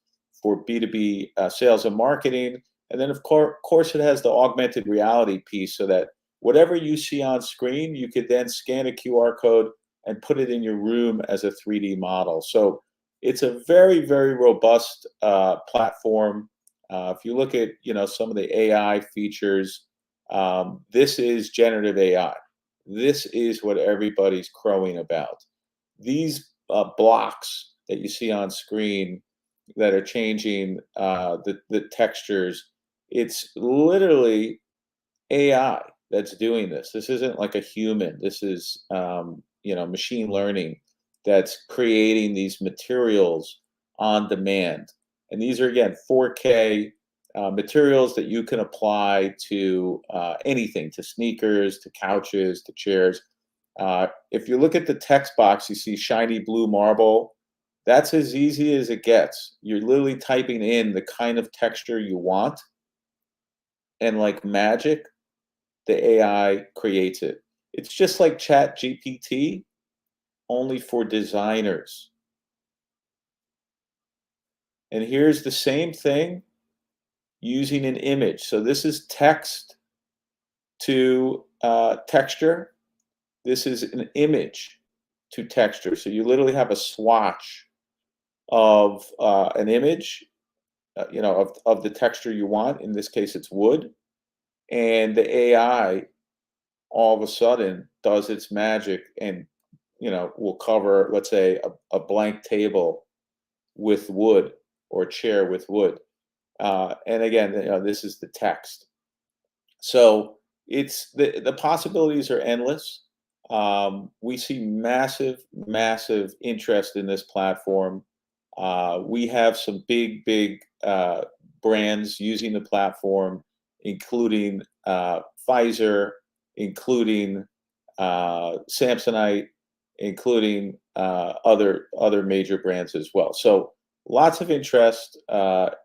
for B2B sales and marketing, and then of course it has the augmented reality piece, so that whatever you see on screen, you could then scan a QR code and put it in your room as a 3D model. So it's a very, very robust platform. If you look at some of the AI features, this is generative AI. This is what everybody's crowing about. These blocks that you see on screen that are changing the textures, it's literally AI that's doing this. This isn't like a human. This is machine learning that's creating these materials on demand. And these are, again, 4K materials that you can apply to anything, to sneakers, to couches, to chairs. If you look at the text box, you see shiny blue marble. That's as easy as it gets. You're literally typing in the kind of texture you want, and like magic, the AI creates it. It's just like ChatGPT, only for designers. And here's the same thing using an image. So this is text to texture. This is an image to texture. So you literally have a swatch of an image, of the texture you want. In this case, it's wood. And the AI all of a sudden does its magic and, will cover, let's say, a blank table with wood, or a chair with wood. And again, this is the text. So it's the possibilities are endless. We see massive, massive interest in this platform. We have some big brands using the platform, including Pfizer, including Samsonite, including other major brands as well. So lots of interest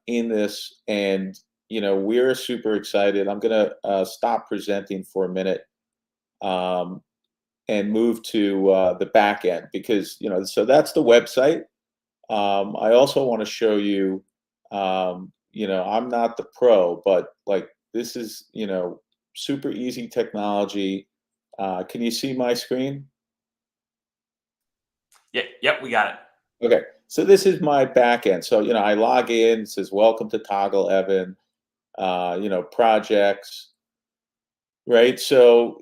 in this, and we're super excited. I'm going to stop presenting for a minute and move to the back end, because so that's the website. I also want to show you, I'm not the pro, but like this is super easy technology. Can you see my screen? Yep, we got it. Okay, so this is my back end. So I log in, it says welcome to Toggle, Evan. Projects. Right, so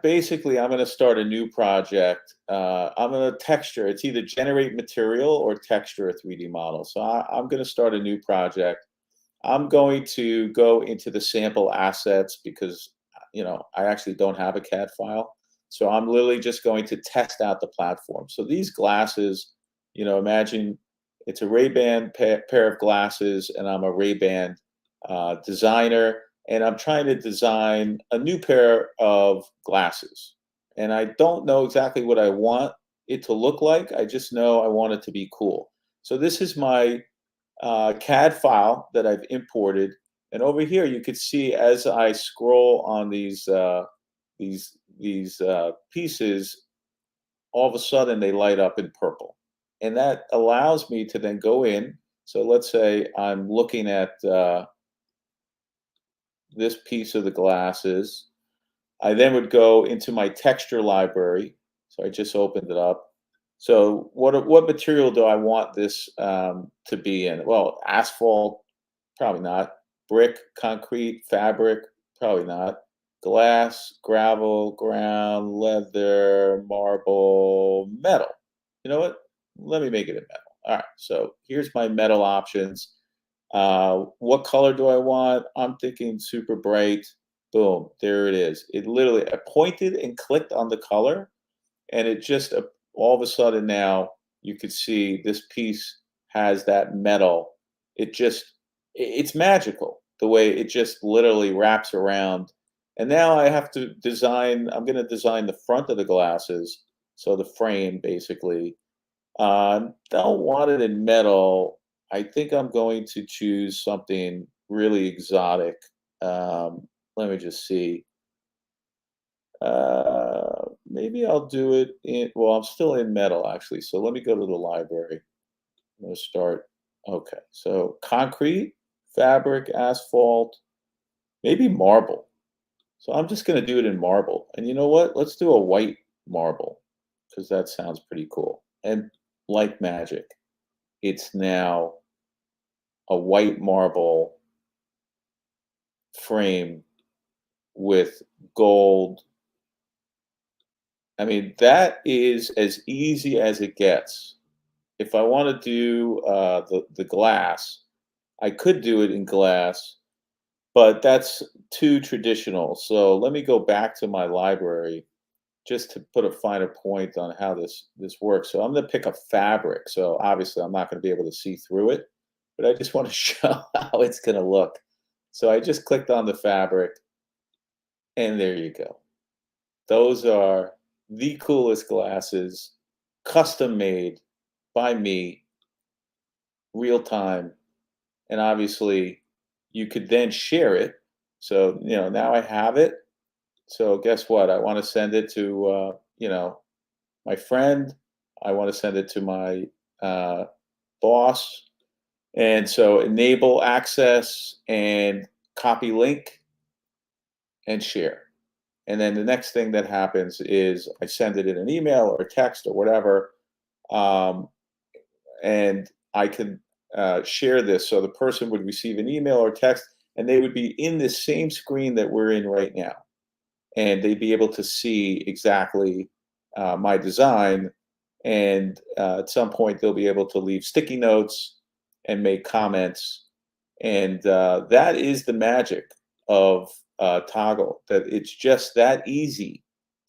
basically I'm going to start a new project. I'm going to texture. It's either generate material or texture a 3D model. So I'm going to start a new project. I'm going to go into the sample assets because, I actually don't have a CAD file. So I'm literally just going to test out the platform. So these glasses, imagine it's a Ray-Ban pair of glasses, and I'm a Ray-Ban designer. And I'm trying to design a new pair of glasses. And I don't know exactly what I want it to look like. I just know I want it to be cool. So this is my CAD file that I've imported. And over here, you could see as I scroll on these pieces, all of a sudden they light up in purple. And that allows me to then go in. So let's say I'm looking at this piece of the glasses. I then would go into my texture library. So I just opened it up. So what material do I want this to be in? Well, asphalt, probably not. Brick, concrete, fabric, probably not. Glass, gravel, ground, leather, marble, metal. You know what? Let me make it in metal. All right, so here's my metal options. What color do I want? I'm thinking super bright. Boom, there it is. It literally, I pointed and clicked on the color, and it just, all of a sudden now, you could see this piece has that metal. It's magical, the way it just literally wraps around. And now I have to design, I'm going to design the front of the glasses, so the frame, basically. Don't want it in metal. I think I'm going to choose something really exotic. Let me just see. Maybe I'll do it in, well, I'm still in metal, actually. So let me go to the library. I'm going to start. Okay, so concrete, fabric, asphalt, maybe marble. So I'm just going to do it in marble. And you know what? Let's do a white marble, because that sounds pretty cool. And like magic, it's now a white marble frame with gold. I mean, that is as easy as it gets. If I want to do the glass, I could do it in glass, but that's too traditional. So let me go back to my library just to put a finer point on how this works. So I'm going to pick a fabric. So obviously I'm not going to be able to see through it, but I just want to show how it's going to look. So I just clicked on the fabric, and there you go. Those are the coolest glasses, custom made by me, real time. And obviously you could then share it. So, you know, now I have it. So guess what? I want to send it to, you know, my friend. I want to send it to my boss. And so enable access and copy link and share. And then the next thing that happens is I send it in an email or text or whatever. And I can share this. So the person would receive an email or text, and they would be in this same screen that we're in right now. And they'd be able to see exactly my design. And at some point, they'll be able to leave sticky notes and make comments. And that is the magic of Toggle, that it's just that easy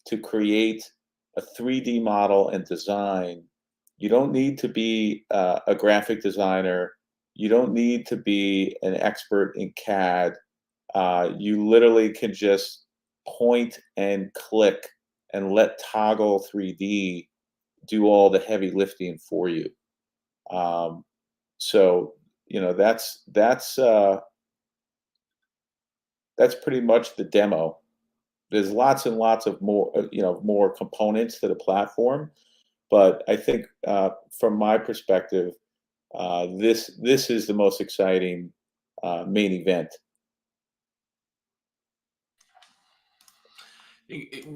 to create a 3D model and design. You don't need to be a graphic designer. You don't need to be an expert in CAD. You literally can just point and click and let Toggle 3D do all the heavy lifting for you. So, you know, that's pretty much the demo. There's lots and lots of more, you know, more components to the platform, but I think from my perspective, this is the most exciting main event.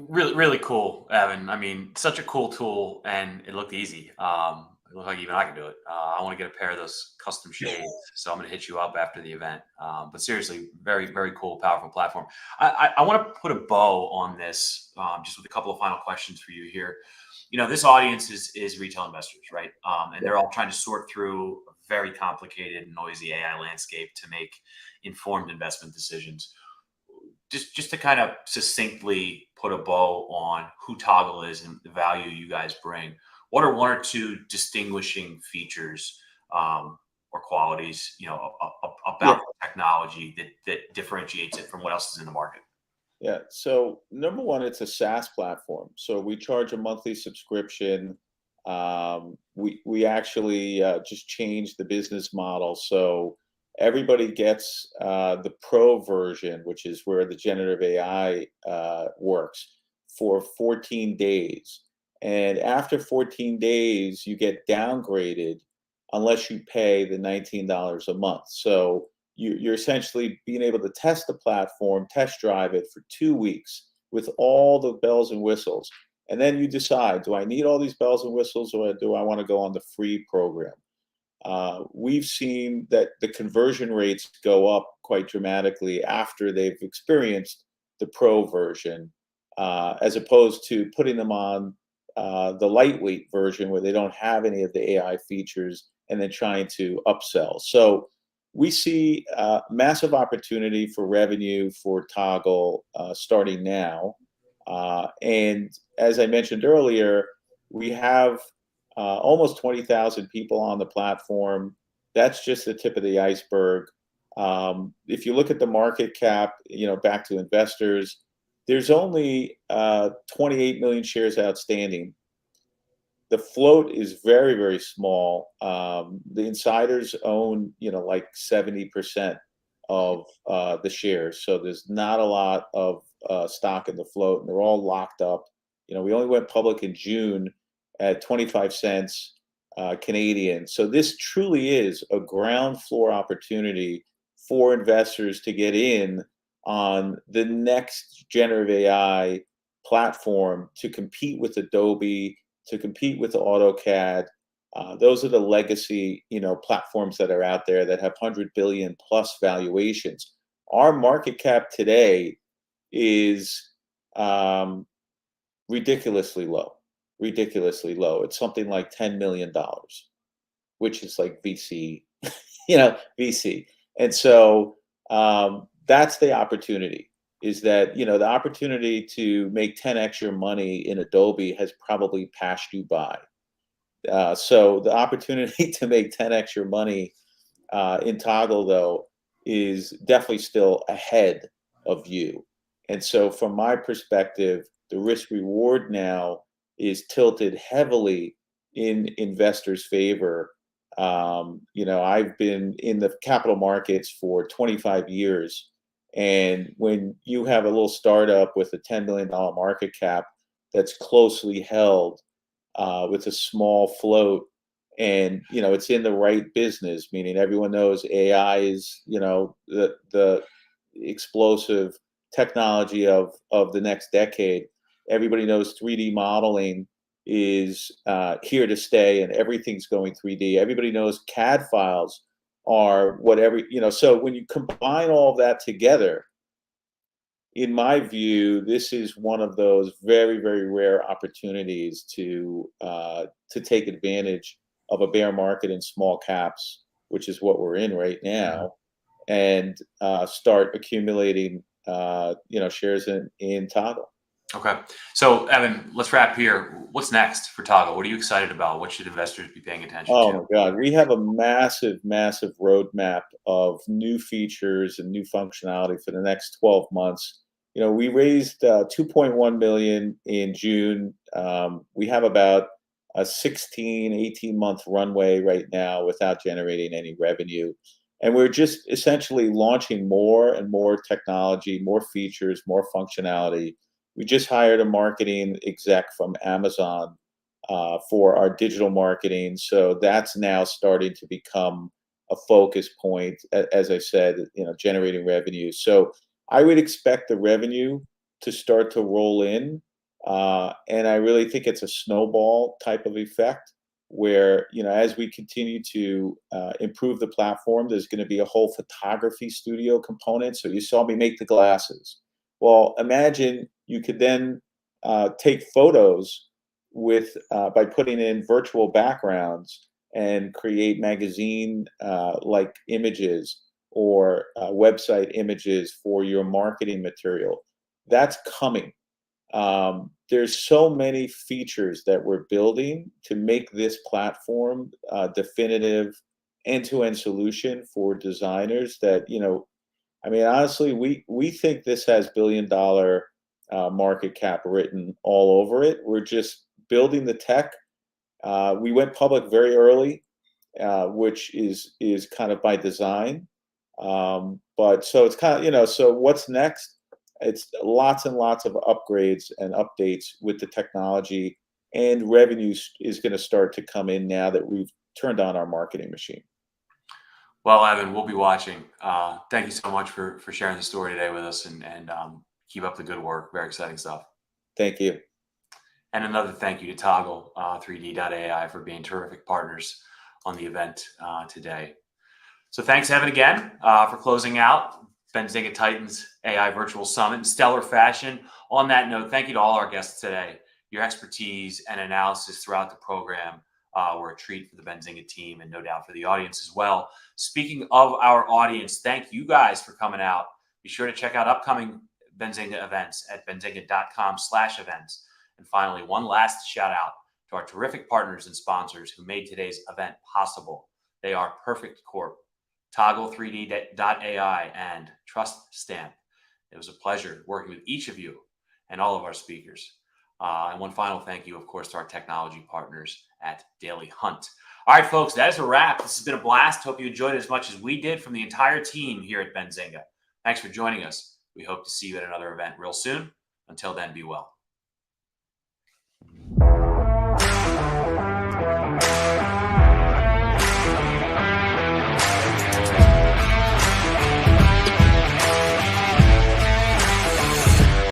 Really cool, Evan. I mean, such a cool tool, and it looked easy. It looked like even I can do it. I want to get a pair of those custom shades, so I'm going to hit you up after the event. But seriously, very, very cool, powerful platform. I want to put a bow on this, just with a couple of final questions for you here. You know, this audience is retail investors, right? And they're all trying to sort through a very complicated, noisy AI landscape to make informed investment decisions. Just to kind of succinctly put a bow on who Toggle is and the value you guys bring, what are one or two distinguishing features or qualities, you know, about the technology that differentiates it from what else is in the market? Yeah. So number one, it's a SaaS platform. So we charge a monthly subscription. We actually just changed the business model. So everybody gets the pro version, which is where the generative AI works, for 14 days. And after 14 days, you get downgraded unless you pay the $19 a month. So you're essentially being able to test the platform, test drive it for 2 weeks with all the bells and whistles. And then you decide, do I need all these bells and whistles, or do I want to go on the free program? We've seen that the conversion rates go up quite dramatically after they've experienced the pro version, as opposed to putting them on the lightweight version where they don't have any of the AI features and then trying to upsell. So we see massive opportunity for revenue for Toggle starting now. And as I mentioned earlier, we have almost 20,000 people on the platform. That's just the tip of the iceberg. If you look at the market cap, back to investors, there's only 28 million shares outstanding. The float is very, very small. The insiders own, like 70% of the shares. So there's not a lot of stock in the float, and they're all locked up. We only went public in June at 25 cents Canadian. So this truly is a ground floor opportunity for investors to get in on the next generative AI platform to compete with Adobe, to compete with AutoCAD. Those are the legacy, platforms that are out there that have 100 billion plus valuations. Our market cap today is ridiculously low. It's something like $10 million, which is like VC, VC. And so that's the opportunity, is that, the opportunity to make 10x your money in Adobe has probably passed you by. So the opportunity to make 10x your money in Toggle, though, is definitely still ahead of you. And so from my perspective, the risk reward now is tilted heavily in investors' favor. I've been in the capital markets for 25 years. And when you have a little startup with a $10 million market cap that's closely held with a small float, and it's in the right business, meaning everyone knows AI is the explosive technology of the next decade. Everybody knows 3D modeling is here to stay, and everything's going 3D. Everybody knows CAD files are whatever, so when you combine all of that together, in my view, this is one of those very, very rare opportunities to take advantage of a bear market in small caps, which is what we're in right now, and start accumulating shares in Toggle. Okay. So, Evan, let's wrap here. What's next for Toggle? What are you excited about? What should investors be paying attention to? Oh, my God. We have a massive, massive roadmap of new features and new functionality for the next 12 months. We raised 2.1 million in June. We have about a 18-month runway right now without generating any revenue. And we're just essentially launching more and more technology, more features, more functionality. We just hired a marketing exec from Amazon for our digital marketing. So that's now starting to become a focus point, as I said, generating revenue. So I would expect the revenue to start to roll in. And I really think it's a snowball type of effect where, as we continue to improve the platform, there's going to be a whole photography studio component. So you saw me make the glasses. Well, imagine you could then take photos by putting in virtual backgrounds and create magazine like images or website images for your marketing material. That's coming. There's so many features that we're building to make this platform a definitive end-to-end solution for designers that, honestly, we think this has billion-dollar market cap written all over it. We're just building the tech. We went public very early, which is kind of by design. But so it's kind of, so what's next? It's lots and lots of upgrades and updates with the technology, and revenue is going to start to come in now that we've turned on our marketing machine. Well, Evan, we'll be watching. Thank you so much for sharing the story today with us, and keep up the good work. Very exciting stuff. Thank you. And another thank you to Toggle 3D.ai for being terrific partners on the event today. So thanks, Evan, again for closing out Benzinga Titans AI Virtual Summit in stellar fashion. On that note, thank you to all our guests today. Your expertise and analysis throughout the program were a treat for the Benzinga team and no doubt for the audience as well. Speaking of our audience, thank you guys for coming out. Be sure to check out upcoming Benzinga events at benzinga.com/events. And finally, one last shout out to our terrific partners and sponsors who made today's event possible. They are Perfect Corp, Toggle3D.ai, and Trust Stamp. It was a pleasure working with each of you and all of our speakers. And one final thank you, of course, to our technology partners at Daily Hunt. All right, folks, that is a wrap. This has been a blast. Hope you enjoyed it as much as we did from the entire team here at Benzinga. Thanks for joining us. We hope to see you at another event real soon. Until then, be well.